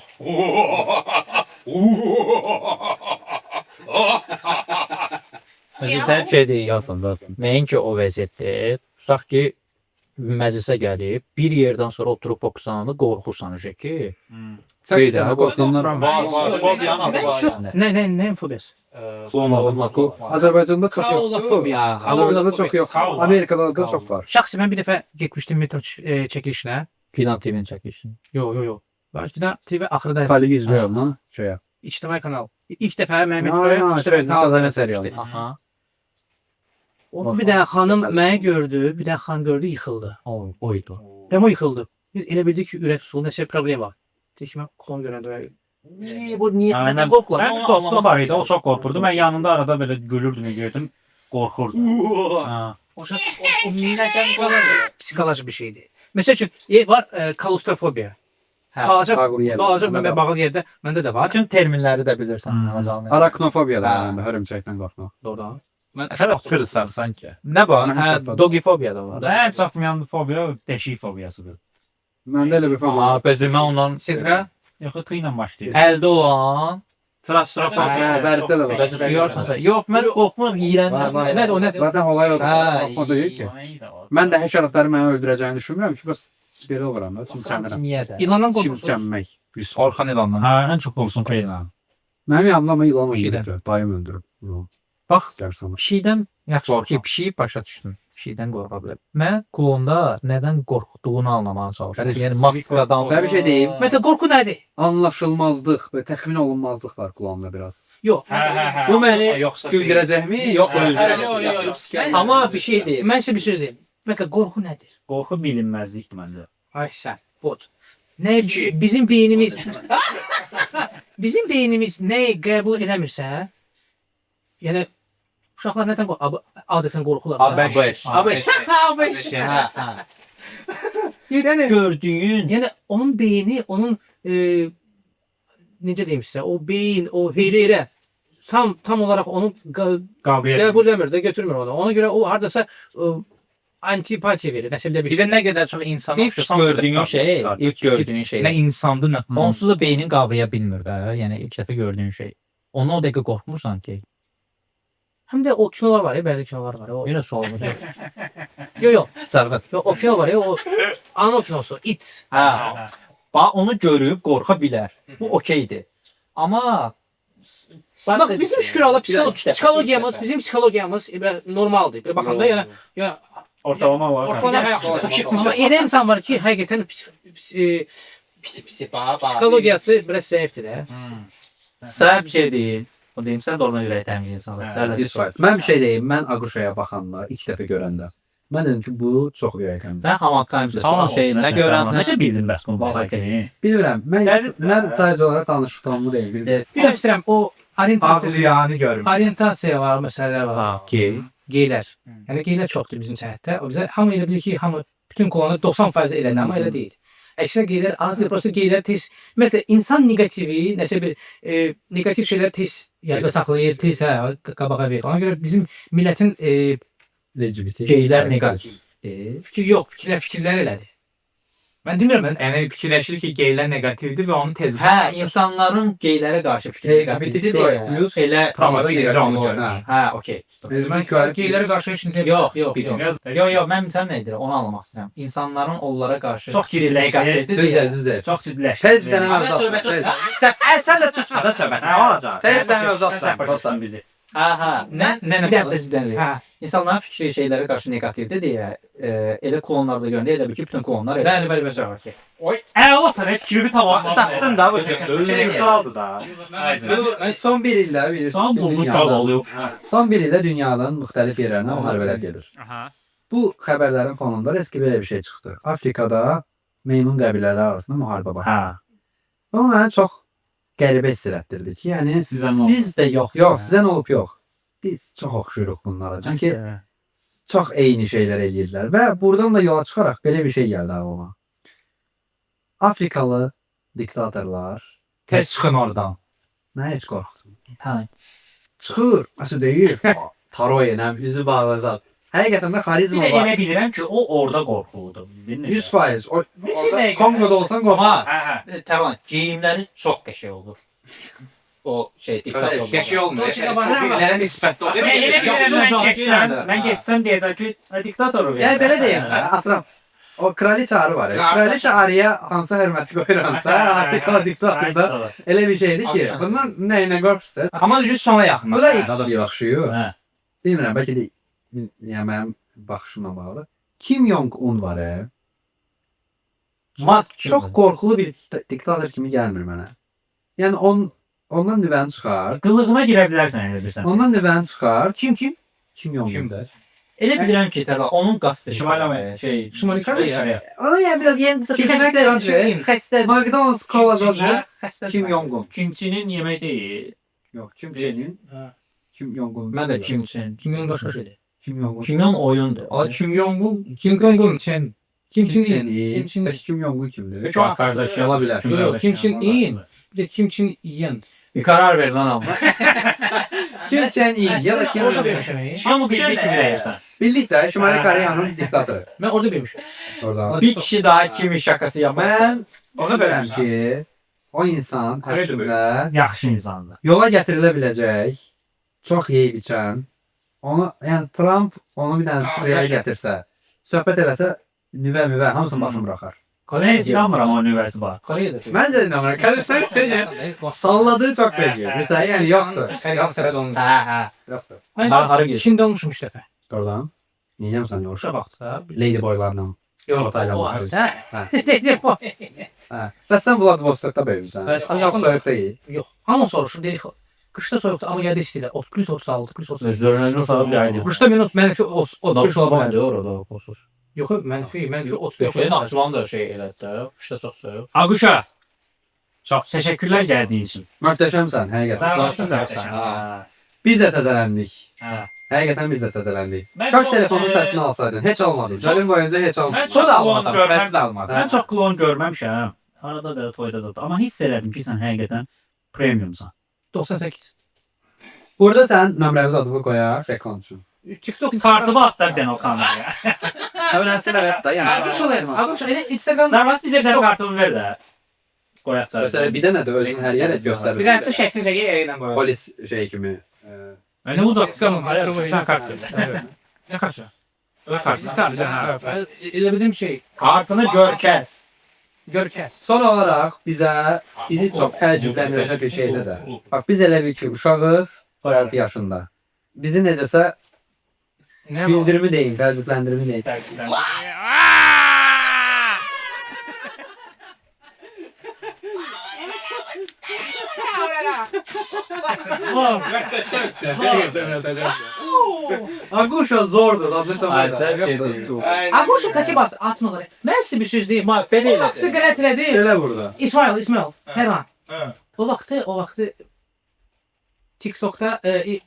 Məsələn, sən bir şey deyil, yazın. Nəinki o vəziyyətdir. Tutaq ki, məclisə gəlib, bir yerdən sonra oturub oxusanı qorxursan ki. Şeydə, qorxanlar Fobiyanın adı var. Nə fobiyası? Azərbaycanda çox yoxdur. Fobiya. Azərbaycanda çox yox. Amerikada da çox var. Şəxsi mən bir dəfə getmişdim metro çəkilişinə. Final TV-nin çəkilişini. Yox. Final TV axırda Fəaliq izləyirəm şeyə. ictimai kanal. İlk dəfə mən metroya ictimai Qazanə serialı. Aha. O bir də xanım məni gördü, bir də xan gördü, yıxıldı. Oydu. Hem o yıxıldı. Elə bildi ki, ürək tutuldu, nəsə problem var. Deyək mən xon görəndə Bu niyə Mən qorxurlar? bir dostum var idi, o çox qorxurdu. Mən yanında arada belə gülürdüm, gördüm, qorxurdu. Ha. o psixoloji bir şeydir. Məsəl üçün var klaustrofobiya. Balaca mən bağlı yerdə məndə də var. Bütün terminləri də bilirsən. Araknofobiya da məndə hörümçəkdən qorxmaq. Doğrudan. Mən xırsan sanki. Nə var? Mən Hə, çatmadım. dogifobiya da var. Ən çatmayan fobiya deşik fobiyasıdır. Məndə elə bir fobiya. Bezimə ondan Sizə Yox, T ilə başlayır. əldə olan Trastrofobiya. Vərddə də var. Bəzi duyarsansa. Yox, mən qorxmuram, iyrənirəm. Nədir o, nədir? Zaten olay o. Hə, O deyil ki. Mən də həşəratları məni öldürəcəyini düşünmürəm ki, bəs belə oluram da, çimçəmirəm. Niyə də? İlandan qorxursunuz. Çimçənmək. Bir son. Orxan ilandan. Hə, ən çox qorxusun Peylan. Mənim yanımda ilan Pişikdən. öldürüb, dayım öldürüb. Ilan. Bax, Gəlsən. pişikdən yaxşı Qorxma. ki, pişiyi başa düşdüm. Pişikdən qorxa bilər. Mən klonda nədən qorxduğunu anlamağa çalışıram. Qardaş, Yəni maskadan. Mən bir şey deyim. Mətə qorxu nədir? Anlaşılmazlıq və təxmin olunmazlıq var kulağımda biraz. Yox. Bu məni güldürəcəkmi? Yox, Mən- Amma bir şey deyim. Mən sizə bir söz deyim. Mətə qorxu nədir? Qorxu bilinməzlikdir məncə. Ay sən, bot. Nə bizim beynimiz bizim beynimiz nəyi qəbul eləmirsə, yəni uşaqlar nədən adətən qorxurlar? A5. A5. A5. Hə, hə. Yəni gördüyün yəni onun beyni, onun necə deyim sizə, o beyin, o hüceyrə tam olaraq onu qəbul etmir də, götürmür onu. Ona görə o hardasa antipatiya verir. Nəsə bilə bir də nə qədər çox insan gördüyün şey, ilk gördüyün şey. Nə insandır, nə Onsuz da beynin qavraya bilmir də. Yəni ilk dəfə gördüyün şey. Onu o dəqiqə qorxmursan ki. Həm də o kinolar var ya, bəzi kinolar var. O Yenə sualım olacaq. yox. Sərvət. O kino var ya, o Ano kinosu, It. Hə. Bax onu görüb qorxa bilər. Bu okeydir. Amma Bax bizim şükür Allah psixologiyamız, bizim psixologiyamız normaldır. Bir baxanda yəni Ortalama var. ortalama amma elə insan var ki, həqiqətən psixologiyası biraz zəifdir də. Sən bir şey deyil. O deyim, sən də oradan ürək təmiz insanlar. Sən də 100%. Mən bir şey deyim, mən Aquşaya baxanda ilk dəfə görəndə mən dedim ki, bu çox ürəkləndi. sən hamakayımsın. Son şeyində görəndə Necə bildin bəs bunu baxayım? Bilmirəm, mən sadəcə olaraq danışıqlarımı deyil. Bir istəyirəm o Ağlayanı görüm. orientasiya var, məsələlər var. ki, Geylər. Yəni geylər çoxdur bizim səhhətdə. O bizə hamı elə bilir ki, hamı bütün klonlar 90% elədi, amma elə deyil. Əksinə geylər azdır, prosta geylər tez. Məsələn, insan negativi, nəsə bir negativ şeylər tez yadda saxlayır, tez qabağa verir. Ona görə bizim millətin LGBT. geylər neqativ. fikirlər elədi. Mən demirəm, mən Yəni fikirləşir ki, geylər neqativdir və onu tez Hə, insanların geylərə qarşı fikri neqativdir deyə. Plus Elə Pramada geylər onu görür. görür. Hə, okey. Mən QRP geylərə qarşı heç nə Yox, yox, Bizim yox. Yox, mən sən nə edirəm, onu anlamaq istəyirəm. İnsanların onlara qarşı Çox ciddi neqativdir düzdür, deyə. düzdür. çox ciddiləşir. Tez bir dənə Amma mövzu söhbət açsın. Sən də tutma da söhbət. Nə olacaq? Tez sən mövzu açsan, dostlar. bizi. Hə, hə. Nə Bir dəfə bir dənə. Hə. İnsanların fikri şeylərə qarşı neqativdir deyə, elə klonlarda görəndə elə bil ki, bütün klonlar elə. Bəli, bəli, bəli. Olsa nə fikrini tamam. Taktın da bu virtualdı da. Son bir ildə bilirsiniz Son ki, bulmuş dünyada- oluyor. Son bir ildə dünyanın müxtəlif yerlərinə müharibələr gedir. Aha. Bu xəbərlərin fonunda riskli belə bir şey çıxdı. Afrikada meymun qəbilələri arasında müharibə başladı. Ha. Bu mənə çox qəribə hiss elətdirdi ki, yəni Siz də yox. yox, sizdən olub yox. Biz çox oxşuyuruq bunlara. Çünki çox eyni şeylər eləyirlər və buradan da yola çıxaraq belə bir şey gəldi ağlıma. Afrikalı diktatorlar Tez çıxın oradan. mən heç qorxdum. Hə. Çıxır, məsəl deyir. Taro yenəm, üzü bağlayacaq. Həqiqətən də Bir xarizma də var. elə bilirəm ki, o orada qorxuludur. 100%. O orada dəqiqə. Kongoda olsan qorxma. Amma Hə. Təban, geyimləri çox qəşəng olur. O şey diktator. Qəşəng olmuyor. Geyimlərə nisbətdə olur. Mən getsəm deyəcəm ki, diktatoru Yəni belə deyim də, atıram. O kraliça arı var. Kraliça arıya hansı hörməti qoyuransa, Afrikalı diktatorda elə bir şeydir ki, bundan nə ilə qorxursa, Amma düz sona yaxın. bu da ilk yaxşıyıq. Hə. Bilmirəm, bəlkə də yəni mənim baxışımla bağlı. Kim Jong-un var. Mat Çox qorxulu bir diktator kimi gəlmir mənə. Yəni ondan nüvəni çıxar. Qılığına girə bilərsən elə bilirsən. Ondan nüvəni çıxar. Kim? Kim Jong-un? Kimdir? Elə bilirəm ki, Təban, onun gazetəsi. Şimali Amerika. Şimali Koreya. Ona yəni biraz Xəstə. McDonald's kolada Xəstə. Kim Jong-un. Kimçinin yemək deyil. Yox, Kim Jong-un. Kim Jong-un. Mən də Kim Chen. Kim Jong başqa şeydir. Kim Jong-un. Kim Jong oyundur. Ay Kim Jong-un, Kim Jong-un Chen. Kim Chen In. Kim Chen Kim Jong-un kimdir? Çok kardeş. Ola bilər. Yox, Kim Chen In. Bir de Kim Chen In. Bir karar ver lan amma. Kim Chen In ya da Kim Orada Jong-un. vermişəm. Amma bildi kimi deyirsən. Bildik də Şimali Koreyanın diktatoru. Mən orada vermişəm. Orada. Bir kişi daha kimi şakası yapmaz. Mən ona bilirəm ki, o insan əslində Yaxşı insandır. yola gətirilə biləcək, çox yeyib içən, onu, yəni Trump onu bir dənə sıraya gətirsə, söhbət eləsə, nüvə hamısını başını buraxar. Koreya inanmıram o nüvəsi var. Koreyada. Məncə də inanmıram. Karışlar salladığı çox belli. Məsələn, yəni yoxdur. Yoxdur. Hə, hə. Yoxdur. Hara gedir? Çində olmuşum 3 dəfə. Oradan. Neyəmsən yoxsa? Uşa baxdı. Lady boylarla. Yox, Tayland o var. hə. Hə. Hə. Bəs sən Vladivostokda böyümüsən. Bəs Sən yox soyuq deyil. Yox. Hamı soruşur, deyir ki, qışda soyuqdur, amma yədə istidir. 36, 38. Zörnəcmə salıb yayılır. Qışda minus mənfi 35 ola bilər. orada posuz. Yox, mənfi 35. Yox, Naxçıvan da şey elədi də. Qışda çox soyuq. Aguşa. Çox təşəkkürlər gəldiyin üçün. Möhtəşəmsən, həqiqətən. Sağ olsun. Biz də təzələndik. Hə. Həqiqətən biz də təzələndik. Mən Kaş çox, telefonun e, səsini alsaydın. Heç almadın. Gəlin boyunca heç Mən almadın. çox da klon almadım, görməm- bəs də almadım. Mən çox klon görməmişəm. Arada da, toyda da. Amma hiss elədim ki, sən həqiqətən premiumsan. 98. Burada sən nömrəmiz adını qoyar reklam üçün. TikTok Kartımı atlar dən o kameraya. Öyrənsin evet da yəni. Arkadaşlar Instagram Dərmas bizə bir kartımı ver də. Qoyaq Məsələn sənə. bizə nədir özün hər yerə göstərir. Bir dənəsi şəklin çəkir yayına qoyur. Polis şey kimi. Nə oldu? Sən kart ver. ne karşı? Öz kartını. Elə bildim şey. Kartını gör kəs. Görkəz. Son olaraq bizə bizi çox təəccübləndirən bir şeydə də. Bax biz elə bil ki uşağıq 16 yaşında. Bizi necəsə Ne bildirimi deyin, təəccübləndirimi deyin. Aguşa zordur lan Ay, mesela. sən şey deyil. Abi şu taki bas atmaları. Ben size bir söz diyeyim. İsmail beni O vaxtı qələt elədi. Elə burada. İsmail, Tərlan. Hə. O vaxtı TikTok'ta,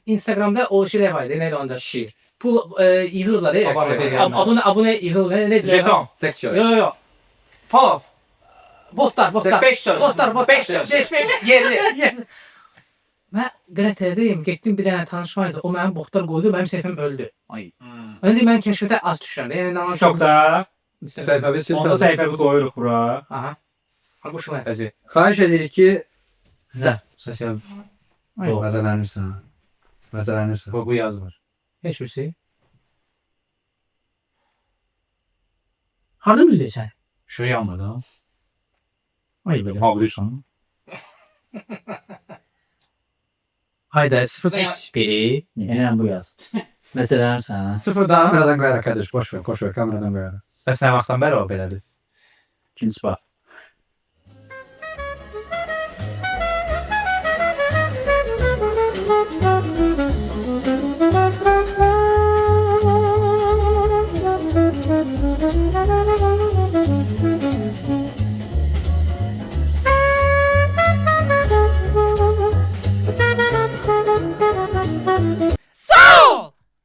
Instagram'da o şeyler vardı. Neydi onda? Şi. Pul yığılırlar. Abone ediyorlar. Abone yığılır. Ne diyor? Jeton. Sektör. Yo. Pov. Botlar. 5 söz. Botlar. 5 söz. Yerli. Mən qələt elədim. Getdim bir dənə tanış vardı. O mənim botlar qoydu. Mənim səhifəm öldü. Ay. Öndə mən kəşfətə az düşürəm. Yəni normal Çox da. Səhifəmiz Onda sültən. səhifəmi qoyuruq bura. Aha. Aguşun Əzi. Xahiş edirik ki Sosial. məzələnirsən. Məzələnirsən. Bu yazmır. Heç bir şey. Hardan bilirsən? Şu yanmadı ha. Ay Dedim havlıysan. Hayda 0 HP. Yəni bu yaz. Məsələn sən. Sıfırdan. Kameradan qoyaraq qardaş, boş ver, kameradan qoyaraq. Bəs nə vaxtdan bəri o belədir? İkinci bax.